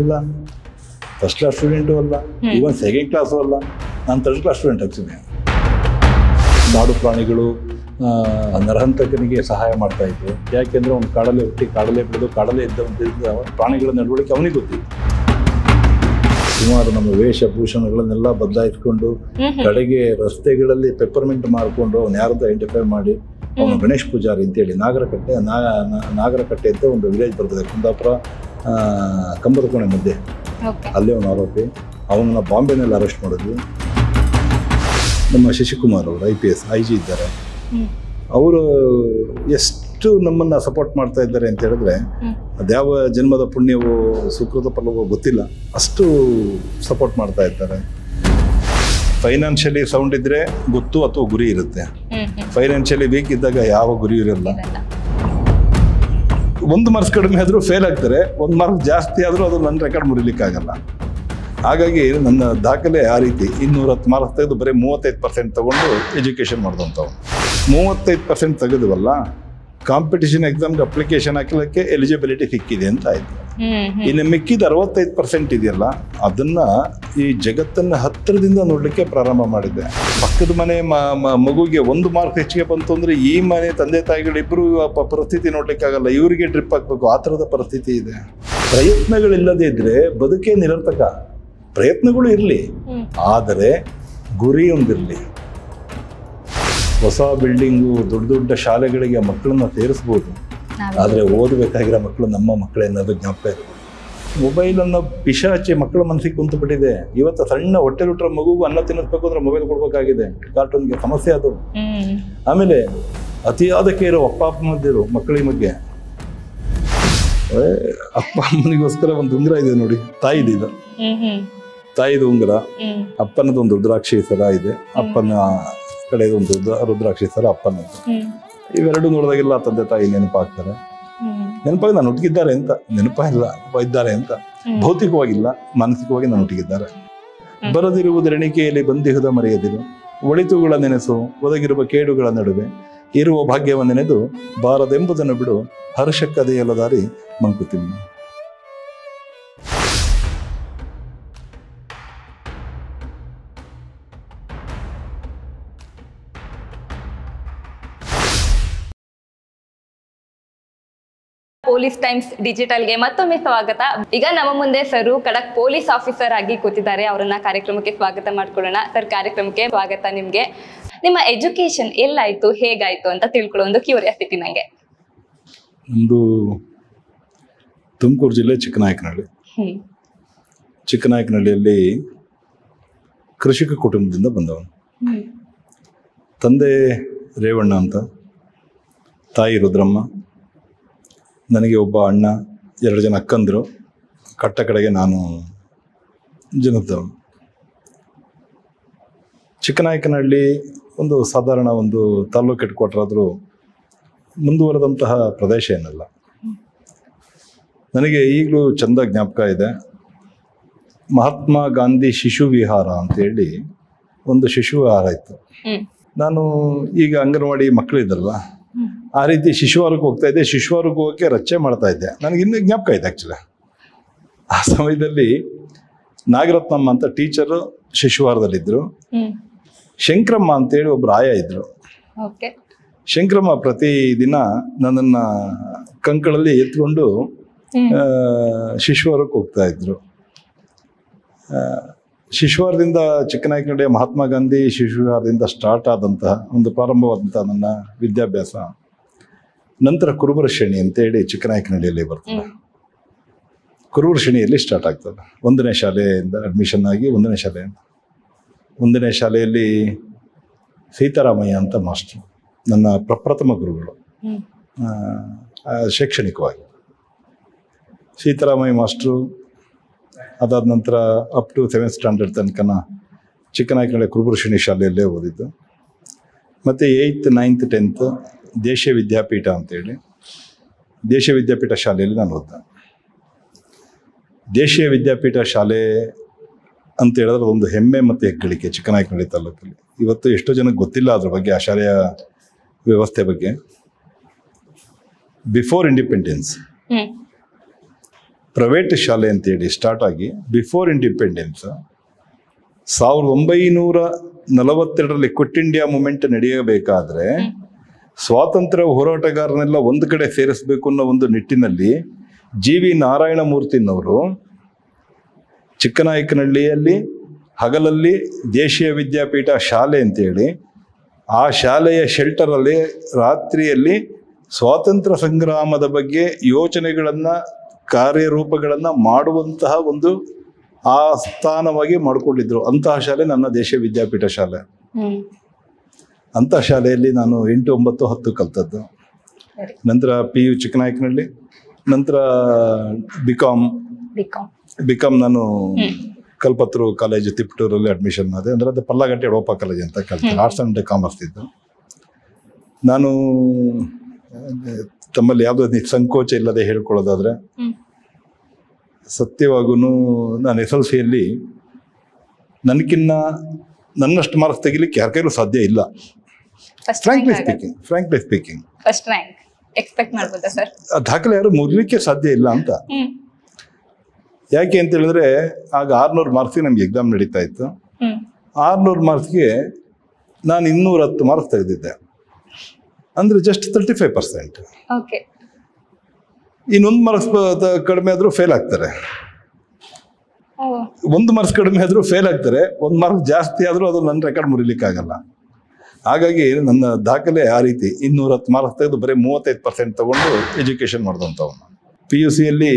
ಅಲ್ಲ, first class student ಅಲ್ಲ, even second class ಅಲ್ಲ, ನಾನು ಥರ್ಡ್ ಕ್ಲಾಸ್ ಸ್ಟೂಡೆಂಟ್ ಆಗ್ತೀನಿ. ನಾಡು ಪ್ರಾಣಿಗಳು ನರಹಂತಕನಿಗೆ ಸಹಾಯ ಮಾಡ್ತಾ ಇದ್ರು. ಯಾಕೆಂದರೆ ಅವ್ನು ಕಾಡಲ್ಲೇ ಹುಟ್ಟಿ ಕಾಡಲ್ಲೇ ಬೆಳೆದು ಕಾಡಲ್ಲೇ ಇದ್ದ ಪ್ರಾಣಿಗಳ ನಡವಳಿಕೆ ಅವನಿಗೆ ಗೊತ್ತಿತ್ತು. ಸುಮಾರು ನಮ್ಮ ವೇಷಭೂಷಣಗಳನ್ನೆಲ್ಲ ಬದಲಾಯಿಸ್ಕೊಂಡು ಕಡೆಗೆ ರಸ್ತೆಗಳಲ್ಲಿ ಪೆಪ್ಪರ್ಮೆಂಟ್ ಮಾಡಿಕೊಂಡು ಅವ್ನು ಯಾರಂತ ಐಡೆಂಟಿಫೈ ಮಾಡಿ ಅವನು ಗಣೇಶ್ ಪೂಜಾರಿ ಅಂತೇಳಿ ನಾಗರಕಟ್ಟೆ ಅಂತ ಒಂದು ವಿಲೇಜ್ ಬರ್ತದೆ ಕುಂದಾಪುರ ಕಂಬದ ಕೋಣೆ ಮಧ್ಯೆ, ಅಲ್ಲೇ ಅವನು ಆರೋಪಿ. ಅವನನ್ನ ಬಾಂಬೆನಲ್ಲಿ ಅರೆಸ್ಟ್ ಮಾಡಿದ್ವಿ. ನಮ್ಮ ಶಶಿಕುಮಾರ್ ಅವರು IPS IG ಇದ್ದಾರೆ. ಅವರು ಎಷ್ಟು ನಮ್ಮನ್ನು ಸಪೋರ್ಟ್ ಮಾಡ್ತಾ ಇದ್ದಾರೆ ಅಂತ ಹೇಳಿದ್ರೆ ಅದ್ಯಾವ ಜನ್ಮದ ಪುಣ್ಯವೋ ಸುಕೃತ ಫಲವೋ ಗೊತ್ತಿಲ್ಲ, ಅಷ್ಟು ಸಪೋರ್ಟ್ ಮಾಡ್ತಾ ಇದ್ದಾರೆ. ಫೈನಾನ್ಷಿಯಲಿ ಸೌಂಡ್ ಇದ್ರೆ ಗೊತ್ತು ಅಥವಾ ಗುರಿ ಇರುತ್ತೆ. ಫೈನಾನ್ಷಿಯಲಿ ವೀಕ್ ಇದ್ದಾಗ ಯಾವ ಗುರಿ ಇರಲ್ಲ. 1 ಮಾರ್ಕ್ಸ್ ಕಡಿಮೆ ಆದರೂ ಫೇಲ್ ಆಗ್ತಾರೆ, 1 ಮಾರ್ಕ್ಸ್ ಜಾಸ್ತಿ ಆದರೂ ಅದು ನನ್ನ ರೆಕಾರ್ಡ್ ಮುರಿಲಿಕ್ಕಾಗಲ್ಲ. ಹಾಗಾಗಿ ನನ್ನ ದಾಖಲೆ ಆ ರೀತಿ 210 ಮಾರ್ಕ್ಸ್ ತೆಗೆದು ಬರೀ 35% ತಗೊಂಡು ಎಜುಕೇಷನ್ ಮಾಡಿದಂಥವು. 35% ತೆಗೆದುವಲ್ಲ, ಕಾಂಪಿಟೇಷನ್ ಎಕ್ಸಾಮ್ಗೆ ಅಪ್ಲಿಕೇಶನ್ ಹಾಕಲಿಕ್ಕೆ ಎಲಿಜಿಬಿಲಿಟಿ ಸಿಕ್ಕಿದೆ ಅಂತ ಆಯ್ತು. ಇನ್ನು ಮಿಕ್ಕಿದ 65% ಇದೆಯಲ್ಲ, ಅದನ್ನ ಈ ಜಗತ್ತನ್ನ ಹತ್ತಿರದಿಂದ ನೋಡ್ಲಿಕ್ಕೆ ಪ್ರಾರಂಭ ಮಾಡಿದ್ದೆ. ಪಕ್ಕದ ಮನೆ ಮಗುಗೆ 1 ಮಾರ್ಕ್ ಹೆಚ್ಚಿಗೆ ಬಂತು ಅಂದ್ರೆ ಈ ಮನೆ ತಂದೆ ತಾಯಿಗಳಿಬ್ರು ಪರಿಸ್ಥಿತಿ ನೋಡ್ಲಿಕ್ಕಾಗಲ್ಲ, ಇವರಿಗೆ ಡ್ರಿಪ್ ಹಾಕ್ಬೇಕು, ಆ ಥರದ ಪರಿಸ್ಥಿತಿ ಇದೆ. ಪ್ರಯತ್ನಗಳಿಲ್ಲದೆ ಇದ್ರೆ ಬದುಕೇ ನಿರರ್ಥಕ. ಪ್ರಯತ್ನಗಳು ಇರಲಿ, ಆದರೆ ಗುರಿ ಒಂದಿರಲಿ. ಹೊಸ ಬಿಲ್ಡಿಂಗು, ದೊಡ್ಡ ದೊಡ್ಡ ಶಾಲೆಗಳಿಗೆ ಮಕ್ಕಳನ್ನ ಸೇರಿಸ್ಬೋದು, ಆದರೆ ಓದಬೇಕಾಗಿರೋ ಮಕ್ಕಳು ನಮ್ಮ ಮಕ್ಕಳೇ ಅನ್ನೋದು ಜ್ಞಾಪಕ ಇರ್ಬೋದು. ಮೊಬೈಲನ್ನು ಪಿಶಾಚಿ ಮಕ್ಕಳ ಮನಸ್ಸಿಗೆ ಕುಂತು ಬಿಟ್ಟಿದೆ. ಇವತ್ತು ಸಣ್ಣ ಹೊಟ್ಟೆಲುಟ್ರ ಮಗುಗೂ ಅನ್ನ ತಿನ್ನಿಸ್ಬೇಕು ಅಂದ್ರೆ ಮೊಬೈಲ್ ಕೊಡ್ಬೇಕಾಗಿದೆ. ಕಾರ್ಟೂನ್ಗೆ ಸಮಸ್ಯೆ ಅದು. ಆಮೇಲೆ ಅತಿಯಾದ ಕೇರು ಅಪ್ಪ ಅಮ್ಮದಿರು ಮಕ್ಕಳಿಗೆ ಬಗ್ಗೆ. ಅಪ್ಪ ಅಮ್ಮನಿಗೋಸ್ಕರ ಒಂದು ಉಂಗುರ ಇದೆ ನೋಡಿ, ತಾಯಿದು ಇದು, ತಾಯಿದು ಉಂಗುರ, ಅಪ್ಪನದು ಒಂದು ರುದ್ರಾಕ್ಷಿ ಸರ ಇದೆ, ಅಪ್ಪನ ಕಡೆದು ಒಂದು ರುದ್ರಾಕ್ಷಿ ಸರ ಅಪ್ಪನದ್ದು. ಇವೆರಡು ನೋಡಿದಾಗೆಲ್ಲ ತಂದೆ ತಾಯಿ ನೆನಪಾಗ್ತಾರೆ. ನೆನಪಾಗಿ ನಾನು ಒಟ್ಟಿಗಿದ್ದಾರೆ ಅಂತ, ನೆನಪಿಲ್ಲ ಇದ್ದಾರೆ ಅಂತ. ಭೌತಿಕವಾಗಿಲ್ಲ, ಮಾನಸಿಕವಾಗಿ ನಾನು ಒಟ್ಟಿಗಿದ್ದಾರೆ. ಬರದಿರುವುದು ಎಣಿಕೆಯಲ್ಲಿ ಬಂದಿಹುದ ಮರೆಯದಿರು, ಒಳಿತುಗಳ ನೆನೆಸು ಒದಗಿರುವ ಕೇಡುಗಳ ನಡುವೆ, ಇರುವ ಭಾಗ್ಯವನ್ನೆನೆದು ಬಾರದೆಂಬುದನ್ನು ಬಿಡು, ಹರ್ಷಕ್ಕದೆಯಲ್ಲ ದಾರಿ ಮಂಕುತಿಮ್ಮ. ಪೊಲೀಸ್ ಟೈಮ್ಸ್ ಡಿಜಿಟಲ್ಗೆ ಮತ್ತೊಮ್ಮೆ ಸ್ವಾಗತ. ಈಗ ನಮ್ಮ ಮುಂದೆ ಸರ್ ಖಡಕ್ ಪೊಲೀಸ್ ಆಫೀಸರ್ ಆಗಿ ಕೂತಿದ್ದಾರೆ. ಅವರನ್ನ ಕಾರ್ಯಕ್ರಮಕ್ಕೆ ಸ್ವಾಗತ ಮಾಡ್ಕೊಳ್ಳೋಣ. ಸರ್, ಕಾರ್ಯಕ್ರಮಕ್ಕೆ ಸ್ವಾಗತ. ನಿಮ್ಗೆ ನಿಮ್ಮ ಎಜುಕೇಶನ್ ಎಲ್ಲಾಯ್ತು, ಹೇಗಾಯ್ತು ಅಂತ ತಿಳ್ಕೊಳ್ಳೋ ಒಂದು ಕ್ಯೂರಿಯಾಸಿಟಿ ನಂಗೆ. ನಮ್ದು ತುಮಕೂರು ಜಿಲ್ಲೆ ಚಿಕ್ಕನಾಯಕನಹಳ್ಳಿ. ಚಿಕ್ಕನಾಯಕನಹಳ್ಳಿಯಲ್ಲಿ ಕೃಷಿಕ ಕುಟುಂಬದಿಂದ ಬಂದವನು. ತಂದೆ ರೇವಣ್ಣ ಅಂತ, ತಾಯಿ ರುದ್ರಮ್ಮ, ನನಗೆ ಒಬ್ಬ ಅಣ್ಣ, 2 ಜನ ಅಕ್ಕಂದರು, ಕಟ್ಟ ಕಡೆಗೆ ನಾನು ಜನದವನು. ಚಿಕ್ಕನಾಯಕನಹಳ್ಳಿ ಒಂದು ಸಾಧಾರಣ ಒಂದು ತಾಲೂಕು ಹೆಡ್ ಕ್ವಾರ್ಟರ್ ಆದರೂ ಮುಂದುವರೆದಂತಹ ಪ್ರದೇಶ ಏನಲ್ಲ. ನನಗೆ ಈಗಲೂ ಚಂದ ಜ್ಞಾಪಕ ಇದೆ. ಮಹಾತ್ಮ ಗಾಂಧಿ ಶಿಶು ವಿಹಾರ ಅಂತೇಳಿ ಒಂದು ಶಿಶು ವಿಹಾರ ಇತ್ತು. ನಾನು ಈಗ ಅಂಗನವಾಡಿ ಮಕ್ಕಳಿದ್ದಲ್ವ, ಆ ರೀತಿ ಶಿಶುವಾರಕ್ಕೆ ಹೋಗ್ತಾ ಇದ್ದೆ. ಶಿಶುವಾರಕ್ಕೆ ಹೋಗೋಕ್ಕೆ ರಚೆ ಮಾಡ್ತಾ ಇದ್ದೆ. ನನಗೆ ಇನ್ನೂ ಜ್ಞಾಪಕ ಇದೆ. ಆ್ಯಕ್ಚುಲಿ ಆ ಸಮಯದಲ್ಲಿ ನಾಗರತ್ನಮ್ಮ ಅಂತ ಟೀಚರು ಶಿಶುವಾರದಲ್ಲಿದ್ದರು. ಶಂಕರಮ್ಮ ಅಂತೇಳಿ ಒಬ್ರು ಆಯ ಇದ್ರು. ಶಂಕರಮ್ಮ ಪ್ರತಿದಿನ ನನ್ನನ್ನು ಕಂಕಳಲ್ಲಿ ಎತ್ಕೊಂಡು ಶಿಶುವಾರಕ್ಕೆ ಹೋಗ್ತಾ ಇದ್ರು. ಶಿಶುವಾರದಿಂದ ಚಿಕ್ಕನಾಯಕನಹಳ್ಳಿಯ ಮಹಾತ್ಮ ಗಾಂಧಿ ಶಿಶುವಿಹಾರದಿಂದ ಸ್ಟಾರ್ಟ್ ಆದಂತಹ ಒಂದು ಪ್ರಾರಂಭವಾದಂತಹ ನನ್ನ ವಿದ್ಯಾಭ್ಯಾಸ. ನಂತರ ಕುರುಬರ ಶ್ರೇಣಿ ಅಂತೇಳಿ ಚಿಕ್ಕನಾಯಕನಹಳ್ಳಿಯಲ್ಲಿ ಬರ್ತದೆ. ಕುರುಬರ ಶ್ರೇಣಿಯಲ್ಲಿ ಸ್ಟಾರ್ಟ್ ಆಗ್ತದೆ. 1ನೇ ಶಾಲೆಯಿಂದ ಅಡ್ಮಿಷನ್ ಆಗಿ 1ನೇ ಶಾಲೆ. 1ನೇ ಶಾಲೆಯಲ್ಲಿ ಸೀತಾರಾಮಯ್ಯ ಅಂತ ಮಾಸ್ಟ್ರು ನನ್ನ ಪ್ರಪ್ರಥಮ ಗುರುಗಳು ಶೈಕ್ಷಣಿಕವಾಗಿ. ಸೀತಾರಾಮಯ್ಯ ಮಾಸ್ಟ್ರು. ಅದಾದ ನಂತರ ಅಪ್ ಟು 7th ಸ್ಟ್ಯಾಂಡರ್ಡ್ ತನಕ ಚಿಕ್ಕನಾಯಕನಹಳ್ಳಿ ಕುರುಬರ ಶ್ರೇಣಿ ಶಾಲೆಯಲ್ಲೇ ಓದಿದ್ದು. ಮತ್ತು 8th 9th 10th ದೇಶೀಯ ವಿದ್ಯಾಪೀಠ ಅಂತೇಳಿ ದೇಶೀಯ ವಿದ್ಯಾಪೀಠ ಶಾಲೆಯಲ್ಲಿ ನಾನು ಓದಿದೆ. ದೇಶೀಯ ವಿದ್ಯಾಪೀಠ ಶಾಲೆ ಅಂತ ಹೇಳಿದ್ರೆ ಒಂದು ಹೆಮ್ಮೆ ಮತ್ತು ಹೆಗ್ಗಳಿಕೆ ಚಿಕ್ಕನಾಯಕನಹಳ್ಳಿ ತಾಲೂಕಲ್ಲಿ. ಇವತ್ತು ಎಷ್ಟೋ ಜನಕ್ಕೆ ಗೊತ್ತಿಲ್ಲ ಅದ್ರ ಬಗ್ಗೆ, ಆ ಶಾಲೆಯ ವ್ಯವಸ್ಥೆ ಬಗ್ಗೆ. ಬಿಫೋರ್ ಇಂಡಿಪೆಂಡೆನ್ಸ್ ಪ್ರೈವೇಟ್ ಶಾಲೆ ಅಂತೇಳಿ ಸ್ಟಾರ್ಟ್ ಆಗಿ ಬಿಫೋರ್ ಇಂಡಿಪೆಂಡೆನ್ಸ್ 1942ರಲ್ಲಿ ಕ್ವಿಟ್ ಇಂಡಿಯಾ ಮೂಮೆಂಟ್ ನಡೆಯಬೇಕಾದ್ರೆ ಸ್ವಾತಂತ್ರ್ಯ ಹೋರಾಟಗಾರನೆಲ್ಲ ಒಂದು ಕಡೆ ಸೇರಿಸಬೇಕು ಅನ್ನೋ ಒಂದು ನಿಟ್ಟಿನಲ್ಲಿ GV ನಾರಾಯಣಮೂರ್ತಿನವರು ಚಿಕ್ಕನಾಯಕನಹಳ್ಳಿಯಲ್ಲಿ ಹಗಲಲ್ಲಿ ದೇಶೀಯ ವಿದ್ಯಾಪೀಠ ಶಾಲೆ ಅಂತೇಳಿ ಆ ಶಾಲೆಯ ಶೆಲ್ಟರಲ್ಲಿ ರಾತ್ರಿಯಲ್ಲಿ ಸ್ವಾತಂತ್ರ್ಯ ಸಂಗ್ರಾಮದ ಬಗ್ಗೆ ಯೋಚನೆಗಳನ್ನು ಕಾರ್ಯರೂಪಗಳನ್ನು ಮಾಡುವಂತಹ ಒಂದು ಆಸ್ಥಾನವಾಗಿ ಮಾಡಿಕೊಂಡಿದ್ರು. ಅಂತಹ ಶಾಲೆ ನನ್ನ ದೇಶೀಯ ವಿದ್ಯಾಪೀಠ ಶಾಲೆ. ಅಂಥ ಶಾಲೆಯಲ್ಲಿ ನಾನು 8, 9, 10 ಕಲ್ತದ್ದು. ನಂತರ PU ಚಿಕ್ಕನಾಯಕನಹಳ್ಳಿ, ನಂತರ ಬಿಕಾಮ್ ನಾನು ಕಲ್ಪತರು ಕಾಲೇಜು ತಿಪ್ಟೂರಲ್ಲಿ ಅಡ್ಮಿಷನ್ ಮಾಡಿದೆ. ಅಂದರೆ ಅದು ಪಲ್ಲಗಟ್ಟೆ ಯಡೋಪ ಕಾಲೇಜ್ ಅಂತ ಕಲಿತೆ, ಆರ್ಟ್ಸ್ ಆ್ಯಂಡ್ ಕಾಮರ್ಸ್ ಇದ್ದು. ನಾನು ತಮ್ಮಲ್ಲಿ ಯಾವುದೋ ಸಂಕೋಚ ಇಲ್ಲದೆ ಹೇಳ್ಕೊಳ್ಳೋದಾದ್ರೆ ಸತ್ಯವಾಗೂ ನಾನು SLCಯಲ್ಲಿ ನನಗಿನ್ನ ನನ್ನಷ್ಟು ಮಾರ್ಕ್ಸ್ ತೆಗಿಲಿಕ್ಕೆ ಯಾರ ಕೈಲೂ ಸಾಧ್ಯ ಇಲ್ಲ. Frankly speaking first rank expect ಮಾಡ್ಬೋದಾ ಸರ್? ದಾಖಲೆ ಯಾರು ಮುರಿಲಿಕ್ಕೆ ಸಾಧ್ಯ ಇಲ್ಲ ಅಂತ. ಯಾಕೆ ಅಂತ ಹೇಳಿದ್ರೆ ಆಗ 600 ಮಾರ್ಕ್ಸ್ಗೆ ನಮ್ಗೆ ಎಕ್ಸಾಮ್ ನಡೀತಾ ಇತ್ತು. 600 ಮಾರ್ಕ್ಸ್ಗೆ ನಾನು 210 ಮಾರ್ಕ್ಸ್ ತೆಗೆದಿದ್ದೆ. ಅಂದರೆ ಜಸ್ಟ್ 35%. ಇನ್ನೊಂದು ಮಾರ್ಕ್ಸ್ ಕಡಿಮೆ ಆದರೂ ಫೇಲ್ ಆಗ್ತಾರೆ, 1 ಮಾರ್ಕ್ಸ್ ಕಡಿಮೆ ಆದರೂ ಫೇಲ್ ಆಗ್ತಾರೆ, 1 ಮಾರ್ಕ್ಸ್ ಜಾಸ್ತಿ ಆದರೂ ಅದು ನನ್ನ ರೆಕಾರ್ಡ್ ಮುರಿಲಿಕ್ಕಾಗಲ್ಲ. ಹಾಗಾಗಿ ನನ್ನ ದಾಖಲೆ ಆ ರೀತಿ 210 ಮಾರ್ಕ್ಸ್ ತೆಗೆದು ಬರೀ 35% ತಗೊಂಡು ಎಜುಕೇಷನ್ ಮಾಡಿದಂಥವ್ನು. PUCಯಲ್ಲಿ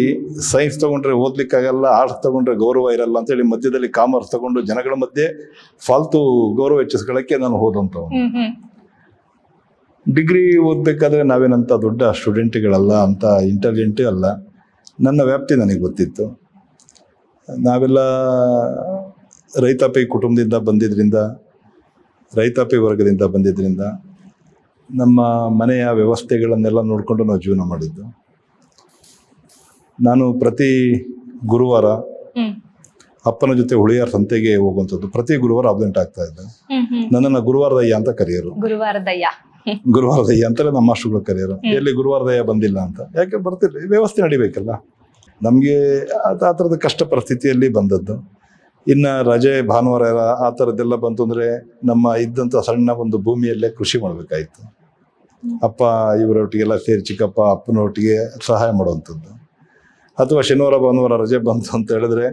ಸೈನ್ಸ್ ತಗೊಂಡ್ರೆ ಓದ್ಲಿಕ್ಕಾಗಲ್ಲ, ಆರ್ಟ್ಸ್ ತಗೊಂಡ್ರೆ ಗೌರವ ಇರಲ್ಲ ಅಂತೇಳಿ ಮಧ್ಯದಲ್ಲಿ ಕಾಮರ್ಸ್ ತಗೊಂಡು ಜನಗಳ ಮಧ್ಯೆ ಫಾಲ್ತು ಗೌರವ ಹೆಚ್ಚಿಸ್ಕೊಳ್ಳೋಕ್ಕೆ ನಾನು ಹೋದಂಥವ್ನು. ಡಿಗ್ರಿ ಓದಬೇಕಾದ್ರೆ ನಾವೇನಂತ ದೊಡ್ಡ ಸ್ಟೂಡೆಂಟ್ಗಳಲ್ಲ, ಅಂತ ಇಂಟೆಲಿಜೆಂಟೇ ಅಲ್ಲ. ನನ್ನ ವ್ಯಾಪ್ತಿ ನನಗೆ ಗೊತ್ತಿತ್ತು. ನಾವೆಲ್ಲ ರೈತಾಪಿ ಕುಟುಂಬದಿಂದ ಬಂದಿದ್ದರಿಂದ, ರೈತಾಪಿ ವರ್ಗದಿಂದ ಬಂದಿದ್ದರಿಂದ ನಮ್ಮ ಮನೆಯ ವ್ಯವಸ್ಥೆಗಳನ್ನೆಲ್ಲ ನೋಡಿಕೊಂಡು ನಾವು ಜೀವನ ಮಾಡಿದ್ದು. ನಾನು ಪ್ರತಿ ಗುರುವಾರ ಅಪ್ಪನ ಜೊತೆ ಹುಳಿಯಾರ್ ಸಂತೆಗೆ ಹೋಗುವಂಥದ್ದು. ಪ್ರತಿ ಗುರುವಾರ ಅಬ್ಸೆಂಟ್ ಆಗ್ತಾ ಇದ್ದೆ. ನನ್ನನ್ನು ಗುರುವಾರದಯ್ಯ ಅಂತ ಕರೆಯೋರು. ಗುರುವಾರದಯ್ಯ ಅಂತಲೇ ನಮ್ಮ ಮಾಸ್ಟರ್ಗಳು ಕರೆಯೋರು. ಎಲ್ಲಿ ಗುರುವಾರದಯ್ಯ ಬಂದಿಲ್ಲ ಅಂತ. ಯಾಕೆ ಬರ್ತಿಲ್ಲ, ವ್ಯವಸ್ಥೆ ನಡಿಬೇಕಲ್ಲ. ನಮಗೆ ಆ ಥರದ ಕಷ್ಟ ಪರಿಸ್ಥಿತಿಯಲ್ಲಿ ಬಂದದ್ದು. ಇನ್ನು ರಜೆ ಭಾನುವಾರ ಆ ಥರದ್ದೆಲ್ಲ ಬಂತು ಅಂದರೆ ನಮ್ಮ ಇದ್ದಂಥ ಸಣ್ಣ ಒಂದು ಭೂಮಿಯಲ್ಲೇ ಕೃಷಿ ಮಾಡಬೇಕಾಯಿತು. ಅಪ್ಪ ಇವರೊಟ್ಟಿಗೆಲ್ಲ ಸೇರಿ ಚಿಕ್ಕಪ್ಪ ಅಪ್ಪನೊಟ್ಟಿಗೆ ಸಹಾಯ ಮಾಡುವಂಥದ್ದು. ಅಥವಾ ಶನಿವಾರ ಭಾನುವಾರ ರಜೆ ಬಂತು ಅಂತ ಹೇಳಿದ್ರೆ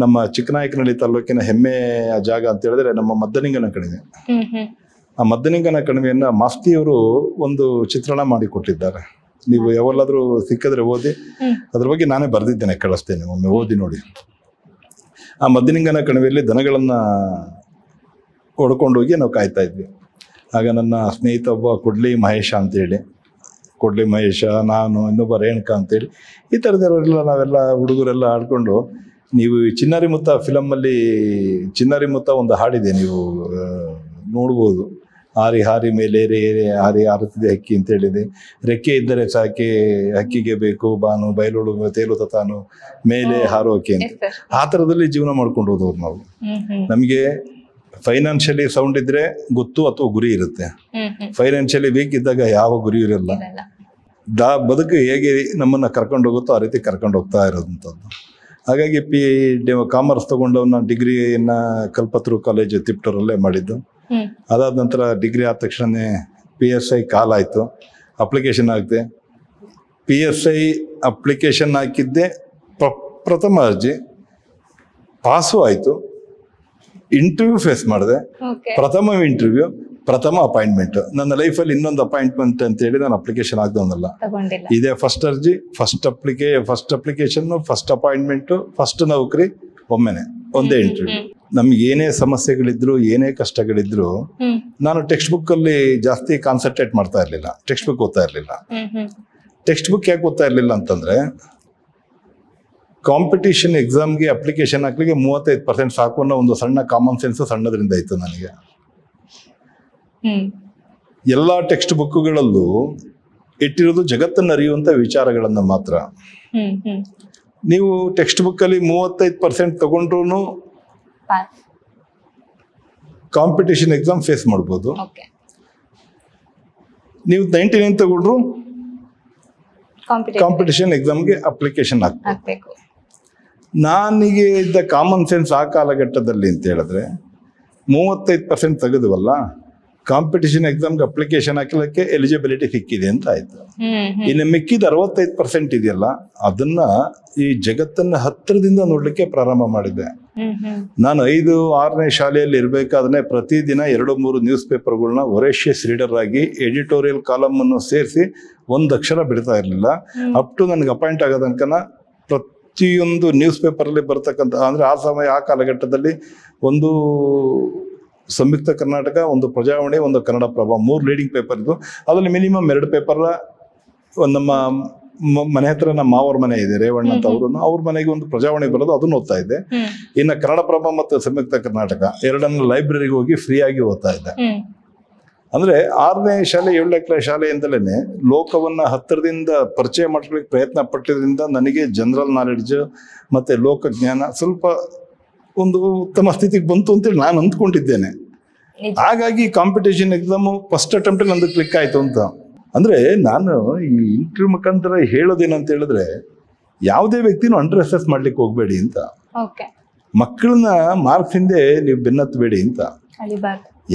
ನಮ್ಮ ಚಿಕ್ಕನಾಯಕನಹಳ್ಳಿ ತಾಲೂಕಿನ ಹೆಮ್ಮೆಯ ಜಾಗ ಅಂತ ಹೇಳಿದ್ರೆ ನಮ್ಮ ಮದ್ದನಿಂಗನ ಕಣಿವೆ. ಆ ಮದ್ದನಿಂಗನ ಕಣಿವೆಯನ್ನು ಮಾಸ್ತಿಯವರು ಒಂದು ಚಿತ್ರಣ ಮಾಡಿ ಕೊಟ್ಟಿದ್ದಾರೆ. ನೀವು ಯಾವಲ್ಲಾದ್ರೂ ಸಿಕ್ಕಿದ್ರೆ ಓದಿ, ಅದ್ರ ಬಗ್ಗೆ ನಾನೇ ಬರೆದಿದ್ದೇನೆ, ಕಳಿಸ್ತೇನೆ, ಒಮ್ಮೆ ಓದಿ ನೋಡಿ. ಆ ಮದ್ದನಿಂಗನ ಕಣಿವೆಯಲ್ಲಿ ದನಗಳನ್ನ ಹೊಡ್ಕೊಂಡೋಗಿ ನಾವು ಕಾಯ್ತಾ ಇದ್ವಿ. ಆಗ ನನ್ನ ಸ್ನೇಹಿತ ಒಬ್ಬ ಕೊಡ್ಲಿ ಮಹೇಶ ಅಂತೇಳಿ, ಕೊಡ್ಲಿ ಮಹೇಶ, ನಾನು, ಇನ್ನೊಬ್ಬ ರೇಣುಕಾ ಅಂತೇಳಿ, ಈ ಥರದವರೆಲ್ಲ ನಾವೆಲ್ಲ ಹುಡುಗರೆಲ್ಲ ಆಡ್ಕೊಂಡು, ನೀವು ಚಿನ್ನಾರಿ ಮುತ್ತ ಫಿಲಮಲ್ಲಿ ಚಿನ್ನಾರಿ ಮುತ್ತ ಒಂದು ಹಾಡಿದೆ, ನೀವು ನೋಡ್ಬೋದು. ಹಾರಿ ಹಾರಿ ಮೇಲೆ ಹಾರಿ ಹಾರುತ್ತಿದೆ ಹಕ್ಕಿ ಅಂತ ಹೇಳಿದೆ. ರೆಕ್ಕೆ ಇದ್ದರೆ ಸಾಕೆ ಹಕ್ಕಿಗೆ ಬೇಕು ಬಾನು, ಬಯಲುಳು ತೇಲುತ್ತ ತಾನು ಮೇಲೆ ಹಾರೋಕೆ ಅಂತ. ಆ ಥರದಲ್ಲಿ ಜೀವನ ಮಾಡ್ಕೊಂಡು ಹೋದವ್ರು ನಾವು. ನಮಗೆ ಫೈನಾನ್ಷಿಯಲಿ ಸೌಂಡ್ ಇದ್ರೆ ಗೊತ್ತು ಅಥವಾ ಗುರಿ ಇರುತ್ತೆ. ಫೈನಾನ್ಷಿಯಲಿ ವೀಕ್ ಇದ್ದಾಗ ಯಾವ ಗುರಿ ಇರಲ್ಲ. ಬದುಕು ಹೇಗೆ ನಮ್ಮನ್ನ ಕರ್ಕೊಂಡು ಹೋಗುತ್ತೋ ಆ ರೀತಿ ಕರ್ಕೊಂಡು ಹೋಗ್ತಾ ಇರೋದಂಥದ್ದು. ಹಾಗಾಗಿ ಕಾಮರ್ಸ್ ತಗೊಂಡು ನಾನು ಡಿಗ್ರಿಯನ್ನ ಕಲ್ಪತರು ಕಾಲೇಜು ತಿಪ್ಟೂರಲ್ಲೇ ಮಾಡಿದ್ದು. ಅದಾದ ನಂತರ ಡಿಗ್ರಿ ಆದ ತಕ್ಷಣವೇ PSI ಕಾಲ್ ಆಯಿತು, ಅಪ್ಲಿಕೇಶನ್ ಹಾಕಿದೆ. PSI ಅಪ್ಲಿಕೇಶನ್ ಹಾಕಿದ್ದೆ, ಪ್ರಥಮ ಅರ್ಜಿ ಪಾಸು ಆಯಿತು. ಇಂಟರ್ವ್ಯೂ ಫೇಸ್ ಮಾಡಿದೆ. ಪ್ರಥಮ ಇಂಟರ್ವ್ಯೂ, ಪ್ರಥಮ ಅಪಾಯಿಂಟ್ಮೆಂಟ್. ನನ್ನ ಲೈಫಲ್ಲಿ ಇನ್ನೊಂದು ಅಪಾಯಿಂಟ್ಮೆಂಟ್ ಅಂತೇಳಿ ನಾನು ಅಪ್ಲಿಕೇಶನ್ ಆಗ್ದವನಲ್ಲ. ಇದೇ ಫಸ್ಟ್ ಅರ್ಜಿ, first application, first appointment, first ನೌಕರಿ, ಒಮ್ಮೆನೆ ಒಂದೇ ಇಂಟರ್ವ್ಯೂ. ನಮ್ಗೆ ಏನೇ ಸಮಸ್ಯೆಗಳಿದ್ರು, ಏನೇ ಕಷ್ಟಗಳಿದ್ರು, ನಾನು ಟೆಕ್ಸ್ಟ್ ಬುಕ್ ಅಲ್ಲಿ ಜಾಸ್ತಿ ಕಾನ್ಸಂಟ್ರೇಟ್ ಮಾಡ್ತಾ ಇರ್ಲಿಲ್ಲ. ಟೆಕ್ಸ್ಟ್ ಬುಕ್ ಓದ್ತಾ ಇರ್ಲಿಲ್ಲ. ಟೆಕ್ಸ್ಟ್ ಬುಕ್ ಯಾಕೆ ಓದ್ತಾ ಇರ್ಲಿಲ್ಲ ಅಂತಂದ್ರೆ, ಕಾಂಪಿಟೇಷನ್ ಎಕ್ಸಾಮ್ಗೆ ಅಪ್ಲಿಕೇಶನ್ ಹಾಕ್ಲಿಕ್ಕೆ 35% ಸಾಕು ಅನ್ನೋ ಒಂದು ಸಣ್ಣ ಕಾಮನ್ ಸೆನ್ಸ್ ಸಣ್ಣದ್ರಿಂದ ಇತ್ತು ನನಗೆ. ಎಲ್ಲ ಟೆಕ್ಸ್ಟ್ ಬುಕ್ಗಳಲ್ಲೂ ಇಟ್ಟಿರೋದು ಜಗತ್ತನ್ನು ಅರಿಯುವಂತ ವಿಚಾರಗಳನ್ನ ಮಾತ್ರ. ನೀವು ಟೆಕ್ಸ್ಟ್ ಬುಕ್ ಅಲ್ಲಿ 35% ತಗೊಂಡ್ರು ಕಾಂಪಿಟೇಷನ್ ಎಕ್ಸಾಮ್ ಫೇಸ್ ಮಾಡ್ಬೋದು. ನೀವು 99 ತಗೊಂಡ್ರು ಕಾಂಪಿಟೇಷನ್ ಎಕ್ಸಾಮ್ಗೆ ಅಪ್ಲಿಕೇಶನ್ ಹಾಕ್ಬೇಕು. ನನಗೆ ಇದ್ದ ಕಾಮನ್ ಸೆನ್ಸ್ ಆ ಕಾಲಘಟ್ಟದಲ್ಲಿ ಅಂತ ಹೇಳಿದ್ರೆ 35% ತೆಗೆದುವಲ್ಲ, ಕಾಂಪಿಟೇಷನ್ ಎಕ್ಸಾಮ್ಗೆ ಅಪ್ಲಿಕೇಶನ್ ಹಾಕಲಿಕ್ಕೆ ಎಲಿಜಿಬಿಲಿಟಿ ಸಿಕ್ಕಿದೆ ಅಂತ ಆಯ್ತು. ಇನ್ನು ಮಿಕ್ಕಿದ 65% ಇದೆಯಲ್ಲ, ಅದನ್ನ ಈ ಜಗತ್ತನ್ನ ಹತ್ತಿರದಿಂದ ನೋಡ್ಲಿಕ್ಕೆ ಪ್ರಾರಂಭ ಮಾಡಿದ್ದೆ. ನಾನು 5-6ನೇ ಶಾಲೆಯಲ್ಲಿ ಇರಬೇಕಾದ್ರೆ ಪ್ರತಿದಿನ 2-3 ನ್ಯೂಸ್ ಪೇಪರ್ಗಳನ್ನ ವೊರೇಷಿಯಸ್ ರೀಡರ್ ಆಗಿ ಎಡಿಟೋರಿಯಲ್ ಕಾಲಮ್ ಅನ್ನು ಸೇರಿಸಿ 1 ಅಕ್ಷರ ಬಿಡ್ತಾ ಇರಲಿಲ್ಲ. ಅಪ್ ಟು ನನಗೆ ಅಪಾಯಿಂಟ್ ಆಗೋ ತನಕ ಪ್ರತಿಯೊಂದು ನ್ಯೂಸ್ ಪೇಪರಲ್ಲಿ ಬರ್ತಕ್ಕಂಥ, ಅಂದರೆ ಆ ಕಾಲಘಟ್ಟದಲ್ಲಿ ಒಂದು ಸಂಯುಕ್ತ ಕರ್ನಾಟಕ, ಒಂದು ಪ್ರಜಾವಾಣಿ, ಒಂದು ಕನ್ನಡಪ್ರಭ, 3 ಲೀಡಿಂಗ್ ಪೇಪರ್ ಇದ್ದು. ಅದರಲ್ಲಿ ಮಿನಿಮಮ್ 2 ಪೇಪರ್ ನಮ್ಮ ಮನೆ ಹತ್ರ ನಮ್ಮ ಮಾವರ ಮನೆ ಇದೆ, ರೇವಣ್ಣ ಅಂತ ಅವ್ರ ಮನೆಗೆ ಒಂದು ಪ್ರಜಾವಾಣಿ ಬರೋದು, ಅದನ್ನು ಓದ್ತಾ ಇದ್ದೆ. ಇನ್ನು ಕನ್ನಡಪ್ರಭ ಮತ್ತು ಸಂಯುಕ್ತ ಕರ್ನಾಟಕ ಎರಡನ್ನು ಲೈಬ್ರರಿಗೆ ಹೋಗಿ ಫ್ರೀ ಆಗಿ ಓದ್ತಾ ಇದ್ದೆ. ಅಂದ್ರೆ 6ನೇ ಶಾಲೆ 7ನೇ ಶಾಲೆಯಿಂದಲೇ ಲೋಕವನ್ನ ಹತ್ತಿರದಿಂದ ಪರಿಚಯ ಮಾಡ್ಕೊಳ್ಳಿಕ್ಕೆ ಪ್ರಯತ್ನ ಪಟ್ಟಿದ್ರಿಂದ ನನಗೆ ಜನರಲ್ ನಾಲೆಡ್ಜ್ ಮತ್ತೆ ಲೋಕಜ್ಞಾನ ಸ್ವಲ್ಪ ಒಂದು ಉತ್ತಮ ಸ್ಥಿತಿಗೆ ಬಂತು ಅಂತೇಳಿ ನಾನು ಅಂದ್ಕೊಂಡಿದ್ದೇನೆ. ಹಾಗಾಗಿ ಕಾಂಪಿಟೇಷನ್ ಎಕ್ಸಾಮು ಫಸ್ಟ್ ಅಟೆಂಪ್ಟ್ ನಂದು ಕ್ಲಿಕ್ ಆಯ್ತು ಅಂತ. ಅಂದ್ರೆ ನಾನು ಈ ಇಂಟರ್ವ್ಯೂ ಮುಖಾಂತರ ಹೇಳೋದೇನಂತ ಹೇಳಿದ್ರೆ, ಯಾವುದೇ ವ್ಯಕ್ತಿನೂ ಅಂಡರ್ ಅಸೆಸ್ ಮಾಡ್ಲಿಕ್ಕೆ ಹೋಗ್ಬೇಡಿ ಅಂತ. ಮಕ್ಕಳನ್ನ ಮಾರ್ಕ್ಸ್ ಹಿಂದೆ ನೀವು ಬೆನ್ನತ್ತಬೇಡಿ ಅಂತ.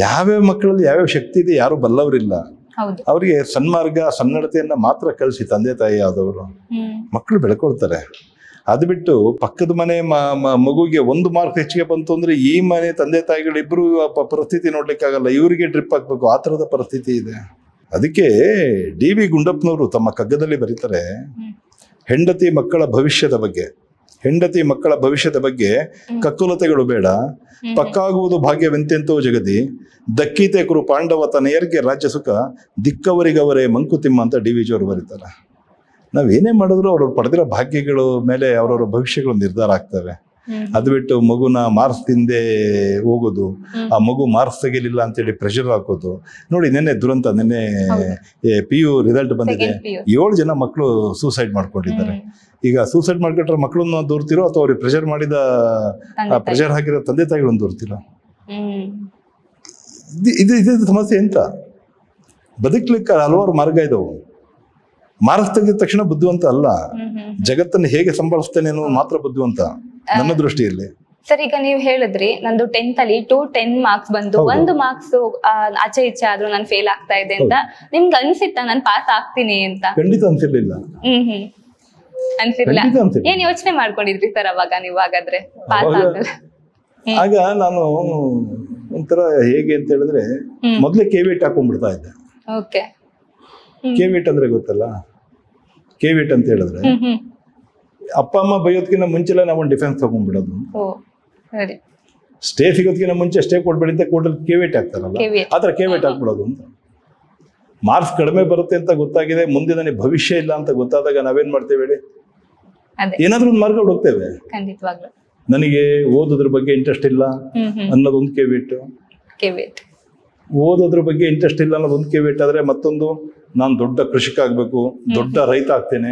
ಯಾವ್ಯಾವ ಮಕ್ಕಳಲ್ಲಿ ಯಾವ್ಯಾವ ಶಕ್ತಿ ಇದೆ ಯಾರು ಬಲ್ಲವರಿಲ್ಲ. ಅವರಿಗೆ ಸನ್ಮಾರ್ಗ ಸನ್ನಡತೆಯನ್ನ ಮಾತ್ರ ಕಲಿಸಿ ತಂದೆ ತಾಯಿ ಆದವರು ಮಕ್ಕಳು ಬೆಳ್ಕೊಳ್ತಾರೆ. ಅದು ಬಿಟ್ಟು ಪಕ್ಕದ ಮನೆ ಮಗುಗೆ 1 ಮಾರ್ಕ್ ಹೆಚ್ಚಿಗೆ ಬಂತು ಅಂದ್ರೆ ಈ ಮನೆ ತಂದೆ ತಾಯಿಗಳಿಬ್ರು ಪರಿಸ್ಥಿತಿ ನೋಡ್ಲಿಕ್ಕಾಗಲ್ಲ, ಇವರಿಗೆ ಡ್ರಿಪ್ ಹಾಕ್ಬೇಕು, ಆ ಥರದ ಪರಿಸ್ಥಿತಿ ಇದೆ. ಅದಕ್ಕೆ DV ಗುಂಡಪ್ಪನವರು ತಮ್ಮ ಕಗ್ಗದಲ್ಲಿ ಬರೀತಾರೆ, ಹೆಂಡತಿ ಮಕ್ಕಳ ಭವಿಷ್ಯದ ಬಗ್ಗೆ ಕಕ್ಕುಲತೆಗಳು ಬೇಡ, ಪಕ್ಕಾಗುವುದು ಭಾಗ್ಯವೆಂತೆಂತೋ ಜಗದಿ, ದಕ್ಕೀತೆ ಕುರು ಪಾಂಡವ ತನೆಯರಿಗೆ ರಾಜ್ಯ ಸುಖ, ದಿಕ್ಕವರಿಗವರೇ ಮಂಕುತಿಮ್ಮ ಅಂತ DV ಜಿಯವರು ಬರೀತಾರೆ. ನಾವೇನೇ ಮಾಡಿದ್ರು ಅವ್ರವ್ರು ಪಡೆದಿರೋ ಭಾಗ್ಯಗಳು ಮೇಲೆ ಅವ್ರವ್ರ ಭವಿಷ್ಯಗಳು ನಿರ್ಧಾರ ಆಗ್ತವೆ. ಅದು ಬಿಟ್ಟು ಮಗುನ ಮಾರ್ಕ್ಸ್ ತಿಂದೆ ಹೋಗೋದು, ಆ ಮಗು ಮಾರ್ಕ್ಸ್ ತೆಗಿಲಿಲ್ಲ ಅಂತೇಳಿ ಪ್ರೆಷರ್ ಹಾಕೋದು. ನೋಡಿ ನಿನ್ನೆ ದುರಂತ, ನಿನ್ನೆ PU ರಿಸಲ್ಟ್ ಬಂದಿದೆ, 7 ಜನ ಮಕ್ಕಳು ಸೂಸೈಡ್ ಮಾಡ್ಕೊಂಡಿದ್ದಾರೆ. ಈಗ ಸೂಸೈಡ್ ಮಾಡ್ಕೊಂಡ್ರೆ ಮಕ್ಕಳನ್ನ ದೂರ್ತಿರೋ ಅಥವಾ ಅವ್ರಿಗೆ ಪ್ರೆಷರ್ ಹಾಕಿರೋ ತಂದೆ ತಾಯಿಗಳನ್ನು ದೂರ್ತಿರೋ? ಇದು ಸಮಸ್ಯೆ ಎಂತ? ಬದುಕ್ಲಿಕ್ಕೆ ಹಲವಾರು ಮಾರ್ಗ ಇದಾವೆ. ಮಾರ್ಕ್ಸ್ ತೆಗೆದ ತಕ್ಷಣ ಬುದ್ಧಿವಂತ ಅಲ್ಲ, ಜಗತ್ತನ್ನು ಹೇಗೆ ಸಂಭಾಳಿಸ್ತೇನೆ ಅನ್ನೋದು ಮಾತ್ರ ಬುದ್ಧಿವಂತ ನನ್ನ ದೃಷ್ಟಿಯಲ್ಲಿ. ಸರ್, ಈಗ ನೀವು ಹೇಳಿದ್ರಿ ನಂದು 10th ಅಲ್ಲಿ 10 ಮಾರ್ಕ್ಸ್ ಬಂದು 1 ಮಾರ್ಕ್ಸ್ ಆಚೆ ಈಚೆ ಆದ್ರೂ ನಾನು ಫೇಲ್ ಆಗ್ತಾ ಇದೆ ಅಂತ ನಿಮ್ಗೆ ಅನ್ಸಿತ್ತಾ ನಾನು ಪಾಸ್ ಆಗ್ತೀನಿ ಅಂತ? ಖಂಡಿತ ಅನ್ಸಿರ್ಲಿಲ್ಲ. ಅನ್ಸಿರ್ಲಿಲ್ಲ. ಏನ್ ಯೋಚನೆ ಮಾಡ್ಕೊಂಡಿದ್ರಿ ಸರ್ ಅವಾಗ ನೀವು? ಹಾಗಾದ್ರೆ ಪಾಸ್ ಆಗಲ್ಲ. ಆಗ ನಾನು ಒಂಥರ ಹೇಗೆ ಅಂತ ಹೇಳಿದ್ರೆ, ಮೊದ್ಲೇ KVT ಹಾಕೊಂಡ್ಬಿಡ್ತಾ ಇದ್ದೆ. KVT ಅಂದ್ರೆ ಗೊತ್ತಲ್ಲ, KVT ಅಂತ ಹೇಳಿದ್ರೆ ಅಪ್ಪ ಅಮ್ಮ ಬೈಯೋದ್ಕಿಂತ ಮುಂಚೆಲ್ಲ ನಾವು ಡಿಫೆನ್ಸ್ ತಗೊಂಡ್ಬಿಡೋದು. ಸ್ಟೇ ಸಿಗೋದ್ಕಿಂತ ಮುಂಚೆ ಸ್ಟೇ ಕೊಡ್ಬೇಡಿ ಅಂತ ಕೋರ್ಟಲ್ಲಿ KVT ಹಾಕ್ತಾರಲ್ಲ, ಆತರ KVT ಹಾಕ್ಬಿಡೋದು ಅಂತ. ಮಾರ್ಕ್ಸ್ ಕಡಿಮೆ ಬರುತ್ತೆ ಅಂತ ಗೊತ್ತಾಗಿದೆ, ಮುಂದೆ ನನಗೆ ಭವಿಷ್ಯ ಇಲ್ಲ ಅಂತ ಗೊತ್ತಾದಾಗ ನಾವೇನ್ ಮಾಡ್ತೇವೆ ಹೇಳಿ? ಏನಾದ್ರೂ ಒಂದು ಮಾರ್ಗ ಹುಡುಕ್ತೇವೆ. ನನಗೆ ಓದೋದ್ರ ಬಗ್ಗೆ ಇಂಟ್ರೆಸ್ಟ್ ಇಲ್ಲ ಅನ್ನೋದೊಂದು KVT. ಓದೋದ್ರ ಬಗ್ಗೆ ಇಂಟ್ರೆಸ್ಟ್ ಇಲ್ಲ ಅನ್ನೋದೊಂದು KVT ಆದ್ರೆ, ಮತ್ತೊಂದು ನಾನು ದೊಡ್ಡ ಕೃಷಿಕ ಆಗ್ಬೇಕು, ದೊಡ್ಡ ರೈತ ಆಗ್ತೇನೆ,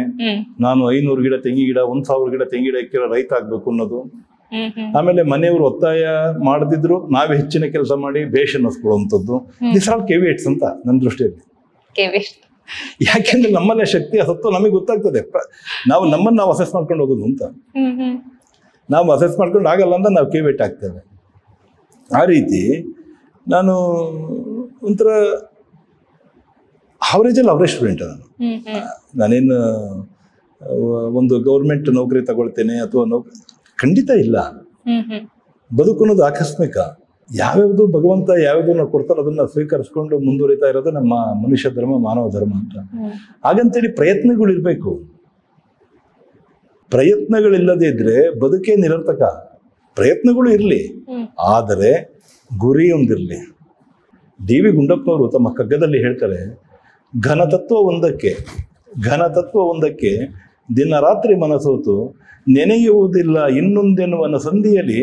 ನಾನು 500 ಗಿಡ ತೆಂಗಿ ಗಿಡ 1000 ಗಿಡ ತೆಂಗಿ ಗಿಡ ಇಕ್ಕಿರೋ ರೈತ ಆಗ್ಬೇಕು ಅನ್ನೋದು. ಆಮೇಲೆ ಮನೆಯವರು ಒತ್ತಾಯ ಮಾಡದಿದ್ರು ನಾವೇ ಹೆಚ್ಚಿನ ಕೆಲಸ ಮಾಡಿ ಬೇಷ್ ಅನ್ನಿಸ್ಕೊಳ್ಳುವಂಥದ್ದು. ದಿಸ್ ಆರ್ KVTs ಅಂತ ನನ್ನ ದೃಷ್ಟಿಯಲ್ಲಿ. ಯಾಕೆಂದ್ರೆ ನಮ್ಮಲ್ಲೇ ಶಕ್ತಿ ಸತ್ತು ನಮಗೆ ಗೊತ್ತಾಗ್ತದೆ, ನಾವು ನಮ್ಮನ್ನು ನಾವು ಅಸೆಸ್ ಮಾಡ್ಕೊಂಡು ಹೋಗೋದು ಅಂತ. ನಾವು ಅಸೆಸ್ ಮಾಡ್ಕೊಂಡು ಆಗಲ್ಲ ಅಂತ ನಾವು KVT ಹಾಕ್ತೇವೆ. ಆ ರೀತಿ ನಾನು ಒಂಥರ ಅವರೇಜಲ್ಲಿ ಸ್ಟೂಡೆಂಟ್. ನಾನೇನು ಒಂದು ಗೌರ್ಮೆಂಟ್ ನೌಕರಿ ತಗೊಳ್ತೇನೆ ಅಥವಾ ಖಂಡಿತ ಇಲ್ಲ. ಬದುಕು ಅನ್ನೋದು ಆಕಸ್ಮಿಕ. ಯಾವ್ಯಾವುದು ಭಗವಂತ ಯಾವ್ಯಾವ್ದು ಕೊಡ್ತಾರೋ ಅದನ್ನ ಸ್ವೀಕರಿಸ್ಕೊಂಡು ಮುಂದುವರಿತಾ ಇರೋದು ನಮ್ಮ ಮನುಷ್ಯ ಧರ್ಮ, ಮಾನವ ಧರ್ಮ ಅಂತ. ಹಾಗಂತೇಳಿ ಪ್ರಯತ್ನಗಳಿರ್ಬೇಕು. ಪ್ರಯತ್ನಗಳಿಲ್ಲದೆ ಇದ್ರೆ ಬದುಕೇ ನಿರರ್ಥಕ. ಪ್ರಯತ್ನಗಳು ಇರಲಿ, ಆದರೆ ಗುರಿ ಒಂದಿರಲಿ. DV ಗುಂಡಪ್ಪನವರು ತಮ್ಮ ಕಗ್ಗದಲ್ಲಿ ಹೇಳ್ತಾರೆ, ಘನತತ್ವ ಒಂದಕ್ಕೆ ದಿನ ರಾತ್ರಿ ಮನಸೋತು ನೆನೆಯುವುದಿಲ್ಲ ಇನ್ನೊಂದೆನ್ನುವನ ಸಂಧಿಯಲ್ಲಿ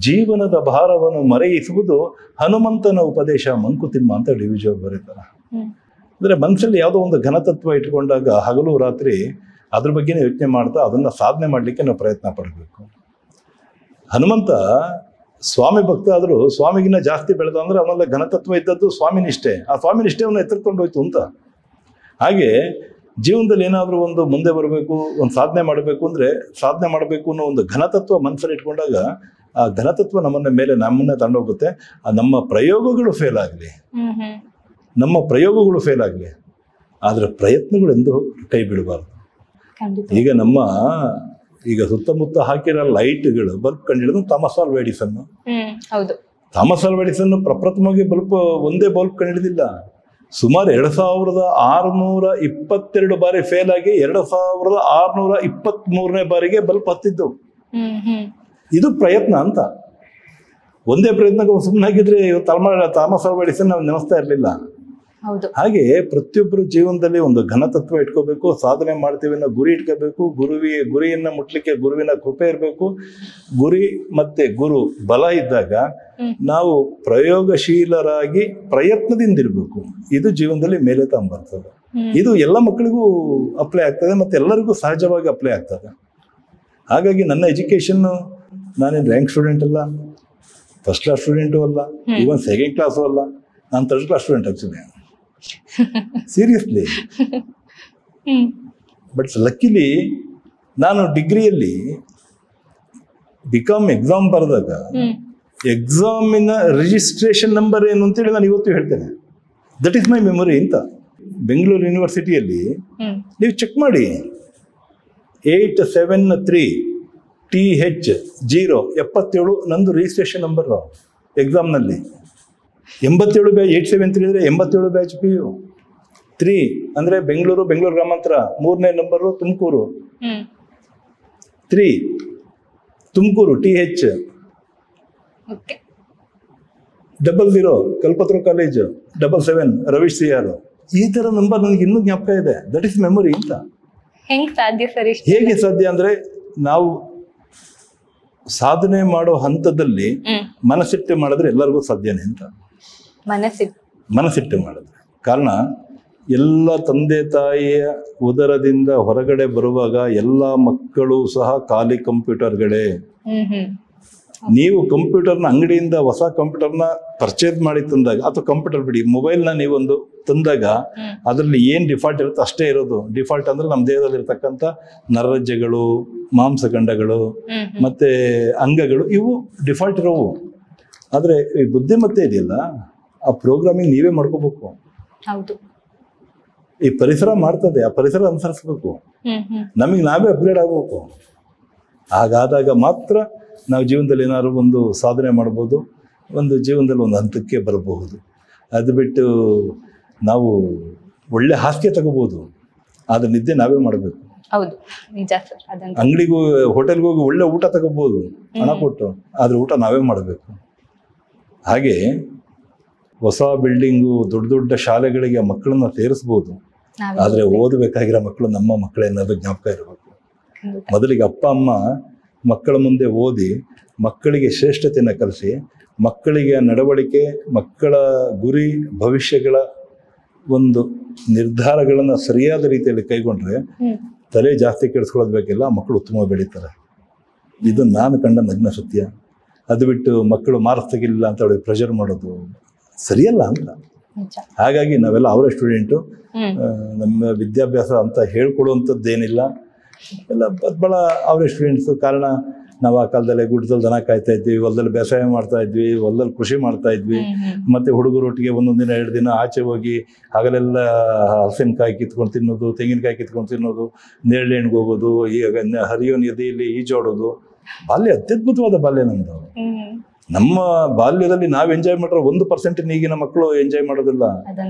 ಜೀವನದ ಭಾರವನ್ನು ಮರೆಯಿಸುವುದು ಹನುಮಂತನ ಉಪದೇಶ ಮಂಕುತಿಮ್ಮ ಅಂತ DV ಜಿಯವರು ಬರೀತಾರೆ. ಅಂದ್ರೆ ಮನಸ್ಸಲ್ಲಿ ಯಾವುದೋ ಒಂದು ಘನತತ್ವ ಇಟ್ಕೊಂಡಾಗ ಹಗಲು ರಾತ್ರಿ ಅದ್ರ ಬಗ್ಗೆನೇ ಯೋಚನೆ ಮಾಡ್ತಾ ಅದನ್ನ ಸಾಧನೆ ಮಾಡ್ಲಿಕ್ಕೆ ನಾವು ಪ್ರಯತ್ನ ಪಡಬೇಕು. ಹನುಮಂತ ಸ್ವಾಮಿ ಭಕ್ತ ಆದ್ರೂ ಸ್ವಾಮಿಗಿನ್ನ ಜಾಸ್ತಿ ಬೆಳೆದ ಅಂದ್ರೆ ಅವನೆಲ್ಲ ಘನತತ್ವ ಇದ್ದದ್ದು ಸ್ವಾಮಿ ನಿಷ್ಠೆ. ಆ ಸ್ವಾಮಿ ನಿಷ್ಠೆಯನ್ನು ಎತ್ತಿಕೊಂಡು ಹೋಯ್ತು ಅಂತ. ಹಾಗೆ ಜೀವನದಲ್ಲಿ ಏನಾದರೂ ಒಂದು ಮುಂದೆ ಬರಬೇಕು, ಒಂದು ಸಾಧನೆ ಮಾಡಬೇಕು ಅಂದರೆ ಸಾಧನೆ ಮಾಡಬೇಕು ಅನ್ನೋ ಒಂದು ಘನತತ್ವ ಮನಸ್ಸಲ್ಲಿ ಇಟ್ಕೊಂಡಾಗ ಆ ಘನತತ್ವ ನಮ್ಮನ್ನೇ ತಗೊಂಡೋಗುತ್ತೆ. ನಮ್ಮ ಪ್ರಯೋಗಗಳು ಫೇಲ್ ಆಗಲಿ, ನಮ್ಮ ಪ್ರಯೋಗಗಳು ಫೇಲ್ ಆಗಲಿ, ಆದರೆ ಪ್ರಯತ್ನಗಳು ಎಂದೂ ಕೈ ಬಿಡಬಾರ್ದು. ಈಗ ಸುತ್ತಮುತ್ತ ಹಾಕಿರೋ ಲೈಟ್ಗಳು ಬಲ್ಬ್ ಕಂಡಿಡಿದು Thomas Alva Edison. Thomas Alva Edison ಪ್ರಪ್ರಥಮವಾಗಿ ಒಂದೇ ಬಲ್ಬ್ ಕಂಡಿಡಿದಿಲ್ಲ. ಸುಮಾರು 2622 ಬಾರಿ ಫೇಲ್ ಆಗಿ 2623ನೇ ಬಾರಿಗೆ ಬಲ್ಬ್ ಹತ್ತಿದ್ದು. ಇದು ಪ್ರಯತ್ನ ಅಂತ. ಒಂದೇ ಪ್ರಯತ್ನಕ್ಕೆ ಸುಮ್ಮನಾಗಿದ್ರೆ ಥಾಮಸ್ ಆಲ್ವಾ ಎಡಿಸನ್ ನಾವು ನೆನೆಸ್ತಾ ಇರಲಿಲ್ಲ. ಹಾಗೆ ಪ್ರತಿಯೊಬ್ಬರು ಜೀವನದಲ್ಲಿ ಒಂದು ಘನತತ್ವ ಇಟ್ಕೋಬೇಕು, ಸಾಧನೆ ಮಾಡ್ತೀವಿ ಅನ್ನೋ ಗುರಿ ಇಟ್ಕೋಬೇಕು. ಗುರಿಯನ್ನ ಮುಟ್ಲಿಕ್ಕೆ ಗುರುವಿನ ಕೃಪೆ ಇರಬೇಕು. ಗುರಿ ಮತ್ತೆ ಗುರು ಬಲ ಇದ್ದಾಗ ನಾವು ಪ್ರಯೋಗಶೀಲರಾಗಿ ಪ್ರಯತ್ನದಿಂದ ಇರಬೇಕು. ಇದು ಜೀವನದಲ್ಲಿ ಮೇಲೆ ತಗೊಂಡ್ಬರ್ತದೆ. ಇದು ಎಲ್ಲ ಮಕ್ಕಳಿಗೂ ಅಪ್ಲೈ ಆಗ್ತದೆ ಮತ್ತೆ ಎಲ್ಲರಿಗೂ ಸಹಜವಾಗಿ ಅಪ್ಲೈ ಆಗ್ತದೆ. ಹಾಗಾಗಿ ನನ್ನ ಎಜುಕೇಶನ್, ನಾನೇನು ರ್ಯಾಂಕ್ ಸ್ಟೂಡೆಂಟ್ ಅಲ್ಲ, ಫಸ್ಟ್ ಕ್ಲಾಸ್ ಸ್ಟೂಡೆಂಟು ಅಲ್ಲ, ಈವನ್ ಸೆಕೆಂಡ್ ಕ್ಲಾಸು ಅಲ್ಲ, ನಾನು third class student actually, seriously. But ಲಕ್ಕಿಲಿ ನಾನು ಡಿಗ್ರಿಯಲ್ಲಿ ಬಿಕಾಮ್ ಎಕ್ಸಾಮ್ ಬರೆದಾಗ ಎಕ್ಸಾಮಿನ ರಿಜಿಸ್ಟ್ರೇಷನ್ ನಂಬರ್ ಏನು ಅಂತೇಳಿ ನಾನು ಇವತ್ತು ಹೇಳ್ತೇನೆ. ದಟ್ ಈಸ್ ಮೈ ಮೆಮೊರಿ ಅಂತ. ಬೆಂಗಳೂರು ಯೂನಿವರ್ಸಿಟಿಯಲ್ಲಿ ನೀವು ಚೆಕ್ ಮಾಡಿ, 873 TH0 77 ನಂದು ರಿಜಿಸ್ಟ್ರೇಷನ್ ನಂಬರ್ ಎಕ್ಸಾಮ್ನಲ್ಲಿ. 87 ಬ್ಯಾಚ್ 873 ಅಂದರೆ 87 ಬ್ಯಾಚ್ PU. 3 ಅಂದರೆ ಬೆಂಗಳೂರು ಗ್ರಾಮಾಂತರ. 3ನೇ ನಂಬರು ತುಮಕೂರು. 3 ತುಮಕೂರು TH. 00 ಕಲ್ಪತರು ಕಾಲೇಜ್. 77 ರವೀಶ್ CR. ಈ ಥರ ನಂಬರ್ ನನಗೆ ಇನ್ನೂ ಜ್ಞಾಪಕ ಇದೆ. ದಟ್ ಈಸ್ ಮೆಮೊರಿ ಅಂತ. ಹೇಗೆ ಸಾಧ್ಯ ಅಂದರೆ ನಾವು ಸಾಧನೆ ಮಾಡೋ ಹಂತದಲ್ಲಿ ಮನಸ್ಸಿಟ್ಟು ಮಾಡಿದ್ರೆ ಎಲ್ಲರಿಗೂ ಸಾಧ್ಯನೇ ಅಂತ. ಮನಸ್ಸಿಟ್ಟು ಮಾಡಿದ್ರೆ. ಕಾರಣ ಎಲ್ಲ ತಂದೆ ತಾಯಿಯ ಉದರದಿಂದ ಹೊರಗಡೆ ಬರುವಾಗ ಎಲ್ಲ ಮಕ್ಕಳು ಸಹ ಖಾಲಿ ಕಂಪ್ಯೂಟರ್ಗಳೇ. ನೀವು ಕಂಪ್ಯೂಟರ್ನ ಅಂಗಡಿಯಿಂದ ಹೊಸ ಕಂಪ್ಯೂಟರ್ನ ಪರ್ಚೇಸ್ ಮಾಡಿ ತಂದಾಗ, ಅಥವಾ ಕಂಪ್ಯೂಟರ್ ಬಿಡಿ, ಮೊಬೈಲ್ನ ನೀವೊಂದು ತಂದಾಗ ಅದರಲ್ಲಿ ಏನು ಡಿಫಾಲ್ಟ್ ಇರುತ್ತೆ ಅಷ್ಟೇ ಇರೋದು. ಡಿಫಾಲ್ಟ್ ಅಂದ್ರೆ ನಮ್ಮ ದೇಹದಲ್ಲಿ ಇರ್ತಕ್ಕಂಥ ನರರಜ್ಜೆಗಳು, ಮಾಂಸಖಂಡಗಳು ಮತ್ತೆ ಅಂಗಗಳು, ಇವು ಡಿಫಾಲ್ಟ್ ಇರೋವು. ಆದರೆ ಈ ಬುದ್ಧಿಮತ್ತೆ ಇದೆಯಲ್ಲ, ಆ ಪ್ರೋಗ್ರಾಮಿಂಗ್ ನೀವೇ ಮಾಡ್ಕೋಬೇಕು. ಈ ಪರಿಸರ ಮಾಡ್ತದೆ, ಆ ಪರಿಸರ ಅನುಸರಿಸ್ಬೇಕು. ನಮಗೆ ನಾವೇ ಅಪ್ಗ್ರೇಡ್ ಆಗ್ಬೇಕು. ಹಾಗಾದಾಗ ಮಾತ್ರ ನಾವು ಜೀವನದಲ್ಲಿ ಏನಾದ್ರು ಒಂದು ಸಾಧನೆ ಮಾಡ್ಬೋದು, ಒಂದು ಜೀವನದಲ್ಲಿ ಒಂದು ಹಂತಕ್ಕೆ ಬರಬಹುದು. ಅದು ಬಿಟ್ಟು ನಾವು ಒಳ್ಳೆ ಹಾಸಿಗೆ ತಗೋಬಹುದು, ಆದ್ರೆ ನಿದ್ದೆ ನಾವೇ ಮಾಡಬೇಕು. ಅಂಗಡಿಗೂ ಹೋಟೆಲ್ಗೆ ಹೋಗಿ ಒಳ್ಳೆ ಊಟ ತಗೋಬಹುದು ಹಣ ಕೊಟ್ಟು, ಆದ್ರೆ ಊಟ ನಾವೇ ಮಾಡಬೇಕು. ಹಾಗೆ ಹೊಸ ಬಿಲ್ಡಿಂಗು, ದೊಡ್ಡ ದೊಡ್ಡ ಶಾಲೆಗಳಿಗೆ ಮಕ್ಕಳನ್ನ ಸೇರಿಸ್ಬೋದು, ಆದ್ರೆ ಓದಬೇಕಾಗಿರೋ ಮಕ್ಕಳು ನಮ್ಮ ಮಕ್ಕಳೇ ಅನ್ನೋದು ಜ್ಞಾಪಕ ಇರಬೇಕು. ಮೊದಲಿಗೆ ಅಪ್ಪ ಅಮ್ಮ ಮಕ್ಕಳ ಮುಂದೆ ಓದಿ ಮಕ್ಕಳಿಗೆ ಶ್ರೇಷ್ಠತೆಯನ್ನು ಕಲಿಸಿ, ಮಕ್ಕಳಿಗೆ ನಡವಳಿಕೆ, ಮಕ್ಕಳ ಗುರಿ, ಭವಿಷ್ಯಗಳ ಒಂದು ನಿರ್ಧಾರಗಳನ್ನು ಸರಿಯಾದ ರೀತಿಯಲ್ಲಿ ಕೈಗೊಂಡ್ರೆ ತಲೆ ಜಾಸ್ತಿ ಕೆಡಿಸ್ಕೊಳ್ಳೋದು ಬೇಕಿಲ್ಲ, ಮಕ್ಕಳು ಉತ್ತಮವಾಗಿ ಬೆಳೀತಾರೆ. ಇದು ನಾನು ಕಂಡ ನಗ್ನ ಸತ್ಯ. ಅದು ಬಿಟ್ಟು ಮಕ್ಕಳು ಮಾರ್ಕ್ಸ್ ತೆಗಿಲಿಲ್ಲ ಅಂತ ಅವಳಿಗೆ ಪ್ರೆಷರ್ ಮಾಡೋದು ಸರಿಯಲ್ಲ ಅಂತ. ಹಾಗಾಗಿ ನಾವೆಲ್ಲ ಅವರೇ ಸ್ಟೂಡೆಂಟು, ನಮ್ಮ ವಿದ್ಯಾಭ್ಯಾಸ ಅಂತ ಹೇಳ್ಕೊಡುವಂಥದ್ದೇನಿಲ್ಲ, ಎಲ್ಲ ಭಾಳ ಅವರೇ ಸ್ಟೂಡೆಂಟ್ಸು. ಕಾರಣ ನಾವು ಆ ಕಾಲದಲ್ಲಿ ಗುಡ್ಡದಲ್ಲಿ ದನ ಕಾಯ್ತಾ ಇದ್ವಿ, ಹೊಲದಲ್ಲಿ ಬೇಸಾಯ ಮಾಡ್ತಾ ಇದ್ವಿ, ಹೊಲದಲ್ಲಿ ಕೃಷಿ ಮಾಡ್ತಾ ಇದ್ವಿ. ಮತ್ತೆ ಹುಡುಗರೊಟ್ಟಿಗೆ ಒಂದೊಂದು ದಿನ 2 ದಿನ ಆಚೆ ಹೋಗಿ ಹಗಲೆಲ್ಲ ಹಲಸಿನಕಾಯಿ ಕಿತ್ಕೊಂಡು ತಿನ್ನೋದು, ತೆಂಗಿನಕಾಯಿ ಕಿತ್ಕೊಂಡು ತಿನ್ನೋದು, ನೇರಳೆಣ್ಣಿಗೆ ಹೋಗೋದು, ಈಗ ಹರಿಯೋ ನದಿಯಲ್ಲಿ ಈಜಾಡೋದು. ಬಾಲ್ಯ ಅತ್ಯದ್ಭುತವಾದ ಬಾಲ್ಯ ನಮ್ಮದು. ನಮ್ಮ ಬಾಲ್ಯದಲ್ಲಿ ನಾವು ಎಂಜಾಯ್ ಮಾಡಿರೋ 1% ಈಗಿನ ಮಕ್ಕಳು ಎಂಜಾಯ್ ಮಾಡೋದಿಲ್ಲ.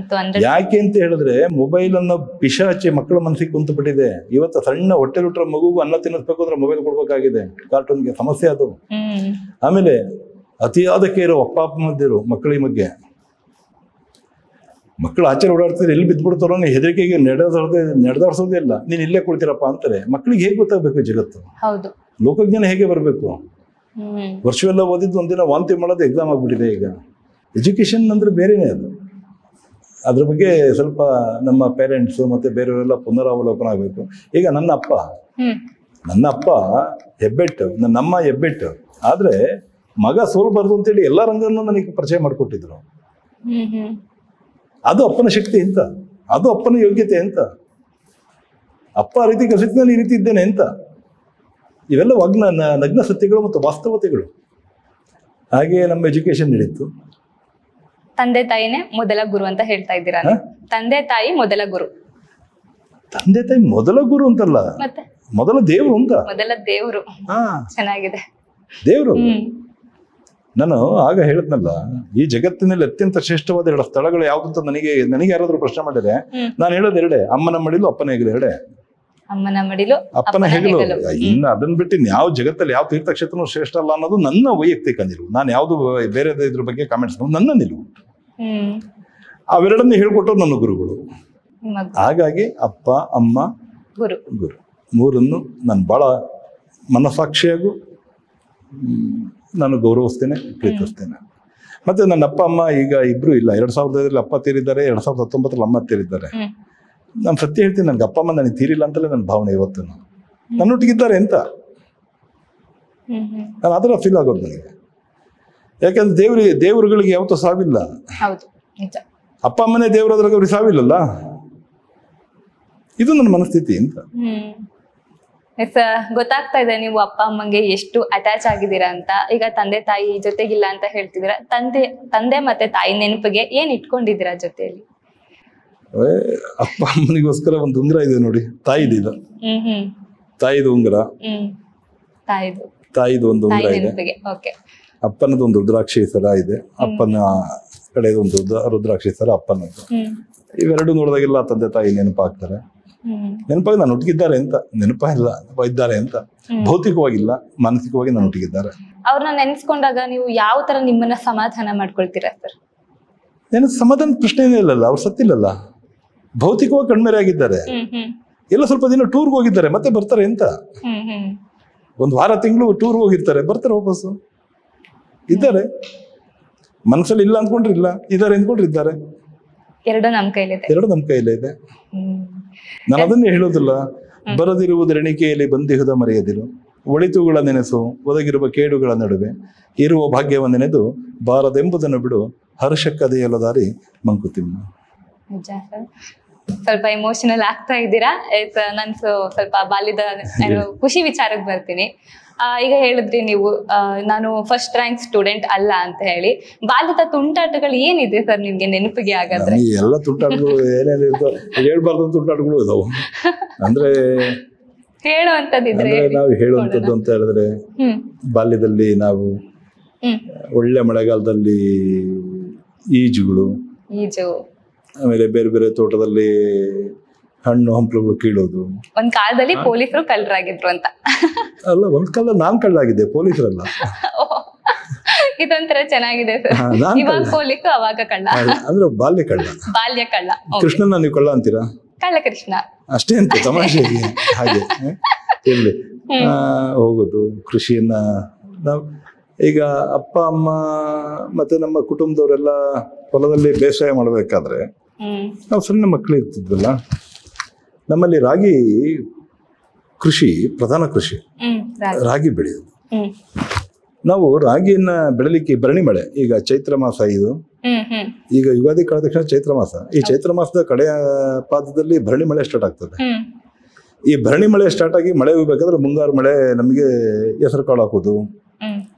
ಯಾಕೆ ಅಂತ ಹೇಳಿದ್ರೆ ಮೊಬೈಲ್ ಅನ್ನೋ ಪಿಶಾಚಿ ಮಕ್ಕಳ ಮನಸ್ಸಿಗೆ ಕುಂತು ಬಿಟ್ಟಿದೆ. ಇವತ್ತು ಸಣ್ಣ ಹೊಟ್ಟೆಲಿಟ್ರ ಮಗುಗೂ ಅನ್ನ ತಿನ್ನಿಸ್ಬೇಕು ಅಂದ್ರೆ ಮೊಬೈಲ್ ಕೊಡ್ಬೇಕಾಗಿದೆ. ಕಾರ್ಟೂನ್ಗೆ ಸಮಸ್ಯೆ ಅದು. ಆಮೇಲೆ ಅತಿಯಾದ ಕೇರು ಅಪ್ಪ ಮಧ್ಯರು ಮಕ್ಕಳ ಮಧ್ಯೆ. ಮಕ್ಕಳು ಆಚೆ ಓಡಾಡ್ತಾರೆ, ಎಲ್ಲಿ ಬಿದ್ದುಬಿಡ್ತಾರೋ ಹೆದರಿಕೆಗೆ ನಡೆದಾಡ್ಸೋದೇ ಇಲ್ಲ. ನೀನು ಇಲ್ಲೇ ಕೊಡ್ತೀರಪ್ಪ ಅಂತಾರೆ. ಮಕ್ಕಳಿಗೆ ಹೇಗೆ ಗೊತ್ತಾಗಬೇಕು ಜಗತ್ತು, ಲೋಕಜ್ಞಾನ ಹೇಗೆ ಬರಬೇಕು? ವರ್ಷವೆಲ್ಲ ಓದಿದ್ದು ಒಂದಿನ ವಾಂತಿ ಮಾಡೋದು ಎಕ್ಸಾಮ್ ಆಗ್ಬಿಟ್ಟಿದೆ. ಈಗ ಎಜುಕೇಶನ್ ಅಂದ್ರೆ ಬೇರೆನೇ ಅದು. ಅದ್ರ ಬಗ್ಗೆ ಸ್ವಲ್ಪ ನಮ್ಮ ಪೇರೆಂಟ್ಸು ಮತ್ತೆ ಬೇರೆಯವರೆಲ್ಲ ಪುನರಾವಲೋಕನ ಆಗಬೇಕು. ಈಗ ನನ್ನ ಅಪ್ಪ ಹೆಬ್ಬೆಟ್ಟು, ನನ್ನಮ್ಮ ಹೆಬ್ಬೆಟ್ಟು, ಆದ್ರೆ ಮಗ ಸೋಲ್ಬಾರ್ದು ಅಂತೇಳಿ ಎಲ್ಲ ರಂಗನ್ನು ನನಗೆ ಪರಿಚಯ ಮಾಡಿಕೊಟ್ಟಿದ್ರು. ಅದು ಅಪ್ಪನ ಶಕ್ತಿ ಅಂತ, ಅದು ಅಪ್ಪನ ಯೋಗ್ಯತೆ ಅಂತ. ಅಪ್ಪ ಆ ರೀತಿ ಕಲಿಸಿದ ನಾನು ಈ ರೀತಿ ಇದ್ದೇನೆ ಅಂತ. ಇವೆಲ್ಲ ನಗ್ನ ಸತ್ಯಗಳು ಮತ್ತು ವಾಸ್ತವತೆಗಳು. ಹಾಗೆ ನಮ್ಮ ಎಜುಕೇಶನ್ ನಡೀತು. ತಂದೆ ತಾಯಿನೇ ಮೊದಲ ಗುರು ಅಂತ ಹೇಳ್ತಾ ಇದ್ದೀರಾ ನೀವು. ತಂದೆ ತಾಯಿ ಮೊದಲ ಗುರು. ತಂದೆ ತಾಯಿ ಮೊದಲ ಗುರು ಅಂತಲ್ಲ, ಮತ್ತೆ ಮೊದಲ ದೇವರು ಅಂತ. ಮೊದಲ ದೇವರು. ಚೆನ್ನಾಗಿದೆ. ದೇವರು. ನಾನು ಆಗ ಹೇಳಿದ್ನಲ್ಲ, ಈ ಜಗತ್ತಿನಲ್ಲಿ ಅತ್ಯಂತ ಶ್ರೇಷ್ಠವಾದ 2 ಸ್ಥಳಗಳು ಯಾವ್ದಂತ ನನಗೆ ಯಾರಾದ್ರೂ ಪ್ರಶ್ನೆ ಮಾಡಿದ್ರೆ ನಾನು ಹೇಳೋದು ಎರಡೇ: ಅಮ್ಮನ ಮಡಿಲು, ಅಪ್ಪನ ಹೆಗಲು. ಎರಡೇ. ಅಮ್ಮನ ಮಡಿಲು, ಅಪ್ಪನ ಹೆಗಲು. ಇನ್ನು ಅದನ್ನ ಬಿಟ್ಟು ಯಾವ ಜಗತ್ತಲ್ಲಿ ಯಾವ ತೀರ್ಥಕ್ಷೇತ್ರನೂ ಶ್ರೇಷ್ಠ ಅಲ್ಲ ಅನ್ನೋದು ನನ್ನ ವೈಯಕ್ತಿಕ ನಿಲುವು. ನಾನು ಯಾವ್ದು ಬೇರೆ ಇದ್ರ ಬಗ್ಗೆ ಕಾಮೆಂಟ್ಸ್ ನನ್ನ ನಿಲುವು. ಅವೆರಡನ್ನೇ ಹೇಳ್ಕೊಟ್ಟರು ನನ್ನ ಗುರುಗಳು. ಹಾಗಾಗಿ ಅಪ್ಪ, ಅಮ್ಮ, ಗುರು ಮೂರನ್ನು ನಾನು ಬಹಳ ಮನಸಾಕ್ಷಿಯಾಗೂ ನಾನು ಗೌರವಿಸ್ತೇನೆ, ಪ್ರೀತಿಸ್ತೇನೆ. ಮತ್ತೆ ನನ್ನ ಅಪ್ಪ ಅಮ್ಮ ಈಗ ಇಬ್ರು ಇಲ್ಲ. 2005 ಅಪ್ಪ ತೀರಿದ್ದಾರೆ, 2019 ಅಮ್ಮ ತೀರಿದ್ದಾರೆ. ನಾನು ಸತ್ಯ ಹೇಳ್ತೀನಿ, ನನ್ಗೆ ಅಪ್ಪ ಅಮ್ಮ ನನಗೆ ತೀರಿಲ್ಲ ಅಂತಲೇ ನನ್ನ ಭಾವನೆ. ಇವತ್ತು ನನ್ನೊಟ್ಟಿಗಿದ್ದಾರೆ ಅಂತ ನಾನು ಅದರ ಫೀಲ್ ಆಗೋದು ನನಗೆ. ಯಾಕಂದ್ರೆ ದೇವರುಗಳಿಗೆ ಯಾವತ್ತೂ ಸಾವಿಲ್ಲ. ಅಪ್ಪ ಅಮ್ಮನೇ ದೇವರಾದ್ರಾಗ ಅವ್ರಿಗೆ ಸಾವಿಲ್ಲಲ್ಲ. ಇದು ನನ್ನ ಮನಸ್ಥಿತಿ ಅಂತ. ಗೊತ್ತಾಗ್ತಾ ಇದೆ ನೀವು ಅಪ್ಪ ಅಮ್ಮಂಗೆ ಎಷ್ಟು ಅಟ್ಯಾಚ್ ಆಗಿದ್ದೀರಾ ಅಂತ. ಈಗ ತಂದೆ ತಾಯಿ ಜೊತೆಗಿಲ್ಲ ಅಂತ ಹೇಳ್ತಿದ್ದೀರಾ. ತಂದೆ ಮತ್ತೆ ತಾಯಿ ನೆನಪಿಗೆ ಏನ್ ಇಟ್ಕೊಂಡಿದ್ದೀರಾ ಜೊತೆಯಲ್ಲಿ? ಅಪ್ಪ ಅಮ್ಮನಿಗೋಸ್ಕರ ಒಂದು ಉಂಗುರ ಇದೆ ನೋಡಿ, ತಾಯಿದು. ಇದು ತಾಯಿದು ಉಂಗುರ. ತಾಯಿದು ಒಂದು ಉಂಗುರ ಇದೆ. ಅಪ್ಪನದು ಒಂದು ರುದ್ರಾಕ್ಷಿ ಸರ ಇದೆ. ಅಪ್ಪನ ಕಡೆದು ಒಂದು ರುದ್ರಾಕ್ಷಿ ಸರ ಅಪ್ಪನದ್ದು. ಇವೆರಡು ನೋಡಿದಾಗೆಲ್ಲ ತಂದೆ ತಾಯಿ ನೆನಪಾಗ್ತಾರೆ. ನೆನಪಾಗಿ ನಾನು ಒಟ್ಟಿಗಿದ್ದಾರೆ ಅಂತ. ನೆನಪಿಲ್ಲ, ಇದ್ದಾರೆ ಅಂತ. ಭೌತಿಕವಾಗಿಲ್ಲ, ಮಾನಸಿಕವಾಗಿ ನಾನು ಒಟ್ಟಿಗಿದ್ದಾರೆ. ಅವ್ರನ್ನ ನೆನೆಸ್ಕೊಂಡಾಗ ನೀವು ಯಾವ ತರ ನಿಮ್ಮನ್ನ ಸಮಾಧಾನ ಮಾಡ್ಕೊಳ್ತೀರಾ ಸರ್? ನೆನಪು ಸಮಾಧಾನ ಪ್ರಶ್ನೆನೇ ಇಲ್ಲಲ್ಲ. ಅವ್ರು ಸತ್ತಿಲ್ಲಲ್ಲ, ಭೌತಿಕವಾಗಿ ಕಣ್ಮೇರೆ ಆಗಿದ್ದಾರೆ. ಎಲ್ಲ ಸ್ವಲ್ಪ ದಿನ ಟೂರ್ಗೆ ಹೋಗಿದ್ದಾರೆ, ಮತ್ತೆ ಬರ್ತಾರೆ ಅಂತ. ಒಂದು ವಾರ ತಿಂಗಳು ಟೂರ್ ಹೋಗಿರ್ತಾರೆ, ಬರ್ತಾರೆ ವಾಪಸ್ಸು. ಇದ್ದಾರೆ. ಮನಸ್ಸಲ್ಲಿ ಇಲ್ಲ ಅಂದ್ಕೊಂಡ್ರೆ ಇಲ್ಲ, ಇದ್ದಾರೆ ಅಂದ್ಕೊಂಡ್ರೆ ಇದ್ದಾರೆ. ಎರಡು ನಮ್ಮ ಕೈಲೇ ಇದೆ. ನಾನು ಅದನ್ನೇ ಹೇಳೋದಿಲ್ಲ. ಬರದಿರುವುದು ಎಣಿಕೆಯಲ್ಲಿ ಬಂದಿಹುದ ಮರೆಯದಿರು, ಒಳಿತುಗಳ ನೆನೆಸು ಒದಗಿರುವ ಕೇಡುಗಳ ನಡುವೆ, ಇರುವ ಭಾಗ್ಯವನ್ನೆನೆದು ಬಾರದೆಂಬುದನ್ನು ಬಿಡು, ಹರ್ಷಕ್ಕದೆಯಲ್ಲ ದಾರಿ ಮಂಕುತಿಮ್ಮ. ಸ್ವಲ್ಪ ಎಮೋಷನಲ್ ಆಗ್ತಾ ಇದ್ದೀರಾ. ನಾನು ಸ್ವಲ್ಪ ಬಾಲ್ಯದ ಖುಷಿ ವಿಚಾರಕ್ಕೆ ಬರ್ತೀನಿ. ಈಗ ಹೇಳಿದ್ರಿ ನೀವು ನಾನು ಫಸ್ಟ್ ರ್ಯಾಂಕ್ ಸ್ಟೂಡೆಂಟ್ ಅಲ್ಲ ಅಂತ ಹೇಳಿ. ಬಾಲ್ಯದ ತುಂಟಾಟಗಳು ಏನಿದೆ ಸರ್ ನಿಮ್ಗೆ ನೆನಪಿಗೆ? ಹಾಗಾದ್ರೆ ಎಲ್ಲ ತುಂಟಾಟಗಳು ಏನೇನಿರ್ತೋ ಹೇಳ್ಬಾರ್ದು ತುಂಟಾಟಗಳು ಇದಾವೆ. ಅಂದ್ರೆ ಹೇಳುವಂತದ್ದಿದ್ರೆ ನಾವು ಹೇಳುವಂಥದ್ದು ಅಂತ ಹೇಳಿದ್ರೆ, ಬಾಲ್ಯದಲ್ಲಿ ನಾವು ಒಳ್ಳೆ ಮಳೆಗಾಲದಲ್ಲಿ ಈಜು, ಆಮೇಲೆ ಬೇರೆ ಬೇರೆ ತೋಟದಲ್ಲಿ ಹಣ್ಣು ಹಂಪಲುಗಳು ಕೀಳೋದು. ಒಂದ್ ಕಾಲದಲ್ಲಿ ಪೊಲೀಸರು ಕಳ್ಳರಾಗಿದ್ರು ಅಂತ ಅಲ್ಲ, ಒಂದ್ ಕಾಲ ನಾನ್ ಕಳ್ಳಾಗಿದ್ದೆ, ಪೊಲೀಸರಲ್ಲ. ಇದೊಂಥರ ಚೆನ್ನಾಗಿದೆ ಸರ್. ಇವಾಗ ಪೊಲೀಸು, ಅವಾಗ ಕಳ್ಳ. ಅಂದ್ರೆ ಬಾಲ್ಯ ಕಳ್ಳ. ಕೃಷ್ಣನ ನೀವು ಕಳ್ಳ ಅಂತೀರಾ? ಕಳ್ಳ ಕೃಷ್ಣ ಅಷ್ಟೇ ಅಂತ ತಮಾಷೆಗೆ ಹಾಗೆ ಇರ್ಲಿ. ಹೋಗೋದು ಕೃಷಿಯನ್ನ ನಾವು ಈಗ ಅಪ್ಪ ಅಮ್ಮ ಮತ್ತೆ ನಮ್ಮ ಕುಟುಂಬದವರೆಲ್ಲ ಹೊಲದಲ್ಲಿ ಬೇಸಾಯ ಮಾಡಬೇಕಾದ್ರೆ ನಾವು ಸಣ್ಣ ಮಕ್ಕಳು ಇರ್ತಿದ್ವಲ್ಲ, ನಮ್ಮಲ್ಲಿ ರಾಗಿ ಕೃಷಿ ಪ್ರಧಾನ ಕೃಷಿ. ರಾಗಿ ಬೆಳೆಯೋದು. ನಾವು ರಾಗಿಯನ್ನ ಬೆಳಲಿಕ್ಕೆ ಭರಣಿ ಮಳೆ, ಈಗ ಚೈತ್ರ ಮಾಸ ಇದು, ಈಗ ಯುಗಾದಿ ಕಳೆದ ತಕ್ಷಣ ಚೈತ್ರ ಮಾಸ. ಈ ಚೈತ್ರ ಮಾಸದ ಕಡೆಯ ಪಾದದಲ್ಲಿ ಭರಣಿ ಮಳೆ ಸ್ಟಾರ್ಟ್ ಆಗ್ತದೆ. ಈ ಭರಣಿ ಮಳೆ ಸ್ಟಾರ್ಟ್ ಆಗಿ ಮಳೆ ಹೋಗ್ಬೇಕಾದ್ರೆ ಮುಂಗಾರು ಮಳೆ ನಮಗೆ ಹೆಸರು ಕಾಳು ಹಾಕೋದು,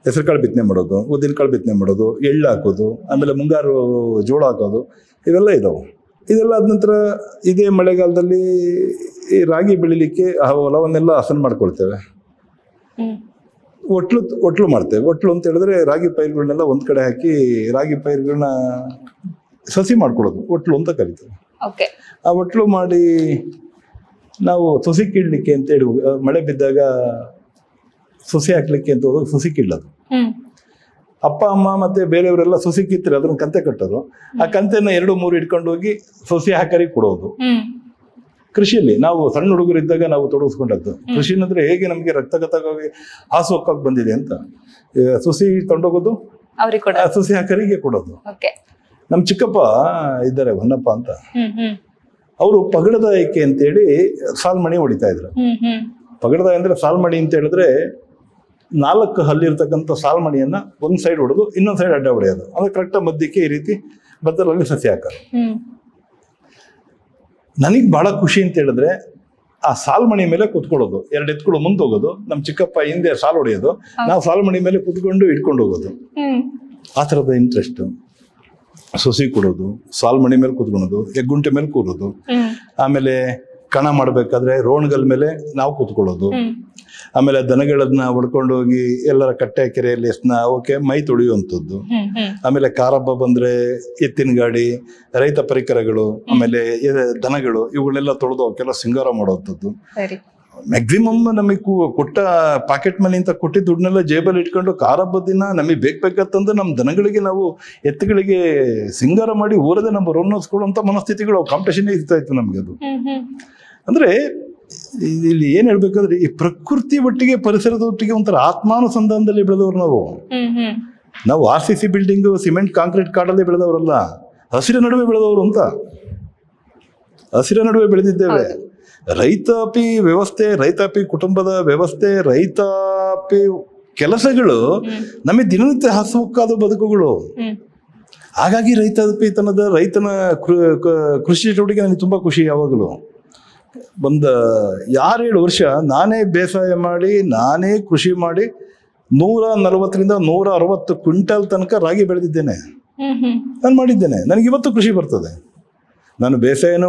ಹೆಸರು ಕಾಳು ಬಿತ್ತನೆ ಮಾಡೋದು, ಉದ್ದಿನ ಕಾಳು ಬಿತ್ತನೆ ಮಾಡೋದು, ಎಳ್ಳು ಹಾಕೋದು, ಆಮೇಲೆ ಮುಂಗಾರು ಜೋಳ ಹಾಕೋದು, ಇವೆಲ್ಲ ಇದಾವೆ. ಇದೆಲ್ಲ ಆದ ನಂತರ ಇದೇ ಮಳೆಗಾಲದಲ್ಲಿ ಈ ರಾಗಿ ಬೆಳಿಲಿಕ್ಕೆ ಆ ಹೊಲವನ್ನೆಲ್ಲ ಹಸನು ಮಾಡ್ಕೊಳ್ತೇವೆ. ಒಟ್ಲು ಮಾಡ್ತೇವೆ. ಒಟ್ಲು ಅಂತ ಹೇಳಿದ್ರೆ ರಾಗಿ ಪೈರುಗಳನ್ನೆಲ್ಲ ಒಂದ್ ಕಡೆ ಹಾಕಿ ರಾಗಿ ಪೈರುಗಳನ್ನ ಸಸಿ ಮಾಡ್ಕೊಳ್ಳೋದು, ಒಟ್ಲು ಅಂತ ಕರಿತೇವೆ. ಆ ಒಟ್ಲು ಮಾಡಿ ನಾವು ಸಸಿ ಕೀಳ್ಲಿಕ್ಕೆ ಅಂತ ಹೇಳಿ ಮಳೆ ಬಿದ್ದಾಗ ಸಸಿ ಹಾಕ್ಲಿಕ್ಕೆ ಅಂತ ಹೋದಾಗ ಸಸಿ ಕೀಳೋದು. ಅಪ್ಪ ಅಮ್ಮ ಮತ್ತೆ ಬೇರೆಯವರೆಲ್ಲ ಸಸಿ ಕಿತ್ತರೆ ಅದನ್ನ ಕಂತೆ ಕಟ್ಟೋದು. ಆ ಕಂತೆನ 2-3 ಇಟ್ಕೊಂಡು ಹೋಗಿ ಸಸಿ ಹಾಕರಿ ಕೊಡೋದು. ಕೃಷಿಯಲ್ಲಿ ನಾವು ಸಣ್ಣ ಹುಡುಗರಿದ್ದಾಗ ನಾವು ತೊಡಗಿಸ್ಕೊಂಡದ್ದು. ಕೃಷಿ ಅಂದ್ರೆ ಹೇಗೆ ನಮ್ಗೆ ರಕ್ತಗತವಾಗಿ ಹಾಸು ಹೊಕ್ಕಾಗಿ ಬಂದಿದೆ ಅಂತ ಸಸಿ ತೊಗೊಂಡೋಗೋದು, ಸಸಿ ಹಾಕರಿಗೆ ಕೊಡೋದು. ನಮ್ ಚಿಕ್ಕಪ್ಪ ಇದ್ದಾರೆ ಹೊನ್ನಪ್ಪ ಅಂತ, ಅವರು ಪಗಡದ ಏಕೆ ಅಂತೇಳಿ ಸಾಲ್ಮಣಿ ಹೊಡಿತಾ ಇದ್ರು. ಪಗಡದ ಅಂದ್ರೆ ಸಾಲ್ಮಣಿ ಅಂತ ಹೇಳಿದ್ರೆ 4 ಹಲ್ಲಿರ್ತಕ್ಕಂಥ ಸಾಲ್ಮಣಿಯನ್ನ ಒಂದ್ ಸೈಡ್ ಹೊಡೆದು ಇನ್ನೊಂದ್ ಸೈಡ್ ಅಡ್ಡ ಹೊಡೆಯೋದು. ಅಂದ್ರೆ ಕರೆಕ್ಟ್ ಮಧ್ಯಕ್ಕೆ ಈ ರೀತಿ ಬದ್ದಲಲ್ಲಿ ಸಸಿ ಹಾಕೋದು. ನನಗೆ ಬಹಳ ಖುಷಿ ಅಂತ ಹೇಳಿದ್ರೆ ಆ ಸಾಲ್ಮಣಿ ಮೇಲೆ ಕುತ್ಕೊಳ್ಳೋದು, 2 ಎತ್ಗಳು ಮುಂದೆ ಹೋಗೋದು, ನಮ್ಮ ಚಿಕ್ಕಪ್ಪ ಹಿಂದೆ ಸಾಲು ಹೊಡೆಯೋದು, ನಾವು ಸಾಲ್ಮಣಿ ಮೇಲೆ ಕುತ್ಕೊಂಡು ಇಟ್ಕೊಂಡು ಹೋಗೋದು. ಆ ಥರದ ಇಂಟ್ರೆಸ್ಟ್. ಸೊಸಿ ಕೊಡೋದು, ಸಾಲ್ಮಣಿ ಮೇಲೆ ಕೂತ್ಕೊಳ್ಳೋದು, ಹೆಗ್ಗುಂಟೆ ಮೇಲೆ ಕೂರೋದು, ಆಮೇಲೆ ಕಣ ಮಾಡಬೇಕಾದ್ರೆ ರೋಣಗಲ್ ಮೇಲೆ ನಾವು ಕೂತ್ಕೊಳ್ಳೋದು, ಆಮೇಲೆ ದನಗಳನ್ನ ಹೊಡ್ಕೊಂಡು ಹೋಗಿ ಎಲ್ಲರ ಕಟ್ಟೆ ಕೆರೆಯಲ್ಲಿ ಅವಕ್ಕೆ ಮೈ ತೊಳೆಯುವಂಥದ್ದು, ಆಮೇಲೆ ಕಾರಬ್ಬ ಬಂದ್ರೆ ಎತ್ತಿನ ಗಾಡಿ, ರೈತ ಪರಿಕರಗಳು, ಆಮೇಲೆ ದನಗಳು ಇವುಗಳೆಲ್ಲ ತೊಳೆದು ಅವಕ್ಕೆಲ್ಲ ಸಿಂಗಾರ ಮಾಡುವಂಥದ್ದು. ಮ್ಯಾಕ್ಸಿಮಮ್ ನಮಗೆ ಕೊಟ್ಟ ಪಾಕೆಟ್ ಮನಿ ಅಂತ ಕೊಟ್ಟಿದ್ದ ದುಡ್ಡನ್ನೆಲ್ಲ ಜೇಬಲ್ಲಿ ಇಟ್ಕೊಂಡು ಕಾರಬ್ಬ ದಿನ ನಮಗೆ ಬೇಕಂತಂದು ನಮ್ಮ ದನಗಳಿಗೆ ನಾವು ಎತ್ತುಗಳಿಗೆ ಸಿಂಗಾರ ಮಾಡಿ ಊರದೇ ನಮ್ಮ ರೋನ್ನೋಸ್ಕೊಳ್ಳುವಂಥ ಮನಸ್ಥಿತಿಗಳು ಕಾಂಪಿಟೇಷನ್ ಇರ್ತಾ ಇತ್ತು ನಮಗೆ. ಅದು ಅಂದ್ರೆ ಇಲ್ಲಿ ಏನ್ ಹೇಳ್ಬೇಕಂದ್ರೆ ಈ ಪ್ರಕೃತಿ ಒಟ್ಟಿಗೆ ಪರಿಸರದ ಒಟ್ಟಿಗೆ ಒಂಥರ ಆತ್ಮಾನುಸಂಧಾನದಲ್ಲಿ ಬೆಳೆದವರು ನಾವು RCC ಬಿಲ್ಡಿಂಗ್, ಸಿಮೆಂಟ್ ಕಾಂಕ್ರೀಟ್ ಕಾಡಲ್ಲಿ ಬೆಳೆದವರಲ್ಲ, ಹಸಿರ ನಡುವೆ ಬೆಳೆದವರು ಅಂತ. ಹಸಿರ ನಡುವೆ ಬೆಳೆದಿದ್ದೇವೆ. ರೈತಾಪಿ ವ್ಯವಸ್ಥೆ, ರೈತಾಪಿ ಕುಟುಂಬದ ವ್ಯವಸ್ಥೆ, ರೈತಾಪಿ ಕೆಲಸಗಳು ನಮಗೆ ದಿನನಿತ್ಯ ಹಸುಕಾದ ಬದುಕುಗಳು. ಹಾಗಾಗಿ ರೈತಾಪಿತನದ ರೈತನ ಕೃಷಿ ಚಟುವಟಿಕೆ ನನಗೆ ತುಂಬಾ ಖುಷಿ. ಯಾವಾಗಲೂ ಒಂದು 6-7 ವರ್ಷ ನಾನೇ ಬೇಸಾಯ ಮಾಡಿ, ನಾನೇ ಕೃಷಿ ಮಾಡಿ 140ರಿಂದ 160 ಕ್ವಿಂಟಲ್ ತನಕ ರಾಗಿ ಬೆಳೆದಿದ್ದೇನೆ. ನಾನು ಮಾಡಿದ್ದೇನೆ. ನನಗೆ ಇವತ್ತು ಕೃಷಿ ಬರ್ತದೆ. ನಾನು ಬೇಸಾಯನೂ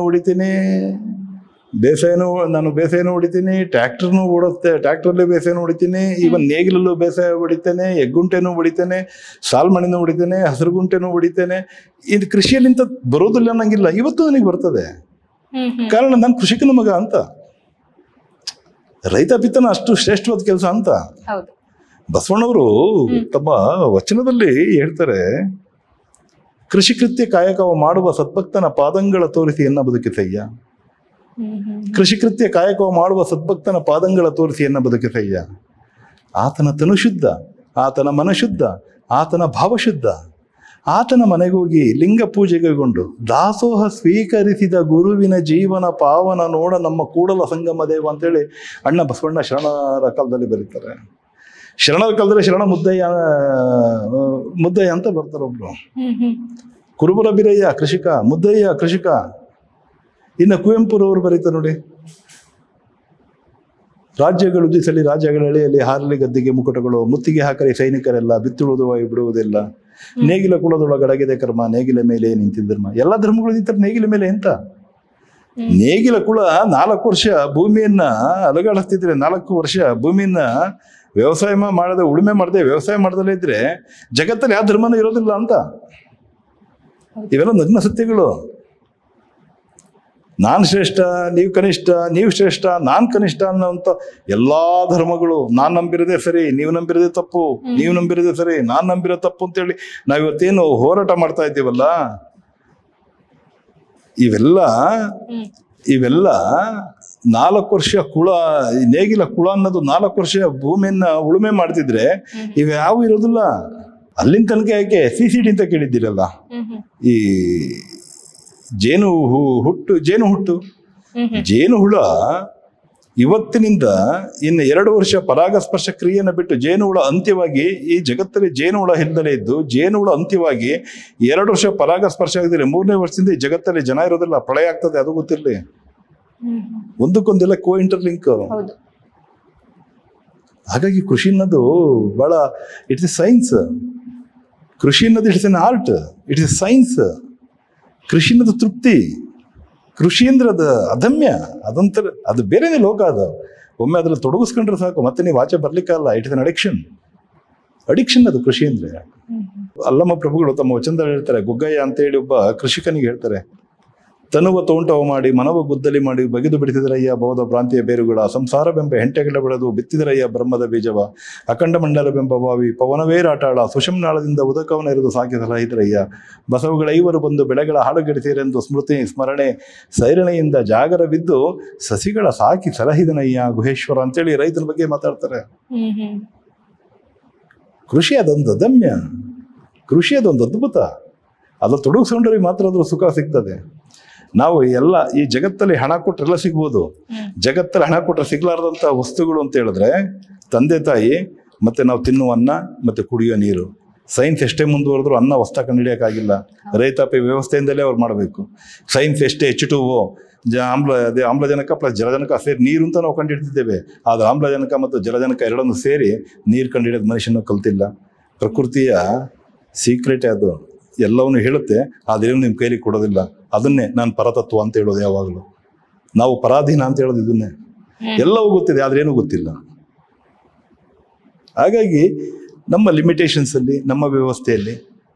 ಹೊಡಿತೀನಿ, ಟ್ರ್ಯಾಕ್ಟರ್ನೂ ಓಡುತ್ತೆ, ಟ್ರ್ಯಾಕ್ಟರ್ಲಿ ಬೇಸಾಯನೂ ಹೊಡಿತೀನಿ, ಈವನ್ ನೇಗಿಲಲ್ಲೂ ಬೇಸಾಯ ಹೊಡಿತೇನೆ, ಹೆಗ್ಗುಂಟೆನೂ ಹೊಡಿತೇನೆ, ಸಾಲ್ಮಣಿನೂ ಹೊಡಿತೇನೆ, ಹಸಿರುಗುಂಟೆನೂ ಹೊಡಿತೇನೆ. ಇದು ಕೃಷಿಯಲ್ಲಿಂತ ಬರೋದಿಲ್ಲ ಅನ್ನಂಗಿಲ್ಲ, ಇವತ್ತು ನನಗೆ ಬರ್ತದೆ. ಕಾರಣ ನಾನು ಕೃಷಿಕನ ಮಗ ಅಂತ. ರೈತಾಪಿತನ ಅಷ್ಟು ಶ್ರೇಷ್ಠವಾದ ಕೆಲಸ ಅಂತ ಬಸವಣ್ಣವರು ತಮ್ಮ ವಚನದಲ್ಲಿ ಹೇಳ್ತಾರೆ. ಕೃಷಿ ಕೃತ್ಯ ಕಾಯಕವ ಮಾಡುವ ಸದ್ಭಕ್ತನ ಪಾದಂಗಳ ತೋರಿಸಿ ಎನ್ನ ಬದುಕಿಸಯ್ಯ. ಕೃಷಿ ಕೃತ್ಯ ಕಾಯಕವ ಮಾಡುವ ಸದ್ಭಕ್ತನ ಪಾದಂಗಳ ತೋರಿಸಿ ಎನ್ನ ಬದುಕಿಸಯ್ಯ. ಆತನ ತನು ಶುದ್ಧ, ಆತನ ಮನಶುದ್ಧ, ಆತನ ಭಾವಶುದ್ಧ. ಆತನ ಮನೆಗೋಗಿ ಲಿಂಗ ಪೂಜೆಗೆಗೊಂಡು ದಾಸೋಹ ಸ್ವೀಕರಿಸಿದ ಗುರುವಿನ ಜೀವನ ಪಾವನ ನೋಡ ನಮ್ಮ ಕೂಡಲ ಸಂಗಮ ದೇವ ಅಂತೇಳಿ ಅಣ್ಣ ಬಸವಣ್ಣ ಶರಣರ ಕಾಲದಲ್ಲಿ ಬರೀತಾರೆ. ಶರಣರ ಕಾಲದಲ್ಲಿ ಶರಣ ಮುದ್ದಯ್ಯ ಅಂತ ಬರ್ತಾರೆ ಒಬ್ರು. ಕುರುಬರ ಬಿರಯ್ಯ ಕೃಷಿಕ, ಮುದ್ದಯ್ಯ ಕೃಷಿಕ. ಇನ್ನು ಕುವೆಂಪುರವರು ಬರೀತಾರೆ ನೋಡಿ, ರಾಜ್ಯಗಳು ಉದಿಸಲಿ ರಾಜ್ಯಗಳ ಎಳೆಯಲ್ಲಿ ಹಾರಲಿ ಗದ್ದಿಗೆ ಮುಕುಟಗಳು, ಮುತ್ತಿಗೆ ಹಾಕಲಿ ಸೈನಿಕರೆಲ್ಲ, ಬಿತ್ತುಳುವುದು ಬಿಡುವುದಿಲ್ಲ, ನೇಗಿಲ ಕುಳದೊಳಗಡಗಿದೆ ಕರ್ಮ, ನೇಗಿಲ ಮೇಲೆ ನಿಂತಿದ್ಧರ್ಮ. ಎಲ್ಲ ಧರ್ಮಗಳು ನಿಂತಾರೆ ನೇಗಿಲ ಮೇಲೆ ಎಂತ. ನೇಗಿಲ ಕುಳ 4 ವರ್ಷ ಭೂಮಿಯನ್ನ ಅಲಗಾಡಿಸ್ತಿದ್ರೆ, 4 ವರ್ಷ ಭೂಮಿಯನ್ನ ವ್ಯವಸಾಯ ಮಾಡದೆ, ಉಳುಮೆ ಮಾಡದೆ, ವ್ಯವಸಾಯ ಮಾಡದಲ್ಲೇ ಇದ್ರೆ ಜಗತ್ತಲ್ಲಿ ಯಾವ ಧರ್ಮನೂ ಇರೋದಿಲ್ಲ ಅಂತ. ಇವೆಲ್ಲ ನಗ್ನ ಸತ್ಯಗಳು. ನಾನು ಶ್ರೇಷ್ಠ, ನೀವು ಕನಿಷ್ಠ, ನೀವು ಶ್ರೇಷ್ಠ, ನಾನು ಕನಿಷ್ಠ ಅನ್ನೋಂಥ ಎಲ್ಲಾ ಧರ್ಮಗಳು, ನಾನು ನಂಬಿರೋದೇ ಸರಿ, ನೀವು ನಂಬಿರೋದೇ ತಪ್ಪು, ನೀವು ನಂಬಿರೋದೇ ಸರಿ, ನಾನು ನಂಬಿರೋ ತಪ್ಪು ಅಂತೇಳಿ ನಾವಿವತ್ತೇನು ಹೋರಾಟ ಮಾಡ್ತಾ ಇದ್ದೀವಲ್ಲ, ಇವೆಲ್ಲ 4 ವರ್ಷ ಕುಳ, ನೇಗಿಲ ಕುಳ ಅನ್ನೋದು 4 ವರ್ಷ ಭೂಮಿಯನ್ನ ಉಳುಮೆ ಮಾಡ್ತಿದ್ರೆ ಇವ್ಯಾವು ಇರೋದಿಲ್ಲ. ಅಲ್ಲಿನ ತನಕ ಯಾಕೆ CCD ಅಂತ ಕೇಳಿದ್ದೀರಲ್ಲ, ಈ ಜೇನು ಹುಟ್ಟು ಜೇನು ಹುಳ ಇವತ್ತಿನಿಂದ ಇನ್ನು 2 ವರ್ಷ ಪರಾಗಸ್ಪರ್ಶ ಕ್ರಿಯೆಯನ್ನು ಬಿಟ್ಟು ಜೇನು ಹುಳ ಅಂತ್ಯವಾಗಿ, ಈ ಜಗತ್ತಲ್ಲಿ ಜೇನು ಹುಳ ಹಿಲ್ದಲೇ ಇದ್ದು ಜೇನು ಹುಳ ಅಂತ್ಯವಾಗಿ 2 ವರ್ಷ ಪರಾಗಸ್ಪರ್ಶ ಆಗಿದ್ರೆ 3ನೇ ವರ್ಷದಿಂದ ಈ ಜಗತ್ತಲ್ಲಿ ಜನ ಇರೋದಿಲ್ಲ, ಪ್ರಳಯ ಆಗ್ತದೆ. ಅದು ಗೊತ್ತಿರಲಿ. ಒಂದಕ್ಕೊಂದೆಲ್ಲ ಇಂಟರ್ಲಿಂಕ್. ಹಾಗಾಗಿ ಕೃಷಿ ಅನ್ನೋದು ಬಹಳ ಇಟ್ಸ್ ಎ ಸೈನ್ಸ್. ಕೃಷಿ ಅನ್ನೋದು it's an art, it's A science. ಕೃಷಿ ಅನ್ನೋದು ತೃಪ್ತಿ, ಕೃಷಿ ಅಂದ್ರೆ ಅದು ಅದಮ್ಯ, ಅದೊಂಥರ ಅದು ಬೇರೆನೇ ಲೋಕ. ಅದು ಒಮ್ಮೆ ಅದ್ರಲ್ಲಿ ತೊಡಗಿಸ್ಕೊಂಡ್ರೆ ಸಾಕು, ಮತ್ತೆ ನೀವು ಆಚೆ ಬರ್ಲಿಕ್ಕಲ್ಲ. ಇಟ್ ಇಸ್ ಅನ್ ಅಡಿಕ್ಷನ್ ಅದು ಕೃಷಿ ಅಂದ್ರೆ. ಅಲ್ಲಮ್ಮ ಪ್ರಭುಗಳು ತಮ್ಮ ವಚನದಲ್ಲಿ ಹೇಳ್ತಾರೆ, ಗುಗ್ಗಯ್ಯ ಅಂತ ಹೇಳಿ ಒಬ್ಬ ಕೃಷಿಕನಿಗೆ ಹೇಳ್ತಾರೆ, ತನುವ ತೋಂಟವ ಮಾಡಿ ಮನವ ಗುದ್ದಲಿ ಮಾಡಿ ಬಗೆದು ಬಿಡಿಸಿದರಯ್ಯ ಭವದ ಪ್ರಾಂತಿಯ ಬೇರುಗಳ, ಸಂಸಾರವೆಂಬ ಹೆಂಟೆಗಳ ಬೆಳೆದು ಬಿತ್ತಿದರಯ್ಯ ಬ್ರಹ್ಮದ ಬೀಜವ, ಅಖಂಡ ಮಂಡಲವೆಂಬ ಬಾವಿ ಪವನವೇರಾಟಾಳ, ಸುಷಮ್ನಾಳದಿಂದ ಉದಕವನ ಇರಿದು ಸಾಕಿ ಸಲಹಿತರಯ್ಯ, ಬಸವುಗಳ 5 ಬಂದು ಬೆಳೆಗಳ ಹಾಡುಗೆಡಿಸಿರೆಂದು ಸ್ಮೃತಿ ಸ್ಮರಣೆ ಸೈರಣೆಯಿಂದ ಜಾಗರವಿದ್ದು ಸಸಿಗಳ ಸಾಕಿ ಸಲಹಿದನಯ್ಯ ಗುಹೇಶ್ವರ ಅಂತೇಳಿ ರೈತನ ಬಗ್ಗೆ ಮಾತಾಡ್ತಾರೆ. ಕೃಷಿ ಅದೊಂದು ಅದಮ್ಯ, ಕೃಷಿ ಅದೊಂದು ಅದ್ಭುತ. ಅದು ತೊಡಗಿಸ್ಕೊಂಡ್ರಿಗೆ ಮಾತ್ರ ಅದ್ರ ಸುಖ ಸಿಗ್ತದೆ. ನಾವು ಎಲ್ಲ ಈ ಜಗತ್ತಲ್ಲಿ ಹಣ ಕೊಟ್ಟರೆಲ್ಲ ಸಿಗ್ಬೋದು, ಜಗತ್ತಲ್ಲಿ ಹಣ ಕೊಟ್ಟರೆ ಸಿಗ್ಲಾರ್ದಂಥ ವಸ್ತುಗಳು ಅಂತ ಹೇಳಿದ್ರೆ ತಂದೆ ತಾಯಿ, ಮತ್ತೆ ನಾವು ತಿನ್ನುವ ಅನ್ನ, ಮತ್ತೆ ಕುಡಿಯೋ ನೀರು. ಸೈನ್ಸ್ ಎಷ್ಟೇ ಮುಂದುವರೆದ್ರು ಅನ್ನ ಹೊಸ್ತಾ ಕಂಡುಹಿಡಿಯೋಕ್ಕಾಗಿಲ್ಲ. ರೈತಾಪಿ ವ್ಯವಸ್ಥೆಯಿಂದಲೇ ಅವ್ರು ಮಾಡಬೇಕು. ಸೈನ್ಸ್ ಎಷ್ಟೇ H2O ಅದೇ ಆಮ್ಲಜನಕ ಪ್ಲಸ್ ಜಲಜನಕ ಸೇರಿ ನೀರು ಅಂತ ನಾವು ಕಂಡುಹಿಡ್ತಿದ್ದೇವೆ. ಆದರೆ ಆಮ್ಲಜನಕ ಮತ್ತು ಜಲಜನಕ ಎರಡನ್ನು ಸೇರಿ ನೀರು ಕಂಡುಹಿಡಿಯೋದು ಮನುಷ್ಯನ ಕಲ್ತಿಲ್ಲ. ಪ್ರಕೃತಿಯ ಸೀಕ್ರೆಟೇ ಅದು, ಎಲ್ಲವನ್ನು ಹೇಳುತ್ತೆ, ಅದೇನು ನಿಮ್ಮ ಕೈಲಿ ಕೊಡೋದಿಲ್ಲ. ಅದನ್ನೇ ನಾನು ಪರತತ್ವ ಅಂತ ಹೇಳೋದು ಯಾವಾಗಲೂ. ನಾವು ಪರಾಧೀನ ಅಂತ ಹೇಳೋದು ಇದನ್ನೇ. ಎಲ್ಲವೂ ಗೊತ್ತಿದೆ, ಆದ್ರೇನೂ ಗೊತ್ತಿಲ್ಲ. ಹಾಗಾಗಿ ನಮ್ಮ ಲಿಮಿಟೇಷನ್ಸಲ್ಲಿ, ನಮ್ಮ ವ್ಯವಸ್ಥೆಯಲ್ಲಿ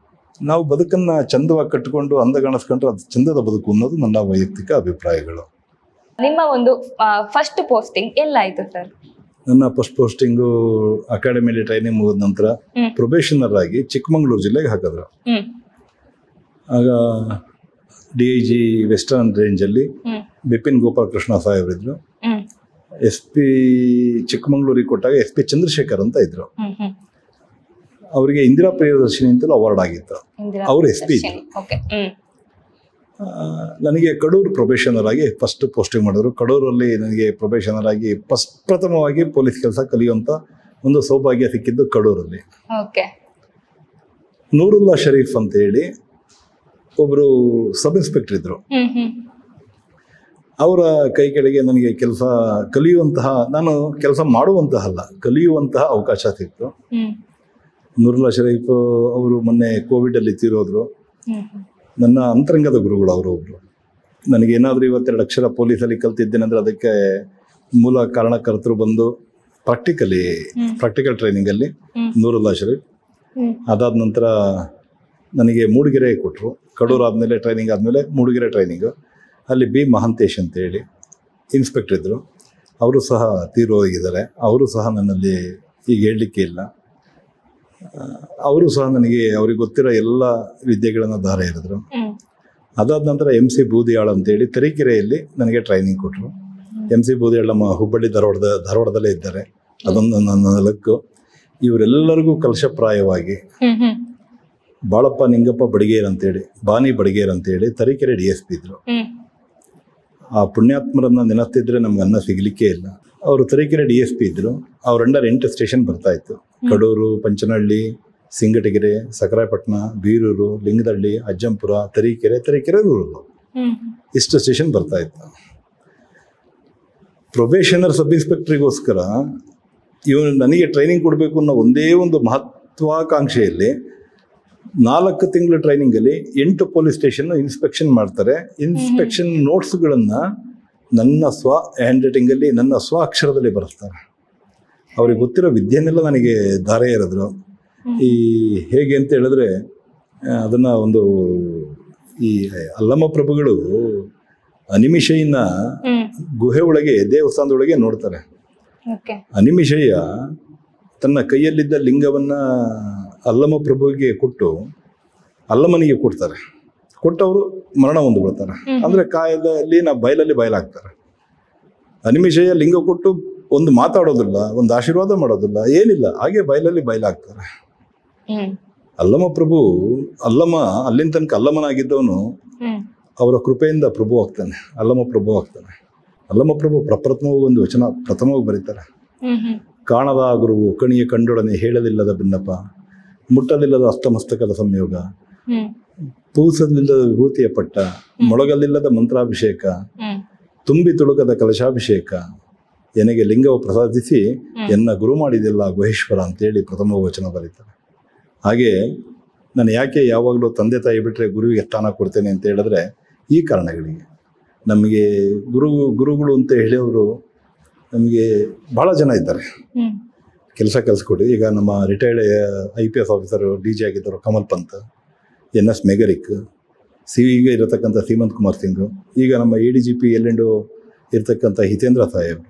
ನಾವು ಬದುಕನ್ನು ಚಂದವಾಗಿ ಕಟ್ಟಿಕೊಂಡು ಅಂದಗಾಣಿಸ್ಕೊಂಡ್ರೆ ಅದು ಚಂದದ ಬದುಕು ಅನ್ನೋದು ನನ್ನ ವೈಯಕ್ತಿಕ ಅಭಿಪ್ರಾಯಗಳು. ನಿಮ್ಮ ಒಂದು ಫಸ್ಟ್ ಪೋಸ್ಟಿಂಗ್ ಎಲ್ಲಾಯ್ತು ಸರ್? ನನ್ನ ಫಸ್ಟ್ ಪೋಸ್ಟಿಂಗು ಅಕಾಡೆಮಿಲಿ ಟ್ರೈನಿಂಗ್ ಮುಗಿದ ನಂತರ ಪ್ರೊಬೇಷನರ್ ಆಗಿ ಚಿಕ್ಕಮಗಳೂರು ಜಿಲ್ಲೆಗೆ ಹಾಕಿದ್ರು. ಆಗ DIG ವೆಸ್ಟರ್ನ್ ರೇಂಜಲ್ಲಿ ಬಿಪಿನ್ ಗೋಪಾಲಕೃಷ್ಣ ಸಾಹೇಬ್ರಿದ್ರು. SP ಚಿಕ್ಕಮಗಳೂರಿಗೆ ಕೊಟ್ಟಾಗ SP ಚಂದ್ರಶೇಖರ್ ಅಂತ ಇದ್ರು. ಅವರಿಗೆ ಇಂದಿರಾ ಪ್ರಿಯದರ್ಶಿನಿ ಅಂತಲೂ ಅವಾರ್ಡ್ ಆಗಿತ್ತು. ಅವರು SP ಇದ್ರು. ನನಗೆ ಕಡೂರು ಪ್ರೊಬೇಷನರ್ ಆಗಿ ಫಸ್ಟ್ ಪೋಸ್ಟಿಂಗ್ ಮಾಡಿದ್ರು. ಕಡೂರಲ್ಲಿ ನನಗೆ ಪ್ರೊಬೇಷನರ್ ಆಗಿ ಪ್ರಥಮವಾಗಿ ಪೊಲೀಸ್ ಕೆಲಸ ಕಲಿಯುವಂಥ ಒಂದು ಸೌಭಾಗ್ಯ ಸಿಕ್ಕಿದ್ದು ಕಡೂರಲ್ಲಿ. ನೂರುಲ್ಲಾ ಶರೀಫ್ ಅಂತ ಹೇಳಿ ಒಬ್ಬರು ಸಬ್ ಇನ್ಸ್ಪೆಕ್ಟರ್ ಇದ್ರು. ಅವರ ಕೈ ಕೆಳಗೆ ನನಗೆ ಕೆಲಸ ಕಲಿಯುವಂತಹ, ನಾನು ಕೆಲಸ ಮಾಡುವಂತಹ ಅಲ್ಲ, ಕಲಿಯುವಂತಹ ಅವಕಾಶ ಸಿಕ್ತು. ನೂರುಲ್ಲಾ ಶರೀಫ್ ಅವರು ಮೊನ್ನೆ ಕೋವಿಡಲ್ಲಿ ತೀರೋದ್ರು. ನನ್ನ ಅಂತರಂಗದ ಗುರುಗಳು ಅವರು ಒಬ್ರು. ನನಗೇನಾದರೂ ಇವತ್ತೆರಡು ಅಕ್ಷರ ಪೊಲೀಸಲ್ಲಿ ಕಲ್ತಿದ್ದೇನೆಂದ್ರೆ ಅದಕ್ಕೆ ಮೂಲ ಕಾರಣಕರ್ತರು ಬಂದು ಪ್ರಾಕ್ಟಿಕಲ್ ಟ್ರೈನಿಂಗಲ್ಲಿ ನೂರುಲ್ಲಾ ಶರೀಫ್. ಅದಾದ ನಂತರ ನನಗೆ ಮೂಡಿಗೆರೆ ಕೊಟ್ಟರು. ಕಡೂರು ಆದಮೇಲೆ ಟ್ರೈನಿಂಗ್ ಆದಮೇಲೆ ಮೂಡಿಗೆರೆ ಟ್ರೈನಿಂಗು. ಅಲ್ಲಿ B ಮಹಾಂತೇಶ್ ಅಂತೇಳಿ ಇನ್ಸ್ಪೆಕ್ಟರ್ ಇದ್ದರು. ಅವರು ಸಹ ತೀರೋಗಿದ್ದಾರೆ. ಅವರು ಸಹ ನನ್ನಲ್ಲಿ ಈಗ ಹೇಳಲಿಕ್ಕೆ ಇಲ್ಲ. ಅವರು ಸಹ ನನಗೆ ಅವ್ರಿಗೆ ಗೊತ್ತಿರೋ ಎಲ್ಲ ವಿದ್ಯೆಗಳನ್ನು ದಾರ ಎರೆದ್ರು. ಅದಾದ ನಂತರ MC ಬೂದಿಯಾಳ ಅಂತೇಳಿ ತರೀಕೆರೆಯಲ್ಲಿ ನನಗೆ ಟ್ರೈನಿಂಗ್ ಕೊಟ್ಟರು. MC ಬೂದಿಯಾಳ ನಮ್ಮ ಹುಬ್ಬಳ್ಳಿ ಧಾರವಾಡದಲ್ಲೇ ಇದ್ದಾರೆ. ಅದೊಂದು ನನ್ನ ಲಕ್ಕು. ಇವರೆಲ್ಲರಿಗೂ ಕಲಶಪ್ರಾಯವಾಗಿ ಬಾಳಪ್ಪ ನಿಂಗಪ್ಪ ಬಡಿಗೇರ್ ಅಂತೇಳಿ, ಬಾನಿ ಬಡಿಗೇರ್ ಅಂತೇಳಿ ತರೀಕೆರೆ DSP ಇದ್ರು. ಆ ಪುಣ್ಯಾತ್ಮರನ್ನ ನೆನೆಸ್ತಿದ್ರೆ ನಮ್ಗೆ ಅನ್ನ ಸಿಗಲಿಕ್ಕೆ ಇಲ್ಲ. ಅವರು ತರೀಕೆರೆ DSP ಇದ್ರು. ಅವ್ರ ಅಂಡರ್ 8 ಸ್ಟೇಷನ್ ಬರ್ತಾ ಇತ್ತು. ಕಡೂರು, ಪಂಚನಹಳ್ಳಿ, ಸಿಂಗಟಗೆರೆ, ಸಕರಾಯಪಟ್ಟಣ, ಬೀರೂರು, ಲಿಂಗದಹಳ್ಳಿ, ಅಜ್ಜಂಪುರ, ತರೀಕೆರೆ ರೂರಲ್ಲು, ಇಷ್ಟು ಸ್ಟೇಷನ್ ಬರ್ತಾ ಇತ್ತು. ಪ್ರೊಬೇಷನರ್ ಸಬ್ ಇನ್ಸ್ಪೆಕ್ಟ್ರಿಗೋಸ್ಕರ ಇವನು ನನಗೆ ಟ್ರೈನಿಂಗ್ ಕೊಡಬೇಕು ಅನ್ನೋ ಒಂದೇ ಒಂದು ಮಹತ್ವಾಕಾಂಕ್ಷೆಯಲ್ಲಿ 4 ತಿಂಗಳ ಟ್ರೈನಿಂಗಲ್ಲಿ 8 ಪೊಲೀಸ್ ಸ್ಟೇಷನ್ ಇನ್ಸ್ಪೆಕ್ಷನ್ ಮಾಡ್ತಾರೆ. ಇನ್ಸ್ಪೆಕ್ಷನ್ ನೋಟ್ಸ್ಗಳನ್ನು ನನ್ನ ಹ್ಯಾಂಡ್ ರೈಟಿಂಗಲ್ಲಿ, ನನ್ನ ಅಕ್ಷರದಲ್ಲಿ ಬರೆಸ್ತಾರೆ. ಅವ್ರಿಗೆ ಗೊತ್ತಿರೋ ವಿದ್ಯೆನೆಲ್ಲ ನನಗೆ ದಾರೆ ಎರೆದ್ರು. ಈ ಹೇಗೆ ಅಂತ ಹೇಳಿದ್ರೆ, ಅದನ್ನು ಒಂದು ಈ ಅಲ್ಲಮ ಪ್ರಭುಗಳು ಅನಿಮಿಷಯ್ಯನ ಗುಹೆ ಒಳಗೆ, ದೇವಸ್ಥಾನದೊಳಗೆ ನೋಡ್ತಾರೆ. ಅನಿಮಿಷಯ್ಯ ತನ್ನ ಕೈಯಲ್ಲಿದ್ದ ಲಿಂಗವನ್ನು ಅಲ್ಲಮ ಪ್ರಭುವಿಗೆ ಕೊಟ್ಟು ಅಲ್ಲಮನಿಗೆ ಕೊಡ್ತಾರೆ. ಕೊಟ್ಟವರು ಮರಣ ಹೊಂದ್ಬಿಡ್ತಾರೆ. ಅಂದರೆ ಕಾಯದಲ್ಲಿ ಬಯಲಲ್ಲಿ ಬಯಲಾಗ್ತಾರೆ. ಅನಿಮಿಷಯ್ಯ ಲಿಂಗ ಕೊಟ್ಟು ಒಂದು ಮಾತಾಡೋದಿಲ್ಲ, ಒಂದು ಆಶೀರ್ವಾದ ಮಾಡೋದಿಲ್ಲ, ಏನಿಲ್ಲ, ಹಾಗೆ ಬಯಲಲ್ಲಿ ಬಯಲಾಗ್ತಾರೆ. ಅಲ್ಲಮ ಪ್ರಭು, ಅಲ್ಲಿನ ತನಕ ಅಲ್ಲಮನಾಗಿದ್ದವನು ಅವರ ಕೃಪೆಯಿಂದ ಪ್ರಭು ಆಗ್ತಾನೆ, ಅಲ್ಲಮ ಪ್ರಭು ಆಗ್ತಾನೆ. ಅಲ್ಲಮ ಪ್ರಭು ಪ್ರಪ್ರಥಮವಾಗಿ ಒಂದು ವಚನ ಪ್ರಥಮವಾಗಿ ಬರೀತಾರೆ. ಕಾಣದ ಗುರುವು ಕಣಿಯ ಕಂಡೊಡನೆ ಹೇಳಲಿಲ್ಲದ ಭಿನ್ನಪ, ಮುಟ್ಟಲಿಲ್ಲದ ಅಷ್ಟಮಸ್ತಕದ ಸಂಯೋಗ, ಪೂಸಲಿಲ್ಲದ ವಿಭೂತಿಯ ಪಟ್ಟ, ಮೊಳಗಲಿಲ್ಲದ ಮಂತ್ರಾಭಿಷೇಕ, ತುಂಬಿ ತುಳುಕದ ಕಲಶಾಭಿಷೇಕ, ಎನಗೆ ಲಿಂಗವು ಪ್ರಸಾದಿಸಿ ಎನ್ನ ಗುರು ಮಾಡಿದೆಲ್ಲ ಗುಹೇಶ್ವರ ಅಂತೇಳಿ ಪ್ರಥಮ ವಚನ ಬರೀತಾರೆ. ಹಾಗೆ ನಾನು ಯಾಕೆ ಯಾವಾಗಲೂ ತಂದೆ ತಾಯಿ ಬಿಟ್ಟರೆ ಗುರುವಿಗೆ ಸ್ಥಾನ ಕೊಡ್ತೇನೆ ಅಂತ ಹೇಳಿದ್ರೆ ಈ ಕಾರಣಗಳಿಗೆ. ನಮಗೆ ಗುರುಗಳು ಅಂತ ಹೇಳಿಯವರು ನಮಗೆ ಭಾಳ ಜನ ಇದ್ದಾರೆ, ಕೆಲಸ ಕೊಡಿ. ಈಗ ನಮ್ಮ ರಿಟೈರ್ಡ್ IPS ಆಫೀಸರು DG ಆಗಿದ್ದರು ಕಮಲ್ ಪಂತ್, NS ಮೆಗರಿಕ್, ಈಗ ಇರತಕ್ಕಂಥ ಸೀಮಂತ್ ಕುಮಾರ್ ಸಿಂಗ್, ಈಗ ನಮ್ಮ ADGP ಎಲ್ಲೆಂಡು ಇರತಕ್ಕಂಥ ಹಿತೇಂದ್ರ ಸಾಹೇಬ್,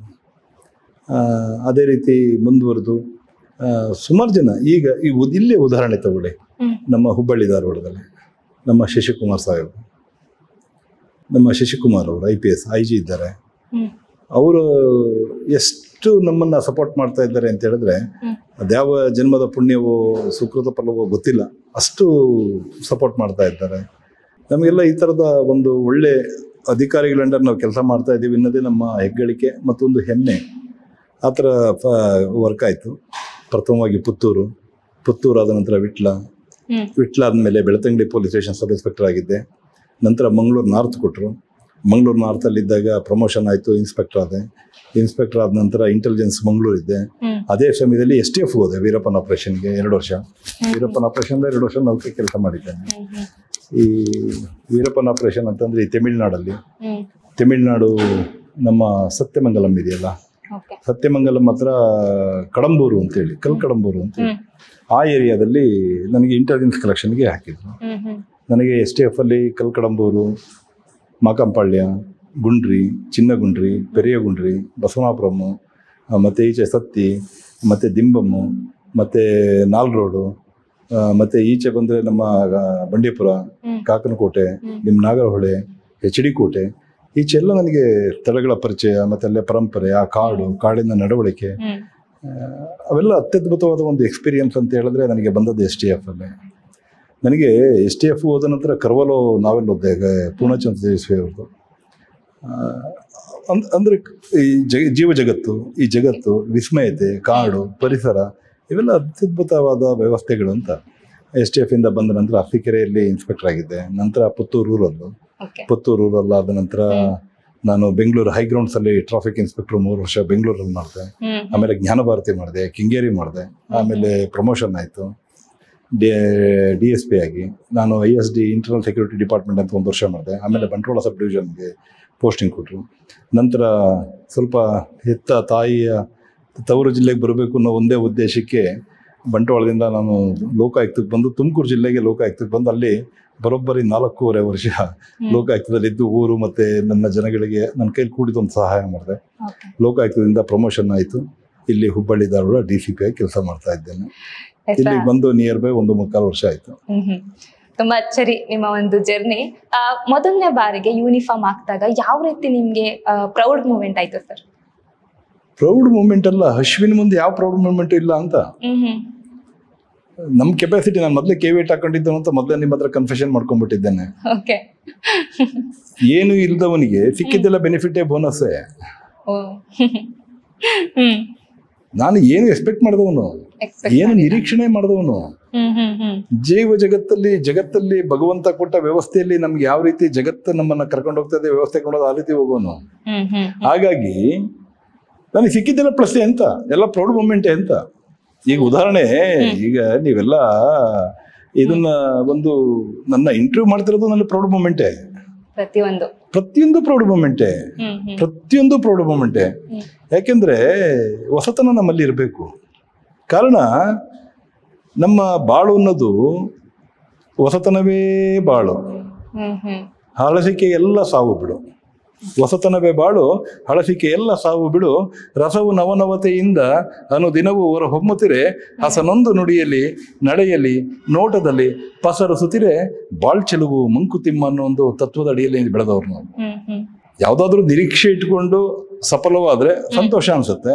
ಅದೇ ರೀತಿ ಮುಂದುವರೆದು ಸುಮಾರು ಜನ. ಈಗ ಇಲ್ಲೇ ಉದಾಹರಣೆ ತಗೊಳ್ಳಿ, ನಮ್ಮ ಹುಬ್ಬಳ್ಳಿ ಧಾರವಾಡದಲ್ಲಿ ನಮ್ಮ ಶಶಿಕುಮಾರ್ ಸಾಹೇಬ್, ನಮ್ಮ ಶಶಿಕುಮಾರ್ ಅವರು IPS IG ಇದ್ದಾರೆ. ಅವರು ಎಷ್ಟು ನಮ್ಮನ್ನು ಸಪೋರ್ಟ್ ಮಾಡ್ತಾ ಇದ್ದಾರೆ ಅಂತ ಹೇಳಿದ್ರೆ ಅದ್ಯಾವ ಜನ್ಮದ ಪುಣ್ಯವೋ ಸುಕೃತ ಫಲವೋ ಗೊತ್ತಿಲ್ಲ, ಅಷ್ಟು ಸಪೋರ್ಟ್ ಮಾಡ್ತಾ ಇದ್ದಾರೆ. ನಮಗೆಲ್ಲ ಈ ಥರದ ಒಂದು ಒಳ್ಳೆ ಅಧಿಕಾರಿಗಳ ಅಂಡರ್ ನಾವು ಕೆಲಸ ಮಾಡ್ತಾ ಇದ್ದೀವಿ ಅನ್ನೋದೇ ನಮ್ಮ ಹೆಗ್ಗಳಿಕೆ ಮತ್ತೊಂದು ಹೆಮ್ಮೆ. ಆ ಥರ ವರ್ಕ್ ಆಯಿತು. ಪ್ರಥಮವಾಗಿ ಪುತ್ತೂರು ಆದ ನಂತರ ವಿಟ್ಲ ಆದಮೇಲೆ Belthangady police station sub inspector ಆಗಿದ್ದೆ. ನಂತರ ಮಂಗಳೂರು ನಾರ್ತ್ ಕೊಟ್ಟರು. ಮಂಗಳೂರು ನಾರ್ತಲ್ಲಿದ್ದಾಗ ಪ್ರಮೋಷನ್ ಆಯಿತು, ಇನ್ಸ್ಪೆಕ್ಟರ್ ಆದ ನಂತರ ಇಂಟೆಲಿಜೆನ್ಸ್ ಮಂಗಳೂರಿದ್ದೆ. ಅದೇ ಸಮಯದಲ್ಲಿ STF ಹೋದೆ ವೀರಪ್ಪನ ಆಪರೇಷನ್ಗೆ 2 ವರ್ಷ. ವೀರಪ್ಪನ ಆಪರೇಷನ್ 2 ವರ್ಷ ನೌಕೆ ಕೆಲಸ ಮಾಡಿದ್ದೇನೆ. ಈ ವೀರಪ್ಪನ ಆಪರೇಷನ್ ಅಂತಂದರೆ ಈ ತಮಿಳ್ನಾಡು ನಮ್ಮ ಸತ್ಯಮಂಗಲಂ ಇದೆಯಲ್ಲ, ಸತ್ಯಮಂಗಲಂ ಹತ್ರ ಕಡಂಬೂರು ಅಂತೇಳಿ, ಕಡಂಬೂರು ಅಂತೇಳಿ ಆ ಏರಿಯಾದಲ್ಲಿ ನನಗೆ ಇಂಟೆಲಿಜೆನ್ಸ್ ಕಲೆಕ್ಷನ್ಗೆ ಹಾಕಿದ್ರು. ನನಗೆ STF ಅಲ್ಲಿ ಕಡಂಬೂರು, ಮಾಕಂಪಾಳ್ಯ, ಗುಂಡ್ರಿ, ಚಿನ್ನಗುಂಡ್ರಿ, ಪೆರಿಯಗುಂಡ್ರಿ, ಬಸವನಾಪುರಮ್ಮು, ಮತ್ತು ಈಚೆ ಸತ್ತಿ, ಮತ್ತು ದಿಂಬಮ್ಮು, ಮತ್ತು ನಾಲ್ರೋಡು, ಮತ್ತು ಈಚೆ ಬಂದರೆ ನಮ್ಮ ಬಂಡೀಪುರ, ಕಾಕನಕೋಟೆ, ನಿಮ್ಮ ನಾಗರಹೊಳೆ, HD ಕೋಟೆ, ಈಚೆಲ್ಲ ನನಗೆ ಸ್ಥಳಗಳ ಪರಿಚಯ, ಮತ್ತು ಅಲ್ಲೇ ಪರಂಪರೆ, ಆ ಕಾಡಿನ ನಡವಳಿಕೆ, ಅವೆಲ್ಲ ಅತ್ಯದ್ಭುತವಾದ ಒಂದು ಎಕ್ಸ್ಪೀರಿಯನ್ಸ್ ಅಂತ ಹೇಳಿದ್ರೆ ನನಗೆ ಬಂದದ್ದು STF ಅಲ್ಲೇ. ನನಗೆ STF ಹೋದ ನಂತರ ಕರ್ವಲೋ ನಾವೆಲ್ಲ ಓದಿದೆ, ಪೂರ್ಣಚಂದ್ರ ತೇಜಸ್ವಿ ಅವ್ರದ್ದು. ಅಂದರೆ ಈ ಜೀವ ಜಗತ್ತು, ಈ ಜಗತ್ತು, ವಿಸ್ಮಯತೆ, ಕಾಡು, ಪರಿಸರ, ಇವೆಲ್ಲ ಅತ್ಯದ್ಭುತವಾದ ವ್ಯವಸ್ಥೆಗಳು ಅಂತ. STF ಇಂದ ಬಂದ ನಂತರ ಅರಸೀಕೆರೆಯಲ್ಲಿ ಇನ್ಸ್ಪೆಕ್ಟರ್ ಆಗಿದ್ದೆ. ನಂತರ ಪುತ್ತೂರು ರೂರಲ್ ಆದ ನಂತರ ನಾನು ಬೆಂಗಳೂರು ಹೈಗ್ರೌಂಡ್ಸಲ್ಲಿ ಟ್ರಾಫಿಕ್ ಇನ್ಸ್ಪೆಕ್ಟರ್ 3 ವರ್ಷ ಬೆಂಗಳೂರಲ್ಲಿ ಮಾಡಿದೆ. ಆಮೇಲೆ ಜ್ಞಾನಭಾರತಿ ಮಾಡಿದೆ, ಕೆಂಗೇರಿ ಮಾಡಿದೆ. ಆಮೇಲೆ ಪ್ರಮೋಷನ್ ಆಯಿತು DSP ಆಗಿ. ನಾನು ISD ಇಂಟರ್ನಲ್ ಸೆಕ್ಯೂರಿಟಿ ಡಿಪಾರ್ಟ್ಮೆಂಟ್ ಅಂತ 1 ವರ್ಷ ಮಾಡಿದೆ. ಆಮೇಲೆ ಬಂಟ್ವಾಳ ಸಬ್ ಡಿವಿಷನ್ಗೆ ಪೋಸ್ಟಿಂಗ್ ಕೊಟ್ಟರು. ನಂತರ ಸ್ವಲ್ಪ ಹೆತ್ತ ತಾಯಿಯ ತವರು ಜಿಲ್ಲೆಗೆ ಬರಬೇಕು ಅನ್ನೋ ಒಂದೇ ಉದ್ದೇಶಕ್ಕೆ ಬಂಟ್ವಾಳದಿಂದ ನಾನು ಲೋಕಾಯುಕ್ತಕ್ಕೆ ಬಂದು ತುಮಕೂರು ಜಿಲ್ಲೆಗೆ ಲೋಕಾಯುಕ್ತಕ್ಕೆ ಬಂದು ಅಲ್ಲಿ ಬರೋಬ್ಬರಿ 4.5 ವರ್ಷ ಲೋಕಾಯುಕ್ತದಲ್ಲಿದ್ದು ಊರು ಮತ್ತು ನನ್ನ ಜನಗಳಿಗೆ ನನ್ನ ಕೈಲಿ ಕೂಡಿದೊಂದು ಸಹಾಯ ಮಾಡಿದೆ. ಲೋಕಾಯುಕ್ತದಿಂದ ಪ್ರಮೋಷನ್ ಆಯಿತು. ಇಲ್ಲಿ ಹುಬ್ಬಳ್ಳಿ ಧಾರವಾಡ DCP ಆಗಿ ಕೆಲಸ ಮಾಡ್ತಾ ಇದ್ದೇನೆ. ಇಲ್ಲಿ ಬಂದು ನಿಯರ್ ಬೈ 1.25 ವರ್ಷ ಆಯಿತು. ತುಂಬಾ ಅಚ್ಚರಿ ನಿಮ್ಮ ಒಂದು ಜರ್ನಿ. ಮೊದಲನೇ ಬಾರಿಗೆ ಯೂನಿಫಾರ್ಮ್ ಹಾಕಿದಾಗ ಯಾವ ರೀತಿ ನಿಮ್ಗೆ ಪ್ರೌಡ್ ಮೂಮೆಂಟ್ ಆಯ್ತು ಸರ್? ಪ್ರೌಡ್ ಮೂಮೆಂಟ್ ಅಲ್ಲ, ಅಶ್ವಿನ್ ಮುಂದೆ ಯಾವ ಪ್ರೌಡ್ ಮೂಮೆಂಟ್ ಇಲ್ಲ ಅಂತ. ನಮ್ಮ ಕೆಪಾಸಿಟಿ, ನಾನು ಮೊದಲೇ KV8 ಹಾಕೊಂಡಿದ್ದೇನೆ ಅಂತ ಮೊದಲೇ ನಿಮ್ಮ ಹತ್ರ ಕನ್ಫೆಷನ್ ಮಾಡ್ಕೊಂಡ್ಬಿಟ್ಟಿದ್ದೇನೆ. ಏನು ಇಲ್ದವನಿಗೆ ಸಿಕ್ಕಿದ್ದೆಲ್ಲ ಬೆನಿಫಿಟೇ ಬೋನಸ್ಸೇ. ನಾನು ಏನು ಎಕ್ಸ್ಪೆಕ್ಟ್ ಮಾಡಿದವನು, ಏನು ನಿರೀಕ್ಷಣೆ ಮಾಡಿದವನು. ಜಗತ್ತಲ್ಲಿ ಭಗವಂತ ಕೊಟ್ಟ ವ್ಯವಸ್ಥೆಯಲ್ಲಿ ನಮ್ಗೆ ಯಾವ ರೀತಿ ಜಗತ್ತು ನಮ್ಮನ್ನ ಕರ್ಕೊಂಡು ಹೋಗ್ತದೆ, ವ್ಯವಸ್ಥೆ ಕೊಡೋದು ಆ ರೀತಿ ಹೋಗೋನು. ಹಾಗಾಗಿ ನನಗೆ ಸಿಕ್ಕಿದ್ದೆಲ್ಲ ಪ್ಲಸ್ ಅಂತ, ಎಲ್ಲ ಪ್ರೌಡ್ ಮೂಮೆಂಟೇ ಅಂತ. ಈಗ ಉದಾಹರಣೆ, ಈಗ ನೀವೆಲ್ಲ ಇದನ್ನ ಒಂದು ನನ್ನ ಇಂಟರ್ವ್ಯೂ ಮಾಡ್ತಿರೋದು ನನ್ನ ಪ್ರೌಡ್ ಮೂಮೆಂಟೇ. ಪ್ರತಿಯೊಂದು ಪ್ರೌಡ್ ಮೂಮೆಂಟೇ. ಯಾಕೆಂದ್ರೆ ಹೊಸತನ ನಮ್ಮಲ್ಲಿ ಇರಬೇಕು. ಕಾರಣ ನಮ್ಮ ಬಾಳು ಅನ್ನೋದು ಹೊಸತನವೇ ಬಾಳು, ಹಳಸಿಕೆ ಎಲ್ಲ ಸಾವು ಬಿಡು. ಹೊಸತನವೇ ಬಾಳು, ಹಳಸಿಕೆ ಎಲ್ಲ ಸಾವು ಬಿಡು. ರಸವು ನವನವತೆಯಿಂದ ಅನುದಿನವೂ ಹೊರ ಹೊಮ್ಮುತ್ತಿರೆ, ಹಸನೊಂದು ನುಡಿಯಲ್ಲಿ ನಡೆಯಲಿ ನೋಟದಲ್ಲಿ ಪಸರಿಸುತ್ತಿರೆ ಬಾಳ್ಚೆಲುವು ಮಂಕುತಿಮ್ಮ ಅನ್ನೋ ಒಂದು ತತ್ವದ ಅಡಿಯಲ್ಲಿ ಬೆಳೆದವ್ರು ನಾವು. ಯಾವುದಾದ್ರೂ ನಿರೀಕ್ಷೆ ಇಟ್ಕೊಂಡು ಸಫಲವಾದ್ರೆ ಸಂತೋಷ ಅನ್ಸುತ್ತೆ,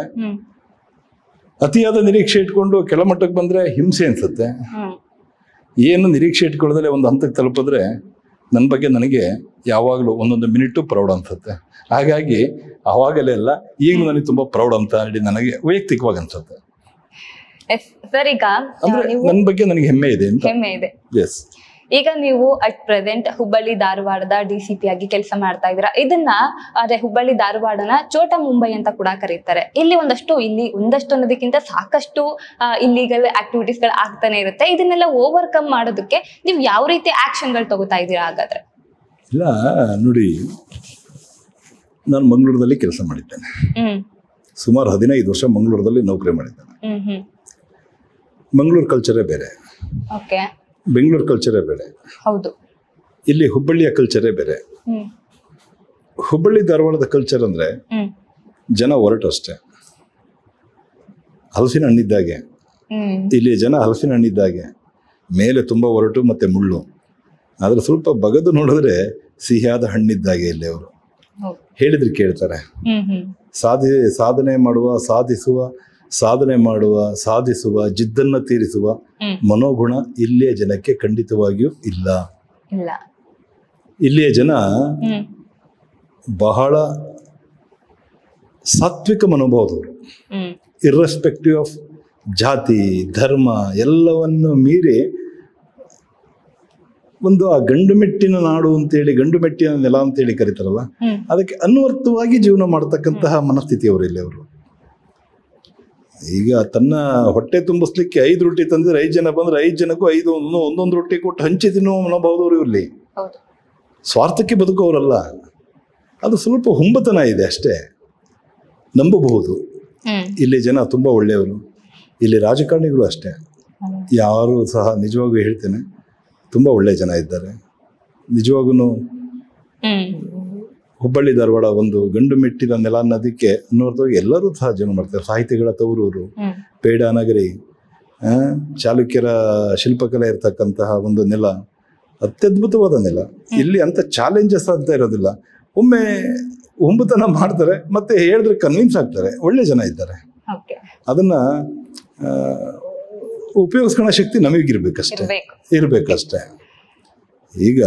ಅತಿಯಾದ ನಿರೀಕ್ಷೆ ಇಟ್ಕೊಂಡು ಕೆಳಮಟ್ಟಕ್ಕೆ ಬಂದ್ರೆ ಹಿಂಸೆ ಅನ್ಸುತ್ತೆ. ಏನು ನಿರೀಕ್ಷೆ ಇಟ್ಕೊಳ್ಳೋದ್ರೆ ಒಂದು ಹಂತಕ್ಕೆ ತಲುಪಿದ್ರೆ ನನ್ನ ಬಗ್ಗೆ ನನಗೆ ಯಾವಾಗಲೂ ಒಂದೊಂದು ಮಿನಿಟು ಪ್ರೌಡ್ ಅನ್ಸುತ್ತೆ. ಹಾಗಾಗಿ ಅವಾಗಲೇ ಅಲ್ಲ, ಈಗಲೂ ನನಗೆ ತುಂಬಾ ಪ್ರೌಡ್ ಅಂತ ಹೇಳಿ ನನಗೆ ವೈಯಕ್ತಿಕವಾಗಿ ಅನ್ಸುತ್ತೆ. ಅಂದ್ರೆ ನನ್ನ ಬಗ್ಗೆ ನನಗೆ ಹೆಮ್ಮೆ ಇದೆ ಅಂತ. ಎಸ್. ಈಗ ನೀವು ಅಟ್ ಪ್ರೆಸೆಂಟ್ ಹುಬ್ಬಳ್ಳಿ ಧಾರವಾಡದ DCP ಆಗಿ ಕೆಲಸ ಮಾಡ್ತಾ ಇದ್ದೀರಾ. ಇದನ್ನ ಅಂದ್ರೆ ಹುಬ್ಬಳ್ಳಿ ಧಾರವಾಡನ ಚೋಟ ಮುಂಬೈ ಅಂತ ಕೂಡ ಕರೀತಾರೆ. ಇಲ್ಲಿ ಒಂದಷ್ಟು ಅನ್ನೋದಕ್ಕಿಂತ ಸಾಕಷ್ಟು ಇಲ್ಲಿಗಲ್ ಆಕ್ಟಿವಿಟೀಸ್ ಗಳು ಆಗ್ತಾನೆ ಇರುತ್ತೆ. ಇದನ್ನೆಲ್ಲ ಓವರ್ಕಮ್ ಮಾಡೋದಕ್ಕೆ ನೀವು ಯಾವ ರೀತಿ ಆಕ್ಷನ್ಗಳು ತಗೋತಾ ಇದ್ದೀರಾ ಹಾಗಾದ್ರೆ? ಇಲ್ಲ ನೋಡಿ, ನಾನು ಮಂಗಳೂರಲ್ಲಿ ಕೆಲಸ ಮಾಡಿದ್ದೇನೆ. ಸುಮಾರು 15 ವರ್ಷ ಮಂಗಳೂರಲ್ಲಿ ನೌಕರಿ ಮಾಡಿದ್ದೇನೆ. ಮಂಗಳೂರು ಕಲ್ಚರೇ ಬೇರೆ, ಬೆಂಗಳೂರು ಕಲ್ಚರೇ ಬೇರೆ. ಹೌದು. ಇಲ್ಲಿ ಹುಬ್ಬಳ್ಳಿಯ ಕಲ್ಚರೇ ಬೇರೆ. ಹುಬ್ಬಳ್ಳಿ ಧಾರವಾಡದ ಕಲ್ಚರ್ ಅಂದ್ರೆ ಜನ ಹೊರಟಷ್ಟೇ, ಹಲಸಿನ ಹಣ್ಣಿದ್ದಾಗೆ. ಇಲ್ಲಿ ಜನ ಹಲಸಿನ ಹಣ್ಣಿದ್ದಾಗೆ, ಮೇಲೆ ತುಂಬಾ ಹೊರಟು ಮತ್ತೆ ಮುಳ್ಳು, ಆದ್ರೆ ಸ್ವಲ್ಪ ಬಗದು ನೋಡಿದ್ರೆ ಸಿಹಿಯಾದ ಹಣ್ಣಿದ್ದಾಗೆ. ಇಲ್ಲಿ ಅವರು ಹೇಳಿದ್ರೆ ಕೇಳ್ತಾರೆ. ಸಾಧನೆ ಸಾಧಿಸುವ ಜಿದ್ದನ್ನ ತೀರಿಸುವ ಮನೋಗುಣ ಇಲ್ಲಿಯ ಜನಕ್ಕೆ ಖಂಡಿತವಾಗಿಯೂ ಇಲ್ಲ. ಇಲ್ಲಿಯ ಜನ ಬಹಳ ಸಾತ್ವಿಕ ಮನೋಭಾವದವರು. ಇರ್ರೆಸ್ಪೆಕ್ಟಿವ್ ಆಫ್ ಜಾತಿ ಧರ್ಮ ಎಲ್ಲವನ್ನು ಮೀರಿ ಒಂದು ಆ ಗಂಡು ಮೆಟ್ಟಿನ ನಾಡು ಅಂತೇಳಿ, ಗಂಡು ಮೆಟ್ಟಿನ ನೆಲ ಅಂತೇಳಿ ಕರೀತಾರಲ್ಲ, ಅದಕ್ಕೆ ಅನ್ವರ್ಥವಾಗಿ ಜೀವನ ಮಾಡತಕ್ಕಂತಹ ಮನಸ್ಥಿತಿಯವರು ಇಲ್ಲಿ ಅವರು. ಈಗ ತನ್ನ ಹೊಟ್ಟೆ ತುಂಬಿಸ್ಲಿಕ್ಕೆ 5 ರೊಟ್ಟಿ ತಂದ್ರೆ 5 ಜನ ಬಂದ್ರೆ 5 ಜನಕ್ಕೂ 5 ಒಂದೊಂದು ರೊಟ್ಟಿ ಕೊಟ್ಟು ಹಂಚಿ ತಿನ್ನುವ ಮನೋಭಾವದವರು ಇಲ್ಲಿ. ಸ್ವಾರ್ಥಕ್ಕೆ ಬದುಕೋರಲ್ಲ. ಅದು ಸ್ವಲ್ಪ ಹುಂಬತನ ಇದೆ ಅಷ್ಟೇ, ನಂಬಬಹುದು. ಇಲ್ಲಿ ಜನ ತುಂಬ ಒಳ್ಳೆಯವರು, ಇಲ್ಲಿ ರಾಜಕಾರಣಿಗಳು ಅಷ್ಟೇ, ಯಾರು ಸಹ ನಿಜವಾಗೂ ಹೇಳ್ತೇನೆ ತುಂಬ ಒಳ್ಳೆಯ ಜನ ಇದ್ದಾರೆ. ನಿಜವಾಗೂ ಹುಬ್ಬಳ್ಳಿ ಧಾರವಾಡ ಒಂದು ಗಂಡು ಮೆಟ್ಟಿನ ನೆಲ ಅನ್ನೋದಕ್ಕೆ ಅನ್ನೋರ್ಥವಾಗಿ ಎಲ್ಲರೂ ಸಹ ಜೀವನ ಮಾಡ್ತಾರೆ. ಸಾಹಿತಿಗಳ ತವರೂರು, ಪೇಡ ನಗರಿ, ಚಾಲುಕ್ಯರ ಶಿಲ್ಪಕಲೆ ಇರ್ತಕ್ಕಂತಹ ಒಂದು ನೆಲ, ಅತ್ಯದ್ಭುತವಾದ ನೆಲ. ಇಲ್ಲಿ ಅಂಥ ಚಾಲೆಂಜಸ್ ಅಂತ ಇರೋದಿಲ್ಲ. ಒಮ್ಮೆ ಹುಂಬತನ ಮಾಡ್ತಾರೆ, ಮತ್ತೆ ಹೇಳಿದ್ರೆ ಕನ್ವಿನ್ಸ್ ಆಗ್ತಾರೆ. ಒಳ್ಳೆ ಜನ ಇದ್ದಾರೆ. ಅದನ್ನ ಉಪಯೋಗಿಸ್ಕೊಳ್ಳೋ ಶಕ್ತಿ ನಮಗಿರ್ಬೇಕಷ್ಟೇ. ಈಗ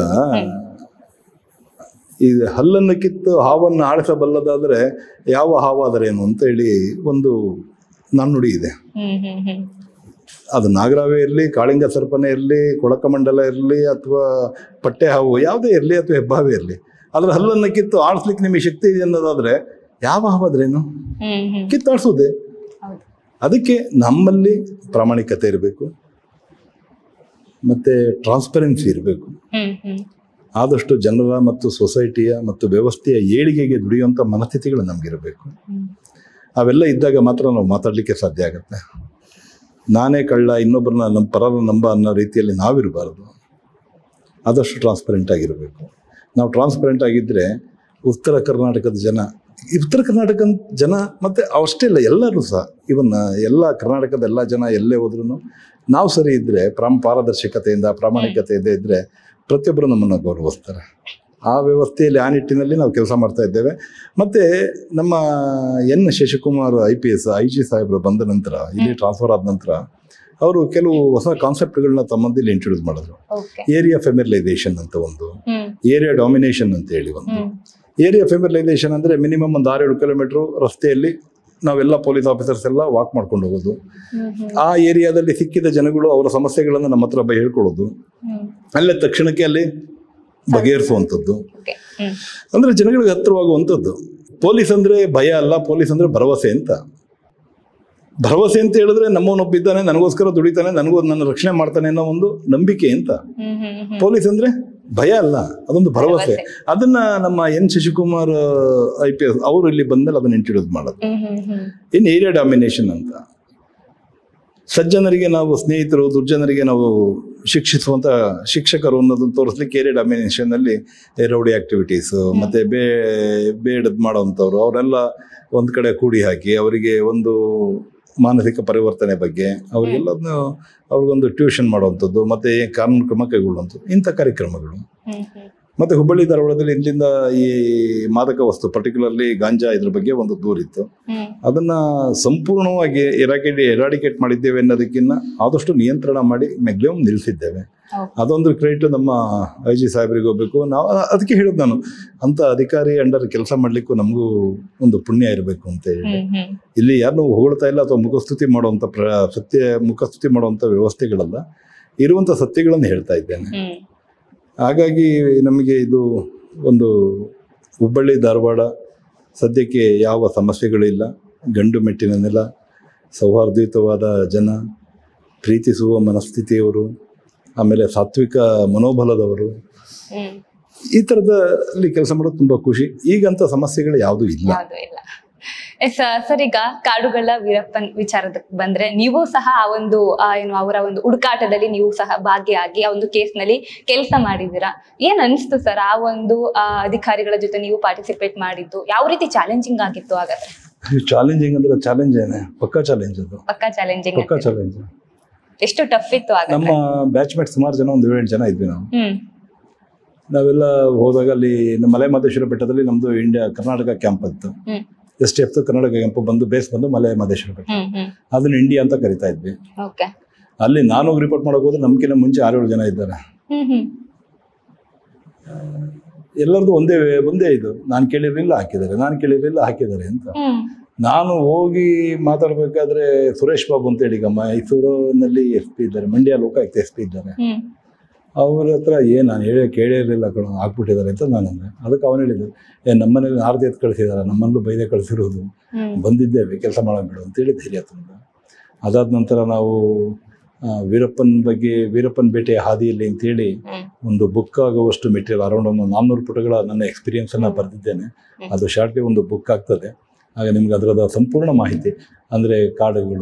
ಈ ಹಲ್ಲನ್ನು ಕಿತ್ತು ಹಾವನ್ನು ಆಳಿಸಬಲ್ಲದಾದ್ರೆ ಯಾವ ಹಾವಾದರೇನು ಅಂತ ಹೇಳಿ ಒಂದು ನಾಣ್ಣುಡಿ ಇದೆ. ಅದು ನಾಗರಾವೇ ಇರಲಿ, ಕಾಳಿಂಗ ಸರ್ಪನೇ ಇರಲಿ, ಕೊಳಕಮಂಡಲ ಇರಲಿ, ಅಥವಾ ಪಟ್ಟೆ ಹಾವು ಯಾವುದೇ ಇರಲಿ, ಅಥವಾ ಹೆಬ್ಬಾವೇ ಇರಲಿ, ಅದ್ರ ಹಲ್ಲನ್ನು ಕಿತ್ತು ಆಡಿಸ್ಲಿಕ್ಕೆ ನಿಮಗೆ ಶಕ್ತಿ ಇದೆ ಅನ್ನೋದಾದ್ರೆ ಯಾವ ಹಾವಾದ್ರೇನು ಕಿತ್ತಾಡ್ಸೋದೆ. ಅದಕ್ಕೆ ನಮ್ಮಲ್ಲಿ ಪ್ರಾಮಾಣಿಕತೆ ಇರಬೇಕು, ಮತ್ತೆ ಟ್ರಾನ್ಸ್ಪರೆನ್ಸಿ ಇರಬೇಕು. ಆದಷ್ಟು ಜನರ ಮತ್ತು ಸೊಸೈಟಿಯ ಮತ್ತು ವ್ಯವಸ್ಥೆಯ ಏಳಿಗೆಗೆ ದುಡಿಯುವಂಥ ಮನಸ್ಥಿತಿಗಳು ನಮಗಿರಬೇಕು. ಅವೆಲ್ಲ ಇದ್ದಾಗ ಮಾತ್ರ ನಾವು ಮಾತಾಡಲಿಕ್ಕೆ ಸಾಧ್ಯ ಆಗುತ್ತೆ. ನಾನೇ ಕಳ್ಳ, ಇನ್ನೊಬ್ಬರನ್ನ ನಮ್ಮ ಪರರ ನಂಬ ಅನ್ನೋ ರೀತಿಯಲ್ಲಿ ನಾವಿರಬಾರ್ದು. ಆದಷ್ಟು ಟ್ರಾನ್ಸ್ಪರೆಂಟ್ ಆಗಿರಬೇಕು. ನಾವು ಟ್ರಾನ್ಸ್ಪರೆಂಟ್ ಆಗಿದ್ದರೆ ಉತ್ತರ ಕರ್ನಾಟಕದ ಜನ ಮತ್ತು ಅಷ್ಟೇ ಇಲ್ಲ, ಎಲ್ಲರೂ ಸಹ, ಇವನ್ನ ಎಲ್ಲ ಕರ್ನಾಟಕದ ಎಲ್ಲ ಜನ ಎಲ್ಲೇ ಹೋದ್ರೂ ನಾವು ಸರಿ ಇದ್ದರೆ, ಪಾರದರ್ಶಕತೆಯಿಂದ ಪ್ರಾಮಾಣಿಕತೆಯಿಂದ ಇದ್ದರೆ ಪ್ರತಿಯೊಬ್ಬರು ನಮ್ಮನ್ನು ಗೌರವಿಸ್ತಾರೆ. ಆ ವ್ಯವಸ್ಥೆಯಲ್ಲಿ, ಆ ನಿಟ್ಟಿನಲ್ಲಿ ನಾವು ಕೆಲಸ ಮಾಡ್ತಾ ಇದ್ದೇವೆ. ಮತ್ತು ನಮ್ಮ ಎನ್ ಶಶಿಕುಮಾರ್ IPS IG ಸಾಹೇಬರು ಬಂದ ನಂತರ, ಇಲ್ಲಿ ಟ್ರಾನ್ಸ್ಫರ್ ಆದ ನಂತರ, ಅವರು ಕೆಲವು ಹೊಸ ಕಾನ್ಸೆಪ್ಟ್ಗಳನ್ನ ತಮ್ಮಲ್ಲಿ ಇಂಟ್ರೊಡ್ಯೂಸ್ ಮಾಡಿದ್ರು. ಏರಿಯಾ ಫೆಮಿಲೈಸೇಷನ್ ಅಂತ ಒಂದು, ಏರಿಯಾ ಡಾಮಿನೇಷನ್ ಅಂತ ಹೇಳಿ ಒಂದು. ಏರಿಯಾ ಫೆಮಿಲೈಸೇಷನ್ ಅಂದರೆ ಮಿನಿಮಮ್ ಒಂದು 6-7 ಕಿಲೋಮೀಟ್ರು ರಸ್ತೆಯಲ್ಲಿ ನಾವೆಲ್ಲ ಪೊಲೀಸ್ ಆಫೀಸರ್ಸ್ ಎಲ್ಲ ವಾಕ್ ಮಾಡ್ಕೊಂಡು ಹೋಗೋದು. ಆ ಏರಿಯಾದಲ್ಲಿ ಸಿಕ್ಕಿದ ಜನಗಳು ಅವರ ಸಮಸ್ಯೆಗಳನ್ನು ನಮ್ಮ ಹತ್ರ ಹೇಳ್ಕೊಳ್ಳೋದು, ಅಲ್ಲೇ ತಕ್ಷಣಕ್ಕೆ ಅಲ್ಲಿ ಬಗೆಹರಿಸುವಂಥದ್ದು. ಅಂದರೆ ಜನಗಳಿಗೆ ಹತ್ತಿರವಾಗುವಂಥದ್ದು. ಪೊಲೀಸ್ ಅಂದರೆ ಭಯ ಅಲ್ಲ, ಪೊಲೀಸ್ ಅಂದರೆ ಭರವಸೆ ಅಂತ. ಭರವಸೆ ಅಂತ ಹೇಳಿದ್ರೆ ನಮ್ಮವನೊಬ್ಬಿದ್ದಾನೆ, ನನಗೋಸ್ಕರ ದುಡಿತಾನೆ, ನನ್ನ ರಕ್ಷಣೆ ಮಾಡ್ತಾನೆ ಅನ್ನೋ ಒಂದು ನಂಬಿಕೆ ಅಂತ. ಪೊಲೀಸ್ ಅಂದರೆ ಭಯ ಅಲ್ಲ, ಅದೊಂದು ಭರವಸೆ. ಅದನ್ನ ನಮ್ಮ ಎನ್ ಶಶಿಕುಮಾರ್ IPS ಅವರು ಇಲ್ಲಿ ಬಂದ್ಮೇಲೆ ಅದನ್ನ ಇಂಟ್ರೊಡ್ಯೂಸ್ ಮಾಡೋದು. ಇನ್ನು ಏರಿಯಾ ಡಾಮಿನೇಷನ್ ಅಂತ, ಸಜ್ಜನರಿಗೆ ನಾವು ಸ್ನೇಹಿತರು, ದುರ್ಜನರಿಗೆ ನಾವು ಶಿಕ್ಷಿಸುವಂಥ ಶಿಕ್ಷಕರು ಅನ್ನೋದನ್ನು ತೋರಿಸ್ಲಿಕ್ಕೆ ಏರಿಯಾ ಡಾಮಿನೇಷನ್ನಲ್ಲಿ ರೌಡಿ ಆ್ಯಕ್ಟಿವಿಟೀಸು ಮತ್ತು ಬೇಡದ್ ಮಾಡೋವಂಥವ್ರು ಅವರೆಲ್ಲ ಒಂದು ಕಡೆ ಕೂಡಿ ಹಾಕಿ ಅವರಿಗೆ ಒಂದು ಮಾನಸಿಕ ಪರಿವರ್ತನೆ ಬಗ್ಗೆ ಅವರಿಗೆಲ್ಲದನ್ನು ಅವ್ರಿಗೊಂದು ಟ್ಯೂಷನ್ ಮಾಡುವಂಥದ್ದು, ಮತ್ತು ಕಾನೂನು ಕ್ರಮ ಕೈಗೊಳ್ಳುವಂಥದ್ದು, ಇಂಥ ಕಾರ್ಯಕ್ರಮಗಳು. ಮತ್ತು ಹುಬ್ಬಳ್ಳಿ ಧಾರವಾಡದಲ್ಲಿ ಇಲ್ಲಿಂದ ಈ ಮಾದಕ ವಸ್ತು, ಪರ್ಟಿಕ್ಯುಲರ್ಲಿ ಗಾಂಜಾ, ಇದ್ರ ಬಗ್ಗೆ ಒಂದು ದೂರಿತ್ತು. ಅದನ್ನು ಸಂಪೂರ್ಣವಾಗಿ ಎರಾಡಿಕೇಟ್ ಮಾಡಿದ್ದೇವೆ ಅನ್ನೋದಕ್ಕಿಂತ ಆದಷ್ಟು ನಿಯಂತ್ರಣ ಮಾಡಿ ಮ್ಯಾಕ್ಸಿಮಮ್ ನಿಲ್ಲಿಸಿದ್ದೇವೆ. ಅದೊಂದು ಕ್ರೆಡಿಟ್ ನಮ್ಮ IG ಸಾಹೇಬರಿಗೆ ಹೋಗ್ಬೇಕು. ನಾವು ಅದಕ್ಕೆ ಹೇಳೋದು, ನಾನು ಅಂಥ ಅಧಿಕಾರಿ ಅಂಡರ್ ಕೆಲಸ ಮಾಡಲಿಕ್ಕೂ ನಮಗೂ ಒಂದು ಪುಣ್ಯ ಇರಬೇಕು ಅಂತ ಹೇಳಿ. ಇಲ್ಲಿ ಯಾರನ್ನೂ ಹೊಗಳ್ತಾ ಇಲ್ಲ ಅಥವಾ ಮುಖಸ್ತುತಿ ಮಾಡುವಂಥ ಮುಖಸ್ತುತಿ ಮಾಡುವಂಥ ವ್ಯವಸ್ಥೆಗಳಲ್ಲ, ಇರುವಂಥ ಸತ್ಯಗಳನ್ನು ಹೇಳ್ತಾ ಇದ್ದೇನೆ. ಹಾಗಾಗಿ ನಮಗೆ ಇದು ಒಂದು ಹುಬ್ಬಳ್ಳಿ ಧಾರವಾಡ ಸದ್ಯಕ್ಕೆ ಯಾವ ಸಮಸ್ಯೆಗಳಿಲ್ಲ. ಗಂಡು ಮೆಟ್ಟಿನ ನೆಲ, ಸೌಹಾರ್ದಯುತವಾದ ಜನ, ಪ್ರೀತಿಸುವ ಮನಸ್ಥಿತಿಯವರು, ಆಮೇಲೆ ಸಾತ್ವಿಕ ಮನೋಬಲದವರು, ಈ ಥರದಲ್ಲಿ ಕೆಲಸ ಮಾಡೋದು ತುಂಬ ಖುಷಿ. ಈಗಂತ ಸಮಸ್ಯೆಗಳು ಯಾವುದೂ ಇಲ್ಲ. ಸರ್, ಈಗ ಕಾಡುಗಳ ವೀರಪ್ಪನ್ ವಿಚಾರದಕ್ಕೆ ಬಂದ್ರೆ, ನೀವು ಸಹ ಆ ಒಂದು ಅವರ ಒಂದು ಹುಡುಕಾಟದಲ್ಲಿ ನೀವು ಸಹ ಭಾಗಿಯಾಗಿ ಆ ಒಂದು ಕೇಸ್ನಲ್ಲಿ ಕೆಲಸ ಮಾಡಿದ್ದೀರಾ. ಏನ್ ಅನಿಸ್ತು ಸರ್ ಆ ಒಂದು ಅಧಿಕಾರಿಗಳ ಜೊತೆ ನೀವು ಪಾರ್ಟಿಸಿಪೇಟ್ ಮಾಡಿದ್ದು? ಯಾವ ರೀತಿ ಚಾಲೆಂಜಿಂಗ್ ಆಗಿತ್ತು ಹಾಗಾದ್ರೆ? ಚಾಲೆಂಜಿಂಗ್ ಅಂದ್ರೆ ಚಾಲೆಂಜ್ ಏನೇ, ಪಕ್ಕಾ ಚಾಲೆಂಜ್. ಅದು ಪಕ್ಕಾ ಚಾಲೆಂಜ್. ಎಷ್ಟು ಟಫ್ ಇತ್ತು ಆಗ? ನಮ್ಮ ಬ್ಯಾಚ್ಮೇಟ್ ಸುಮಾರು ಜನ, ಒಂದು 7-8 ಜನ ಇದ್ವಿ ನಾವು. ನಾವೆಲ್ಲ ಹೋದಾಗ ಅಲ್ಲಿ ನಮ್ಮ ಮಲೆ ಮಹದೇಶ್ವರ ಬೆಟ್ಟದಲ್ಲಿ ನಮ್ದು ಕರ್ನಾಟಕ ಕ್ಯಾಂಪ್ ಇತ್ತು. STF ಕರ್ನಾಟಕ ಕ್ಯಾಂಪ್ ಬಂದು ಮಲೆ ಮಹದೇಶ್ವರ ಬೆಟ್ಟ, ಅದನ್ನ ಇಂಡಿಯಾ ಅಂತ ಕರಿತಾ ಇದ್ವಿ. ಅಲ್ಲಿ ನಾನು ರಿಪೋರ್ಟ್ ಮಾಡೋಕೆ ಹೋದ್ರೆ ನಮ್ಗಿಂತ ಮುಂಚೆ 6-7 ಜನ ಇದ್ದಾರೆ. ಎಲ್ಲರದು ಒಂದೇ ಇದು, ನಾನು ಕೇಳಿರಲಿಲ್ಲ ಹಾಕಿದ್ದಾರೆ ಅಂತ. ನಾನು ಹೋಗಿ ಮಾತಾಡ್ಬೇಕಾದ್ರೆ ಸುರೇಶ್ ಬಾಬು ಅಂತ ಹೇಳಿ ಈಗ ಮೈಸೂರಿನಲ್ಲಿ SP ಇದ್ದಾರೆ, ಮಂಡ್ಯ ಲೋಕಾಯುಕ್ತ SP ಇದ್ದಾರೆ. ಅವ್ರ ಹತ್ರ ನಾನು ಕೇಳೇ ಇರಲಿಲ್ಲ ಕಣ ಹಾಕ್ಬಿಟ್ಟಿದ್ದಾರೆ ಅಂತ ನಾನು ಅಂದೆ. ಅದಕ್ಕೆ ಅವನು ಹೇಳಿದ್ದು, ನಮ್ಮನೇಲಿ ಆರ್ತಿ ಎತ್ತು ಕಳಿಸಿದ್ದಾರೆ, ನಮ್ಮಲ್ಲೂ ಬೈದೆ ಕಳಿಸಿರೋದು, ಬಂದಿದ್ದೇವೆ ಕೆಲಸ ಮಾಡೋಣ ಅಂತೇಳಿ ಧೈರ್ಯ ತಂದ. ಅದಾದ ನಂತರ ನಾವು ವೀರಪ್ಪನ ಬೇಟೆಯ ಹಾದಿಯಲ್ಲಿ ಅಂತೇಳಿ ಒಂದು ಬುಕ್ ಆಗುವಷ್ಟು ಮೆಟೀರಿಯಲ್ ಅರೌಂಡ್ ಒಂದು 400 ಪುಟಗಳ ನನ್ನ ಎಕ್ಸ್ಪೀರಿಯನ್ಸನ್ನು ಬರೆದಿದ್ದೇನೆ. ಅದು ಶಾರ್ಟ್ಲಿ ಒಂದು ಬುಕ್ ಆಗ್ತದೆ. ಆಗ ನಿಮ್ಗೆ ಅದರದ ಸಂಪೂರ್ಣ ಮಾಹಿತಿ, ಅಂದರೆ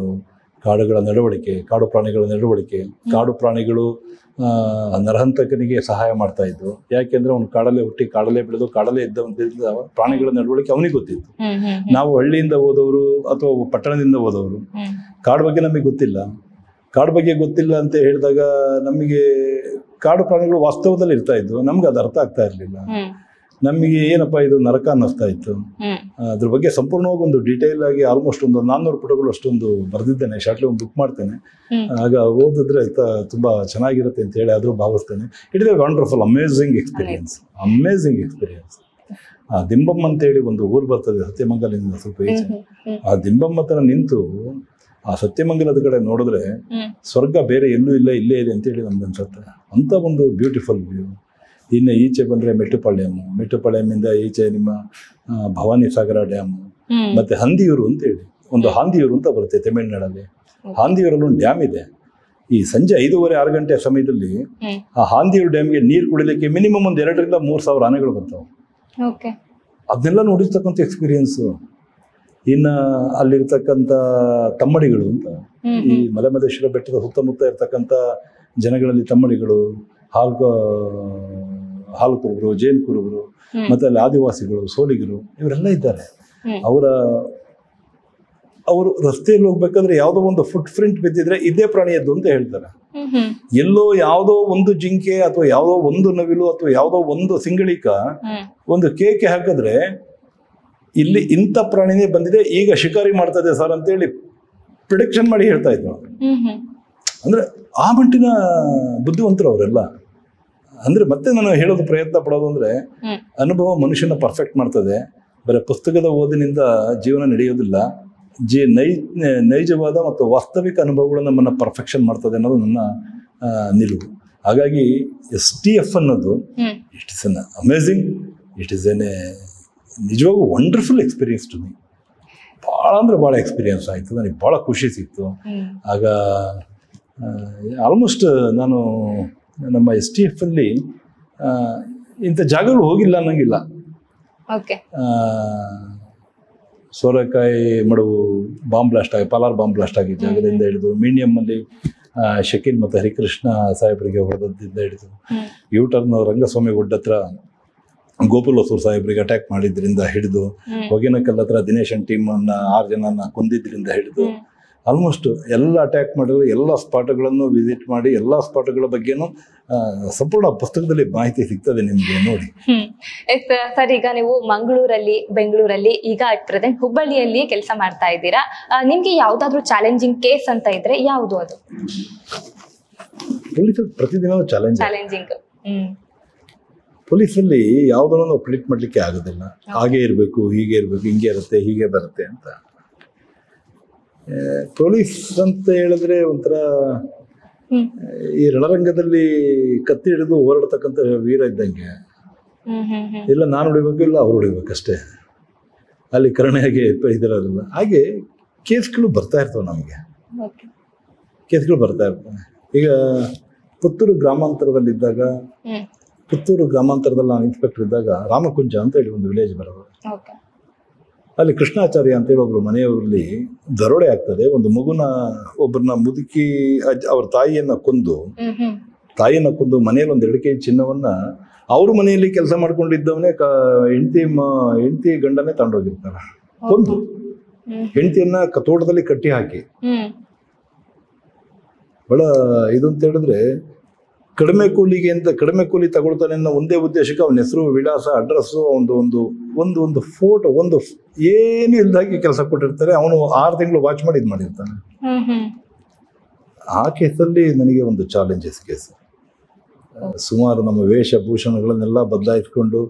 ಕಾಡುಗಳ ನಡವಳಿಕೆ, ಕಾಡು ಪ್ರಾಣಿಗಳ ನಡವಳಿಕೆ, ಕಾಡು ಪ್ರಾಣಿಗಳು ನರಹಂತಕನಿಗೆ ಸಹಾಯ ಮಾಡ್ತಾ ಇದ್ದು. ಯಾಕೆಂದ್ರೆ ಅವನು ಕಾಡಲ್ಲೇ ಹುಟ್ಟಿ, ಕಾಡಲ್ಲೇ ಬೆಳೆದು, ಕಾಡಲ್ಲೇ ಇದ್ದ ಪ್ರಾಣಿಗಳ ನಡವಳಿಕೆ ಅವನಿಗೆ ಗೊತ್ತಿತ್ತು. ನಾವು ಹಳ್ಳಿಯಿಂದ ಹೋದವರು ಅಥವಾ ಪಟ್ಟಣದಿಂದ ಹೋದವರು, ಕಾಡು ಬಗ್ಗೆ ನಮಗೆ ಗೊತ್ತಿಲ್ಲ. ಕಾಡು ಬಗ್ಗೆ ಗೊತ್ತಿಲ್ಲ ಅಂತ ಹೇಳಿದಾಗ ನಮಗೆ ಕಾಡು ಪ್ರಾಣಿಗಳು ವಾಸ್ತವದಲ್ಲಿ ಇರ್ತಾ ಇದ್ವು, ನಮ್ಗೆ ಅದು ಅರ್ಥ ಆಗ್ತಾ ಇರಲಿಲ್ಲ. ನಮಗೆ ಏನಪ್ಪ ಇದು ನರಕ ಅನ್ನಿಸ್ತಾ ಇತ್ತು. ಅದ್ರ ಬಗ್ಗೆ ಸಂಪೂರ್ಣವಾಗಿ ಒಂದು ಡೀಟೇಲ್ ಆಗಿ ಆಲ್ಮೋಸ್ಟ್ ಒಂದು 400 ಪುಟಗಳು ಅಷ್ಟೊಂದು ಬರೆದಿದ್ದೇನೆ. ಶಾರ್ಟ್ಲಿ ಒಂದು ಬುಕ್ ಮಾಡ್ತೇನೆ, ಆಗ ಓದಿದ್ರೆ ತುಂಬಾ ಚೆನ್ನಾಗಿರುತ್ತೆ ಅಂತ ಹೇಳಿ ಆದರೂ ಭಾವಿಸ್ತೇನೆ. It is A wonderful amazing experience. ಆ ದಿಂಬಮ್ಮ ಅಂತೇಳಿ ಒಂದು ಊರು ಬರ್ತದೆ ಸತ್ಯಮಂಗಲದಿಂದ ಸ್ವಲ್ಪ ಈಚೆ. ಆ ದಿಂಬಮ್ಮ ಹತ್ರ ನಿಂತು ಆ ಸತ್ಯಮಂಗಲದ ಕಡೆ ನೋಡಿದ್ರೆ ಸ್ವರ್ಗ ಬೇರೆ ಎಲ್ಲೂ ಇಲ್ಲ, ಇಲ್ಲೇ ಇದೆ ಅಂತೇಳಿ ನಮ್ಗೆ ಅನ್ಸುತ್ತೆ. ಅಂತ ಒಂದು ಬ್ಯೂಟಿಫುಲ್ ವ್ಯೂ. ಇನ್ನು ಈಚೆ ಬಂದರೆ ಮೆಟ್ಟುಪಾಳ್ಯಮಿಂದ ಈಚೆ ನಿಮ್ಮ ಭವಾನಿ ಸಾಗರ ಡ್ಯಾಮು, ಮತ್ತೆ ಹಂದಿಯೂರು ಅಂತೇಳಿ ಒಂದು ಹಾಂದಿಯೂರು ಅಂತ ಬರುತ್ತೆ ತಮಿಳುನಾಡಲ್ಲಿ. ಹಾಂದಿಯೂರಲ್ಲಿ ಒಂದು ಡ್ಯಾಮ್ ಇದೆ. ಈ ಸಂಜೆ 5:30-6 ಗಂಟೆ ಸಮಯದಲ್ಲಿ ಆ ಹಾಂದಿಯೂರು ಡ್ಯಾಮ್ಗೆ ನೀರು ಕುಡಿಲಿಕ್ಕೆ ಮಿನಿಮಮ್ ಒಂದು 2,000 to 3,000 ಆನೆಗಳು ಬರ್ತಾವೆ. ಅದನ್ನೆಲ್ಲ ನೋಡಿರ್ತಕ್ಕಂಥ ಎಕ್ಸ್ಪೀರಿಯನ್ಸು. ಇನ್ನು ಅಲ್ಲಿರ್ತಕ್ಕಂಥ ತಮ್ಮಡಿಗಳು ಅಂತ, ಈ ಮಲೆಮಹದೇಶ್ವರ ಬೆಟ್ಟದ ಸುತ್ತಮುತ್ತ ಇರ್ತಕ್ಕಂಥ ಜನಗಳಲ್ಲಿ ತಮ್ಮಡಿಗಳು, ಹಾಲು ಕುರುಬರು, ಜೇನು ಕುರುಬರು, ಮತ್ತೆ ಅಲ್ಲಿ ಆದಿವಾಸಿಗಳು, ಸೋಲಿಗರು, ಇವರೆಲ್ಲ ಇದ್ದಾರೆ. ಅವರು ರಸ್ತೆಯಲ್ಲಿ ಹೋಗ್ಬೇಕಾದ್ರೆ ಯಾವುದೋ ಒಂದು ಫುಟ್ ಪ್ರಿಂಟ್ ಬಿದ್ದಿದ್ರೆ ಇದೇ ಪ್ರಾಣಿಯದ್ದು ಅಂತ ಹೇಳ್ತಾರೆ. ಎಲ್ಲೋ ಯಾವುದೋ ಒಂದು ಜಿಂಕೆ ಅಥವಾ ಯಾವುದೋ ಒಂದು ನವಿಲು ಅಥವಾ ಯಾವುದೋ ಒಂದು ಸಿಂಗಳಿಕ ಒಂದು ಕೇಕೆ ಹಾಕಿದ್ರೆ ಇಲ್ಲಿ ಇಂಥ ಪ್ರಾಣಿನೇ ಬಂದಿದೆ, ಈಗ ಶಿಕಾರಿ ಮಾಡ್ತದೆ ಸರ್ ಅಂತೇಳಿ ಪ್ರಿಡಿಕ್ಷನ್ ಮಾಡಿ ಹೇಳ್ತಾ ಇದ್ರು. ಅಂದ್ರೆ ಆ ಮಟ್ಟಿನ ಬುದ್ಧಿವಂತರು ಅವರೆಲ್ಲ. ಅಂದ್ರೆ ಮತ್ತೆ ನಾನು ಹೇಳೋದು ಪ್ರಯತ್ನ ಪಡೋದು ಅಂದ್ರೆ, ಅನುಭವ ಮನುಷ್ಯನ ಪರ್ಫೆಕ್ಟ್ ಮಾಡ್ತದೆ. ಬರೀ ಪುಸ್ತಕದ ಓದಿನಿಂದ ಜೀವನ ನಡೆಯೋದಿಲ್ಲ. ನೈಜವಾದ ಮತ್ತು ವಾಸ್ತವಿಕ ಅನುಭವಗಳು ನಮ್ಮನ್ನ ಪರ್ಫೆಕ್ಷನ್ ಮಾಡ್ತದೆ ಅನ್ನೋದು ನನ್ನ ನಿಲುವು. ಹಾಗಾಗಿ STF ಅನ್ನೋದು it is an amazing, it is an ನಿಜವಾಗೂ ವಂಡರ್ಫುಲ್ ಎಕ್ಸ್ಪೀರಿಯನ್ಸ್ ಟು ಮೀ. ಭಾಳ ಅಂದ್ರೆ ಭಾಳ ಎಕ್ಸ್ಪೀರಿಯನ್ಸ್ ಆಯಿತು, ನನಗೆ ಭಾಳ ಖುಷಿ ಸಿಕ್ತು. ಆಗ ಆಲ್ಮೋಸ್ಟ್ ನಾನು ನಮ್ಮ STF ಅಲ್ಲಿ ಇಂಥ ಜಾಗಗಳು ಹೋಗಿಲ್ಲ ಅನ್ನಂಗಿಲ್ಲ. ಸೋರೆಕಾಯಿ ಮಡುವು ಬಾಂಬ್ ಬ್ಲಾಸ್ಟ್ ಆಗಿ, ಪಾಲಾರ್ ಬಾಂಬ್ ಬ್ಲಾಸ್ಟ್ ಆಗಿದ್ದ ಜಾಗದಿಂದ ಹಿಡಿದು, ಮೀಡಿಯಮ್ಮಲ್ಲಿ ಶಕೀಲ್ ಮತ್ತು ಹರಿಕೃಷ್ಣ ಸಾಹೇಬರಿಗೆ ಹೊಡೆದದ್ದಿಂದ ಹಿಡಿದು, ಯೂಟರ್ನ್ ರಂಗಸ್ವಾಮಿ ಗುಡ್ಡ ಹತ್ರ ಗೋಪಾಲ್ ಹೊಸೂರು ಸಾಹೇಬರಿಗೆ ಅಟ್ಯಾಕ್ ಮಾಡಿದ್ರಿಂದ ಹಿಡಿದು, ಹೊಗೇನಕಲ್ ಹತ್ರ ದಿನೇಶನ್ ಟೀಮ್ 6 ಜನನ ಕೊಂದಿದ್ರಿಂದ ಹಿಡಿದು, ಆಲ್ಮೋಸ್ಟ್ ಎಲ್ಲ ಅಟ್ಯಾಕ್ ಮಾಡಿದ್ರು, ಎಲ್ಲ ಸ್ಪಾಟ್ಗಳನ್ನು ವಿಸಿಟ್ ಮಾಡಿ, ಎಲ್ಲ ಸ್ಪಾಟ್ಗಳ ಬಗ್ಗೆನೂ ಸಂಪೂರ್ಣ ಪುಸ್ತಕದಲ್ಲಿ ಮಾಹಿತಿ ಸಿಗ್ತದೆ ನಿಮಗೆ ನೋಡಿ. ಸರ್, ಈಗ ನೀವು ಮಂಗಳೂರಲ್ಲಿ, ಬೆಂಗಳೂರಲ್ಲಿ, ಈಗ ಅಟ್ ಪ್ರೆಸೆಂಟ್ ಹುಬ್ಬಳ್ಳಿಯಲ್ಲಿ ಕೆಲಸ ಮಾಡ್ತಾ ಇದ್ದೀರಾ. ನಿಮ್ಗೆ ಯಾವ್ದಾದ್ರು ಚಾಲೆಂಜಿಂಗ್ ಕೇಸ್ ಅಂತ ಇದ್ರೆ ಯಾವುದು ಅದು? ಪ್ರತಿದಿನ ಚಾಲೆಂಜಿಂಗ್. ಪೊಲೀಸಲ್ಲಿ ಯಾವುದನ್ನು ನಾವು ಪ್ರಿಡಿಕ್ಟ್ ಮಾಡ್ಲಿಕ್ಕೆ ಆಗೋದಿಲ್ಲ. ಹಾಗೆ ಇರಬೇಕು, ಹೀಗೆ ಇರಬೇಕು, ಹಿಂಗೆ ಇರುತ್ತೆ, ಹೀಗೆ ಬರುತ್ತೆ ಅಂತ. ಪೊಲೀಸ್ ಅಂತ ಹೇಳಿದ್ರೆ ಒಂಥರ ಈ ರಣರಂಗದಲ್ಲಿ ಕತ್ತಿ ಹಿಡಿದು ಹೋರಾಡ್ತಕ್ಕಂಥ ವೀರ ಇದ್ದಂಗೆ. ಇಲ್ಲ ನಾನು ಹೊಡಿಬೇಕು, ಇಲ್ಲ ಅವ್ರು ಹೊಡಿಬೇಕಷ್ಟೇ, ಅಲ್ಲಿ ಕರುಣೆಯಾಗಿ ಇದಿರೋದಿಲ್ಲ. ಹಾಗೆ ಕೇಸ್ಗಳು ಬರ್ತಾ ಇರ್ತವೆ, ನಮಗೆ ಕೇಸ್ಗಳು ಬರ್ತಾ ಇರ್ತವೆ. ಈಗ ಪುತ್ತೂರು ಗ್ರಾಮಾಂತರದಲ್ಲಿ ನಾನು ಇನ್ಸ್ಪೆಕ್ಟರ್ ಇದ್ದಾಗ ರಾಮಕುಂಜ ಅಂತ ಹೇಳಿ ಒಂದು ವಿಲೇಜ್ ಬರೋದು. ಅಲ್ಲಿ ಕೃಷ್ಣಾಚಾರ್ಯ ಅಂತೇಳಿ ಒಬ್ರು ಮನೆಯವರಲ್ಲಿ ದರೋಡೆ ಆಗ್ತದೆ. ಒಂದು ಒಬ್ಬರನ್ನ ಮುದುಕಿ ಅವ್ರ ತಾಯಿಯನ್ನ ಕೊಂದು ಮನೆಯಲ್ಲಿ ಒಂದು 2 kg ಚಿನ್ನವನ್ನ ಅವ್ರ ಮನೆಯಲ್ಲಿ ಕೆಲಸ ಮಾಡ್ಕೊಂಡಿದ್ದವನೇ ಹೆಂಡತಿ ಗಂಡನೇ ತಗೊಂಡೋಗಿರ್ತಾರ. ಕೊಂದು ಹೆಂಡತಿಯನ್ನ ತೋಟದಲ್ಲಿ ಕಟ್ಟಿ ಹಾಕಿ. ಬಹಳ ಇದು ಅಂತ ಹೇಳಿದ್ರೆ, ಕಡಿಮೆ ಕೂಲಿ ತಗೊಳ್ತಾನೆ ಅನ್ನೋ ಒಂದೇ ಉದ್ದೇಶಕ್ಕೆ ಅವನ ಹೆಸರು, ವಿಳಾಸ, ಅಡ್ರೆಸ್ಸು, ಒಂದು ಫೋಟೋ, ಏನು ಇಲ್ದಾಗಿ ಕೆಲಸ ಕೊಟ್ಟಿರ್ತಾರೆ. ಅವನು 6 ತಿಂಗಳು ವಾಚ್ ಮಾಡಿ ಇದು ಮಾಡಿರ್ತಾನೆ. ಆ ಕೇಸಲ್ಲಿ ನನಗೆ ಒಂದು ಚಾಲೆಂಜಸ್ ಕೇಸ್. ಸುಮಾರು ನಮ್ಮ ವೇಷಭೂಷಣಗಳನ್ನೆಲ್ಲ ಬದಲಾಯಿಸ್ಕೊಂಡು,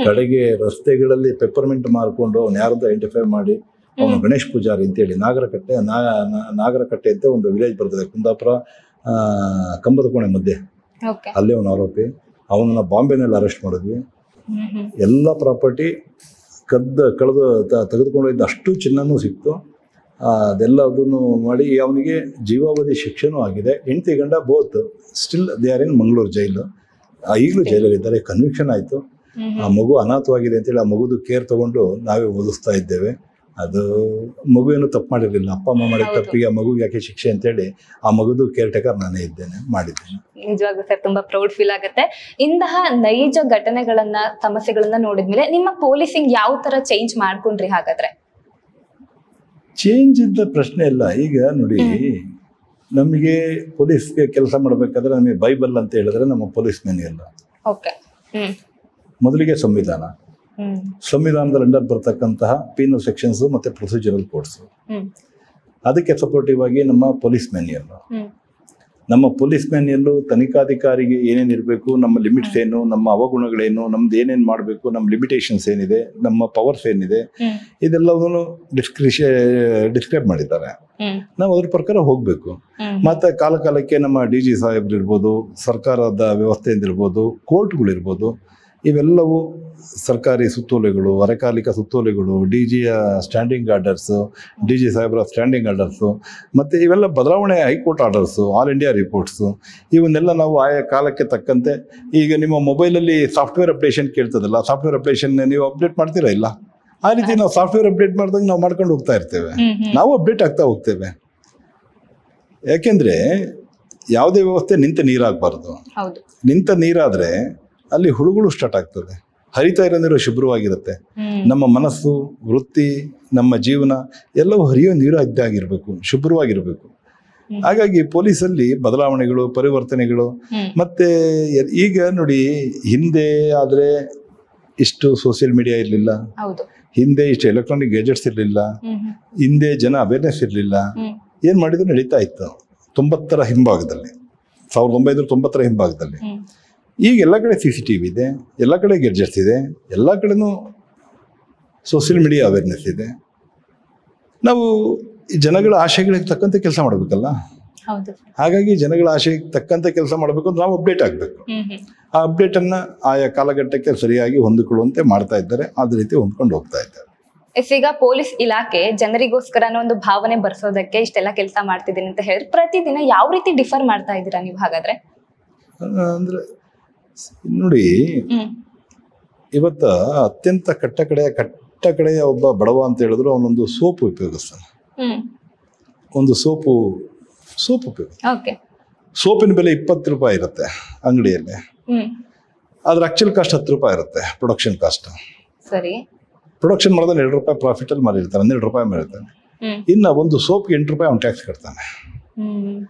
ಕಡೆಗೆ ರಸ್ತೆಗಳಲ್ಲಿ ಪೆಪ್ಪರ್ಮೆಂಟ್ ಮಾರ್ಕೊಂಡು ಅವ್ನು ಯಾರದ್ದು ಐಡೆಂಟಿಫೈ ಮಾಡಿ, ಅವನು ಗಣೇಶ್ ಪೂಜಾರಿ ಅಂತೇಳಿ ನಾಗರಕಟ್ಟೆ ಅಂತ ಒಂದು ವಿಲೇಜ್ ಬರ್ತದೆ, ಕುಂದಾಪುರ ಕಂಬದ ಕೋಣೆ ಮಧ್ಯೆ. ಓಕೆ. ಅಲ್ಲೇ ಅವನ ಆರೋಪಿ. ಅವನನ್ನ ಬಾಂಬೆನಲ್ಲಿ ಅರೆಸ್ಟ್ ಮಾಡಿದ್ವಿ. ಎಲ್ಲ ಪ್ರಾಪರ್ಟಿ ತೆಗೆದುಕೊಂಡು ಅಷ್ಟು ಚಿನ್ನನೂ ಸಿಕ್ತು. ಅದೆಲ್ಲದನ್ನು ಮಾಡಿ ಅವನಿಗೆ ಜೀವಾವಧಿ ಶಿಕ್ಷೆನೂ ಆಗಿದೆ. ಹೆಂಡತಿ ಗಂಡ ಬೋತ್ ಸ್ಟಿಲ್ ದೇ ಆರ್ ಇನ್ ಮಂಗಳೂರು ಜೈಲು. ಈಗಲೂ ಜೈಲಲ್ಲಿದ್ದಾರೆ. ಕನ್ವಿಕ್ಷನ್ ಆಯಿತು. ಆ ಮಗು ಅನಾಥವಾಗಿದೆ ಅಂತೇಳಿ ಆ ಮಗುದು ಕೇರ್ ತಗೊಂಡು ನಾವೇ ಓದಿಸ್ತಾ ಇದ್ದೇವೆ. ಅದು ಮಗು ಏನು ತಪ್ಪು ಮಾಡಿರಲಿಲ್ಲ. ಅಪ್ಪ ಅಮ್ಮ ಮಾಡಿದ ತಪ್ಪಿಗೆ ಆ ಮಗುಗೆ ಯಾಕೆ ಶಿಕ್ಷೆ ಅಂತೇಳಿ ಆ ಮಗುದು ಕೇರ್ ಟೇಕರ್ ನಾನೇ ಇದ್ದೇನೆ, ಮಾಡಿದ್ದೇನೆ. ನಿಜವಾಗ್ಲೂ ಸರ್ ತುಂಬಾ ಪ್ರೌಡ್ ಫೀಲ್ ಆಗುತ್ತೆ. ಇಂತಹ ನೈಜ ಘಟನೆಗಳನ್ನ, ಸಮಸ್ಯೆಗಳನ್ನ ನೋಡಿದ್ಮೇಲೆ ನಿಮ್ಮ ಪೊಲೀಸಿಂಗ್ ಯಾವ ತರ ಚೇಂಜ್ ಮಾಡ್ಕೊಂಡ್ರಿ? ಹಾಗಾದ್ರೆ ಚೇಂಜ್ ಇದ್ದ ಪ್ರಶ್ನೆ ಇಲ್ಲ. ಈಗ ನೋಡಿ, ನಮಗೆ ಪೊಲೀಸ್ಗೆ ಕೆಲಸ ಮಾಡಬೇಕಾದ್ರೆ ನಮಗೆ ಬೈಬಲ್ ಅಂತ ಹೇಳಿದ್ರೆ ನಮ್ಮ ಪೊಲೀಸ್ ಮ್ಯಾನ್ಯಲ್. ಓಕೆ. ಮೊದಲಿಗೆ ಸಂವಿಧಾನದಲ್ಲಿ ಅಂಡರ್ ಬರ್ತಕ್ಕಂತಹ ಪೀನಲ್ ಸೆಕ್ಷನ್ಸ್ ಮತ್ತೆ ಪ್ರೊಸೀಜರಲ್ ಕೋಡ್ಸ್. ಅದಕ್ಕೆ ಸಪೋರ್ಟಿವ್ ಆಗಿ ನಮ್ಮ ಪೊಲೀಸ್ ಮ್ಯಾನ್ಯಲ್. ನಮ್ಮ ಪೊಲೀಸ್ ಮ್ಯಾನ್ಯಲ್ಲು ತನಿಖಾಧಿಕಾರಿಗೆ ಏನೇನು ಇರಬೇಕು, ನಮ್ಮ ಲಿಮಿಟ್ಸ್ ಏನು, ನಮ್ಮ ಅವಗುಣಗಳೇನು, ನಮ್ದು ಏನೇನು ಮಾಡಬೇಕು, ನಮ್ಮ ಲಿಮಿಟೇಷನ್ಸ್ ಏನಿದೆ, ನಮ್ಮ ಪವರ್ಸ್ ಏನಿದೆ, ಇದೆಲ್ಲವನ್ನು ಡಿಸ್ಕ್ರೈಬ್ ಮಾಡಿದ್ದಾರೆ. ನಾವು ಅದ್ರ ಪ್ರಕಾರ ಹೋಗಬೇಕು. ಮತ್ತೆ ಕಾಲಕ್ಕೆ ನಮ್ಮ DG ಸಾಹೇಬ್ರು ಇರ್ಬೋದು, ಸರ್ಕಾರದ ವ್ಯವಸ್ಥೆಯಿಂದ ಇರ್ಬೋದು, ಕೋರ್ಟ್ಗಳಿರ್ಬೋದು, ಇವೆಲ್ಲವೂ ಸರ್ಕಾರಿ ಸುತ್ತೋಲೆಗಳು, ಅರೆಕಾಲಿಕ ಸುತ್ತೋಲೆಗಳು, DGಯ ಸ್ಟ್ಯಾಂಡಿಂಗ್ ಆರ್ಡರ್ಸು, DG ಸಾಹೇಬ್ರ ಸ್ಟ್ಯಾಂಡಿಂಗ್ ಆರ್ಡರ್ಸು, ಮತ್ತು ಇವೆಲ್ಲ ಬದಲಾವಣೆ high court orders, all India reports, ಇವನ್ನೆಲ್ಲ ನಾವು ಆಯಾ ಕಾಲಕ್ಕೆ ತಕ್ಕಂತೆ. ಈಗ ನಿಮ್ಮ ಮೊಬೈಲಲ್ಲಿ ಸಾಫ್ಟ್ವೇರ್ ಅಪ್ಡೇಷನ್ ಕೇಳ್ತದಲ್ಲ, ಸಾಫ್ಟ್ವೇರ್ ಅಪ್ಡೇಷನ್ ನೀವು ಅಪ್ಡೇಟ್ ಮಾಡ್ತೀರಾ? ಇಲ್ಲ. ಆ ರೀತಿ ನಾವು ಸಾಫ್ಟ್ವೇರ್ ಅಪ್ಡೇಟ್ ಮಾಡಿದಾಗ ನಾವು ಮಾಡ್ಕೊಂಡು ಹೋಗ್ತಾ ಇರ್ತೇವೆ. ನಾವು ಅಪ್ಡೇಟ್ ಆಗ್ತಾ ಹೋಗ್ತೇವೆ. ಯಾಕೆಂದರೆ ಯಾವುದೇ ವ್ಯವಸ್ಥೆ ನಿಂತ ನೀರಾಗಬಾರ್ದು. ನಿಂತ ನೀರಾದರೆ ಅಲ್ಲಿ ಹುಳುಗಳು ಸ್ಟಾರ್ಟ್ ಆಗ್ತದೆ. ಹರಿತಾ ಇರೋ ನೀರು ಶುಭ್ರವಾಗಿರುತ್ತೆ. ನಮ್ಮ ಮನಸ್ಸು, ವೃತ್ತಿ, ನಮ್ಮ ಜೀವನ ಎಲ್ಲವೂ ಹರಿಯೋ ನೀರು ಇದ್ದಾಗಿರ್ಬೇಕು, ಶುಭ್ರವಾಗಿರ್ಬೇಕು. ಹಾಗಾಗಿ ಪೊಲೀಸಲ್ಲಿ ಬದಲಾವಣೆಗಳು, ಪರಿವರ್ತನೆಗಳು. ಮತ್ತೆ ಈಗ ನೋಡಿ, ಹಿಂದೆ ಆದರೆ ಇಷ್ಟು ಸೋಷಿಯಲ್ ಮೀಡಿಯಾ ಇರಲಿಲ್ಲ, ಹಿಂದೆ ಇಷ್ಟು ಎಲೆಕ್ಟ್ರಾನಿಕ್ ಗ್ಯಾಜೆಟ್ಸ್ ಇರಲಿಲ್ಲ, ಹಿಂದೆ ಜನ ಅವೇರ್ನೆಸ್ ಇರಲಿಲ್ಲ. ಏನು ಮಾಡಿದ್ರು ನಡೀತಾ ಇತ್ತು 90ರ ಹಿಂಭಾಗದಲ್ಲಿ, 1990ರ ಹಿಂಭಾಗದಲ್ಲಿ. ಈಗ ಎಲ್ಲ ಕಡೆ CCTV ಇದೆ, ಎಲ್ಲ ಕಡೆ ಗ್ಯಾಜೆಟ್ಸ್ ಇದೆ, ಎಲ್ಲ ಕಡೆನೂ ಸೋಷಿಯಲ್ ಮೀಡಿಯಾ ಅವೇರ್ನೆಸ್ ಇದೆ. ನಾವು ಜನಗಳ ಆಶಯಗಳಿಗೆ ತಕ್ಕಂತೆ ಕೆಲಸ ಮಾಡಬೇಕಲ್ಲ. ಹಾಗಾಗಿ ಜನಗಳ ಆಶಯಕ್ಕೆ ತಕ್ಕಂತೆ ಕೆಲಸ ಮಾಡಬೇಕು ಅಂದ್ರೆ ನಾವು ಅಪ್ಡೇಟ್ ಆಗಬೇಕು. ಆ ಅಪ್ಡೇಟನ್ನು ಆಯಾ ಕಾಲಘಟ್ಟಕ್ಕೆ ಸರಿಯಾಗಿ ಹೊಂದಿಕೊಳ್ಳುವಂತೆ ಮಾಡ್ತಾ ಇದ್ದಾರೆ. ಅದೇ ರೀತಿ ಹೊಂದ್ಕೊಂಡು ಹೋಗ್ತಾ ಇದ್ದಾರೆ. ಈಗ ಪೊಲೀಸ್ ಇಲಾಖೆ ಜನರಿಗೋಸ್ಕರ ಒಂದು ಭಾವನೆ ಬರ್ಸೋದಕ್ಕೆ ಇಷ್ಟೆಲ್ಲ ಕೆಲಸ ಮಾಡ್ತಿದ್ದೀನಿ ಅಂತ ಹೇಳಿದ್ರೆ, ಪ್ರತಿದಿನ ಯಾವ ರೀತಿ ಡಿಫರ್ ಮಾಡ್ತಾ ಇದ್ದೀರಾ ನೀವು? ಹಾಗಾದ್ರೆ ಅಂದ್ರೆ ನೋಡಿ, ಇವತ್ತ ಅತ್ಯಂತ ಕಟ್ಟ ಕಡೆಯ ಒಬ್ಬ ಬಡವ ಅಂತ ಹೇಳಿದ್ರು ಅವನೊಂದು ಸೋಪ್ ಉಪಯೋಗಿಸ್ತಾನೆ. ಒಂದು ಸೋಪು ಉಪಯೋಗ. ಸೋಪಿನ ಬೆಲೆ 20 ರೂಪಾಯಿ ಇರುತ್ತೆ ಅಂಗಡಿಯಲ್ಲಿ. ಅದ್ರ ಆಕ್ಚುಲ್ ಕಾಸ್ಟ್ 10 ರೂಪಾಯಿ ಇರುತ್ತೆ, ಪ್ರೊಡಕ್ಷನ್ ಕಾಸ್ಟ್. ಸರಿ. ಪ್ರೊಡಕ್ಷನ್ ಮಾಡಿದ್ರೆ 2 ರೂಪಾಯಿ ಪ್ರಾಫಿಟ್ ಅಲ್ಲಿ ಮಾರಿರ್ತಾನೆ, 12 ರೂಪಾಯಿ ಮಾರಿರ್ತಾನೆ. ಇನ್ನು ಒಂದು ಸೋಪ್ಗೆ 8 ರೂಪಾಯಿ ಅವ್ನು ಟ್ಯಾಕ್ಸ್ ಕಟ್ತಾನೆ.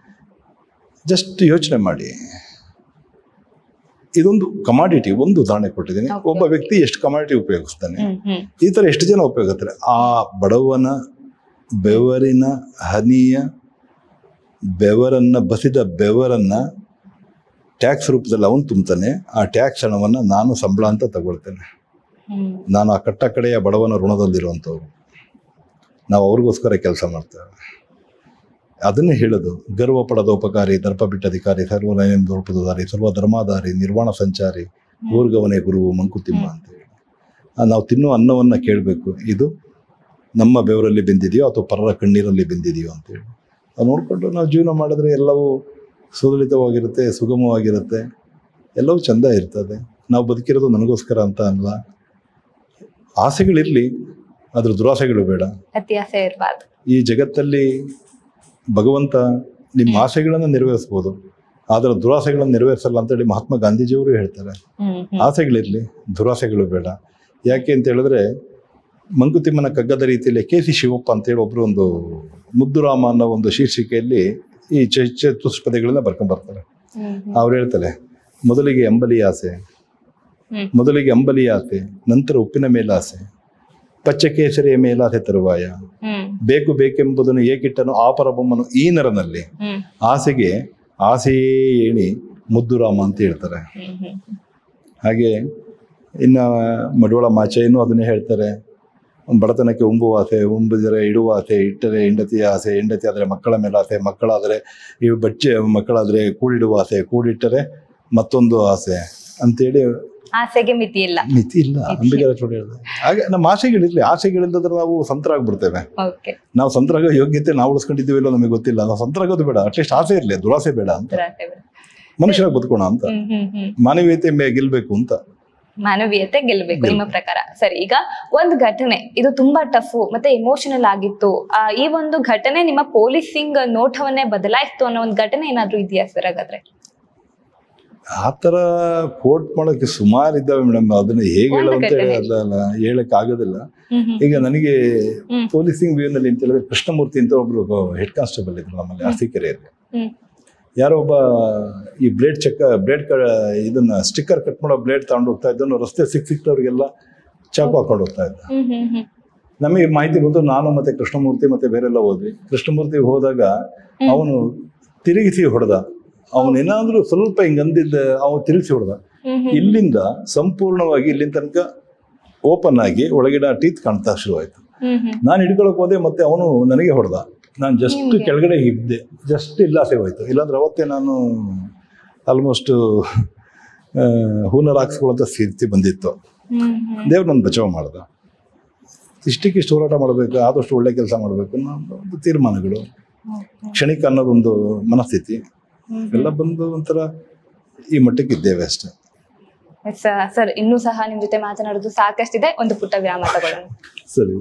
ಜಸ್ಟ್ ಯೋಚನೆ ಮಾಡಿ, ಇದೊಂದು ಕಮಾಡಿಟಿ. ಒಂದು ಉದಾಹರಣೆ ಕೊಟ್ಟಿದ್ದೀನಿ. ಒಬ್ಬ ವ್ಯಕ್ತಿ ಎಷ್ಟು ಕಮಾಡಿಟಿ ಉಪಯೋಗಿಸ್ತಾನೆ, ಈ ಥರ ಎಷ್ಟು ಜನ ಉಪಯೋಗಿಸ್ತಾರೆ. ಆ ಬಡವನ ಬೆವರಿನ ಹನಿಯ ಬಸಿದ ಬೆವರನ್ನು ಟ್ಯಾಕ್ಸ್ ರೂಪದಲ್ಲಿ ಅವನು ತುಂಬ್ತಾನೆ. ಆ ಟ್ಯಾಕ್ಸ್ ಹಣವನ್ನು ನಾನು ಸಂಬಳ ಅಂತ ತಗೊಳ್ತೇನೆ. ನಾನು ಆ ಕಟ್ಟ ಕಡೆಯ ಬಡವನ ಋಣದಲ್ಲಿರುವಂಥವ್ರು. ನಾವು ಅವ್ರಿಗೋಸ್ಕರ ಕೆಲಸ ಮಾಡ್ತೇವೆ. ಅದನ್ನೇ ಹೇಳೋದು, ಗರ್ವ ಪಡದೋಪಕಾರಿ, ದರ್ಪ ಬಿಟ್ಟಧಿಕಾರಿ, ಸರ್ವನಯನದೋಪದಾರಿ, ಸರ್ವ ಧರ್ಮಾಧಾರಿ, ನಿರ್ವಾಣ ಸಂಚಾರಿ, ಊರ್ಗವನೇ ಗುರುವು ಮಂಕುತಿಮ್ಮ ಅಂತೇಳಿ. ನಾವು ತಿನ್ನೋ ಅನ್ನವನ್ನು ಕೇಳಬೇಕು, ಇದು ನಮ್ಮ ಬೆವರಲ್ಲಿ ಬೆಂದಿದೆಯೋ ಅಥವಾ ಪರರ ಕಣ್ಣೀರಲ್ಲಿ ಬೆಂದಿದೆಯೋ ಅಂತೇಳಿ. ಅದು ನೋಡಿಕೊಂಡು ನಾವು ಜೀವನ ಮಾಡಿದ್ರೆ ಎಲ್ಲವೂ ಸುಲಲಿತವಾಗಿರುತ್ತೆ, ಸುಗಮವಾಗಿರುತ್ತೆ, ಎಲ್ಲವೂ ಚೆಂದ ಇರ್ತದೆ. ನಾವು ಬದುಕಿರೋದು ನನಗೋಸ್ಕರ ಅಂತ ಅಲ್ಲ. ಆಸೆಗಳಿರಲಿ, ಅದ್ರ ದುರಾಸೆಗಳು ಬೇಡ. ಅತಿ ಆಸೆ ಇರಬಾರ್ದು. ಈ ಜಗತ್ತಲ್ಲಿ ಭಗವಂತ ನಿಮ್ಮ ಆಸೆಗಳನ್ನು ನೆರವೇರಿಸ್ಬೋದು, ಆದರೆ ದುರಾಸೆಗಳನ್ನು ನೆರವೇರಿಸಲ್ಲ ಅಂತೇಳಿ ಮಹಾತ್ಮ ಗಾಂಧೀಜಿಯವರು ಹೇಳ್ತಾರೆ. ಆಸೆಗಳಿರಲಿ, ದುರಾಸೆಗಳು ಬೇಡ. ಯಾಕೆ ಅಂತ ಹೇಳಿದ್ರೆ, ಮಂಕುತಿಮ್ಮನ ಕಗ್ಗದ ರೀತಿಯಲ್ಲಿ KC ಶಿವಪ್ಪ ಅಂತೇಳಿ ಒಬ್ಬರು ಒಂದು ಮುದ್ದುರಾಮ ಅನ್ನೋ ಒಂದು ಶೀರ್ಷಿಕೆಯಲ್ಲಿ ಈ ಚತುಷ್ಪದಿಗಳನ್ನ ಬರ್ಕೊಂಡ್ಬರ್ತಾರೆ. ಅವ್ರು ಹೇಳ್ತಾರೆ, ಮೊದಲಿಗೆ ಅಂಬಲಿ ಆಸೆ, ನಂತರ ಉಪ್ಪಿನ ಮೇಲಾಸೆ, ಪಚ್ಚ ಕೇಸರಿಯ ಮೇಲಾಸೆ ತರುವಾಯ, ಬೇಕು ಬೇಕೆಂಬುದನ್ನು ಏಕಿಟ್ಟನು ಆಪರಬೊಮ್ಮನು ಈ ನರನಲ್ಲಿ, ಆಸೆಗೆ ಆಸೆಯೇ ಏಣಿ ಮುದ್ದುರಾಮ ಅಂತ ಹೇಳ್ತಾರೆ. ಹಾಗೆ ಇನ್ನು ಮಡವಳ ಮಾಚೆಯನ್ನು ಅದನ್ನೇ ಹೇಳ್ತಾರೆ. ಬಡತನಕ್ಕೆ ಉಂಬುವ ಆಸೆ, ಉಂಬಿದರೆ ಇಡುವ ಆಸೆ, ಇಟ್ಟರೆ ಹೆಂಡತಿಯ ಆಸೆ, ಹೆಂಡತಿ ಆದರೆ ಮಕ್ಕಳ ಮೇಲೆ ಆಸೆ, ಮಕ್ಕಳಾದರೆ ಮಕ್ಕಳಾದರೆ ಕೂಡಿಡುವ ಆಸೆ, ಕೂಡಿಟ್ಟರೆ ಮತ್ತೊಂದು ಆಸೆ ಅಂತೇಳಿ ಆಸೆಗೆ ಮಿತಿ ಇಲ್ಲ. ಮಿತಿ ಇಲ್ಲ. ಅಂಬಿಗರ ಚೋಡಿ ಹೇಳಿದೆ ಹಾಗೆ ನಮ್ಮ ಆಸೆಗಳಿರ್ಲಿ, ಆಸೆಗಳಿಲ್ಲದ್ರೆ ನಾವು ಸಂತರಾಗ್ಬಿಡ್ತೇವೆ. ಓಕೆ, ನಾವು ಸಂತರಾಗೋ ಯೋಗ್ಯತೆ ನಾವು ಉಳಿಸ್ಕೊಂಡಿದ್ದೀವಿ ಇಲ್ಲೋ ನಮಗೆ ಗೊತ್ತಿಲ್ಲ. ನಾವು ಸಂತರಾಗೋದು ಬೇಡ, ಅಟ್ಲೀಸ್ಟ್ ಆಸೆ ಇರಲಿ, ದುರಾಸೆ ಬೇಡ ಅಂತ, ಮನುಷ್ಯರಾಗಿ ಬದುಕೋಣ ಅಂತ, ಮಾನವೀಯತೆ ಗೆಲ್ಬೇಕು ಅಂತ. ಮಾನವೀಯತೆ ಗೆಲ್ಬೇಕು ನಿಮ್ಮ ಪ್ರಕಾರ. ಸರಿ, ಈಗ ಒಂದು ಘಟನೆ ಇದು ತುಂಬಾ ಟಫ್ ಮತ್ತೆ ಎಮೋಷನಲ್ ಆಗಿತ್ತು, ಈ ಒಂದು ಘಟನೆ ನಿಮ್ಮ ಪೊಲೀಸಿಂಗ್ ನೋಟವನ್ನೇ ಬದಲಾಯಿಸ್ತು ಅನ್ನೋ ಒಂದು ಘಟನೆ ಏನಾದ್ರು ಇದೆಯಾ ಸರ್? ಹಾಗಾದ್ರೆ ಆ ತರ ಕೋಟ್ ಮಾಡೋಕೆ ಸುಮಾರು ಇದ್ದಾವೆ ಮೇಡಮ್. ಅದನ್ನ ಹೇಗೆ ಹೇಳೋದಂತ ಹೇಳಕ್ ಆಗೋದಿಲ್ಲ. ಈಗ ನನಗೆ ಪೊಲೀಸಿಂಗ್ ವ್ಯೂ ನಲ್ಲಿ ಅಂತ ಹೇಳಿದ್ರೆ ಕೃಷ್ಣಮೂರ್ತಿ ಅಂತ ಒಬ್ರು ಹೆಡ್ ಕಾನ್ಸ್ಟೇಬಲ್ ಇದ್ರು ನಮ್ಮಲ್ಲಿ ಅರಸೀಕೆರೆಯಲ್ಲಿ. ಯಾರೋ ಒಬ್ಬ ಈ ಬ್ಲೇಡ್ ಇದನ್ನ ಸ್ಟಿಕ್ಕರ್ ಕಟ್ ಮಾಡೋ ಬ್ಲೇಡ್ ತಗೊಂಡು ಹೋಗ್ತಾ ಇದ್ದನು. ರಸ್ತೆ ಸಿಕ್ತವ್ರಿಗೆಲ್ಲ ಚಾಕು ಹಾಕೊಂಡು ಹೋಗ್ತಾ ಇದ್ದ. ನಮಗೆ ಮಾಹಿತಿ ಬಂತು. ನಾನು ಮತ್ತೆ ಕೃಷ್ಣಮೂರ್ತಿ ಮತ್ತೆ ಬೇರೆಲ್ಲ ಹೋದ್ವಿ. ಕೃಷ್ಣಮೂರ್ತಿ ಹೋದಾಗ ಅವನು ತಿರುಗಿಸಿ ಹೊಡೆದ. ಅವನೇನಾದ್ರೂ ಸ್ವಲ್ಪ ಹಿಂಗ್ ಅಂದಿದ್ದ, ಅವನು ತಿರುಗಿಸಿ ಹೊಡೆದ. ಇಲ್ಲಿಂದ ಸಂಪೂರ್ಣವಾಗಿ ಇಲ್ಲಿಂದ ತನಕ ಓಪನ್ ಆಗಿ ಒಳಗಿನ ಟೀತ್ ಕಾಣ್ತಾ ಶುರುವಾಯ್ತು. ನಾನು ಹಿಡ್ಕೊಳಕ್ ಹೋದೆ, ಮತ್ತೆ ಅವನು ನನಗೆ ಹೊಡೆದ. ನಾನು ಜಸ್ಟ್ ಕೆಳಗಡೆ ಇದ್ದೆ, ಜಸ್ಟ್ ಇಲ್ಲ ಸೇವ್ ಆಯ್ತು. ಇಲ್ಲಾಂದ್ರೆ ಅವತ್ತೇ ನಾನು ಆಲ್ಮೋಸ್ಟ್ ಹೂನರ್ ಹಾಕ್ಸ್ಕೊಳ್ಳೋಂಥ ಸ್ಥಿತಿ ಬಂದಿತ್ತು. ದೇವ್ರು ನನ್ನ ಬಚಾವ್ ಮಾಡ್ದ. ಇಷ್ಟಕ್ಕಿಷ್ಟು ಹೋರಾಟ ಮಾಡಬೇಕು, ಆದಷ್ಟು ಒಳ್ಳೆ ಕೆಲಸ ಮಾಡಬೇಕು ಅನ್ನೋ ಒಂದು ತೀರ್ಮಾನಗಳು, ಕ್ಷಣಿಕ ಅನ್ನೋದೊಂದು ಮನಸ್ಥಿತಿ ಎಲ್ಲ ಬಂದು ಒಂಥರ ಈ ಮಟ್ಟಕ್ಕೆ ಇದ್ದೇವೆ ಅಷ್ಟೇ. ಸರ್, ಇನ್ನೂ ಸಹ ನಿಮ್ ಜೊತೆ ಮಾತನಾಡೋದು ಸಾಕಷ್ಟಿದೆ. ಒಂದು ಪುಟ್ಟ ವಿರಾಮ ತಗೊಳ್ಳೋಣ. ಸರಿ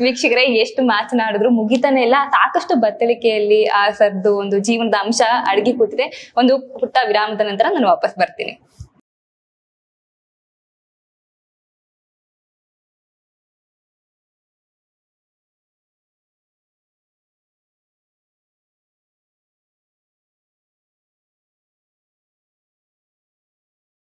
ವೀಕ್ಷಕರೇ, ಎಷ್ಟು ಮಾತನಾಡಿದ್ರು ಮುಗಿತಾನೆ ಇಲ್ಲ. ಸಾಕಷ್ಟು ಬತ್ತಳಿಕೆಯಲ್ಲಿ ಆ ಸರ್ದು ಒಂದು ಜೀವನದ ಅಂಶ ಅಡಗಿ ಕೂತಿದೆ. ಒಂದು ಪುಟ್ಟ ವಿರಾಮದ ನಂತರ ನಾನು ವಾಪಸ್ ಬರ್ತೀನಿ.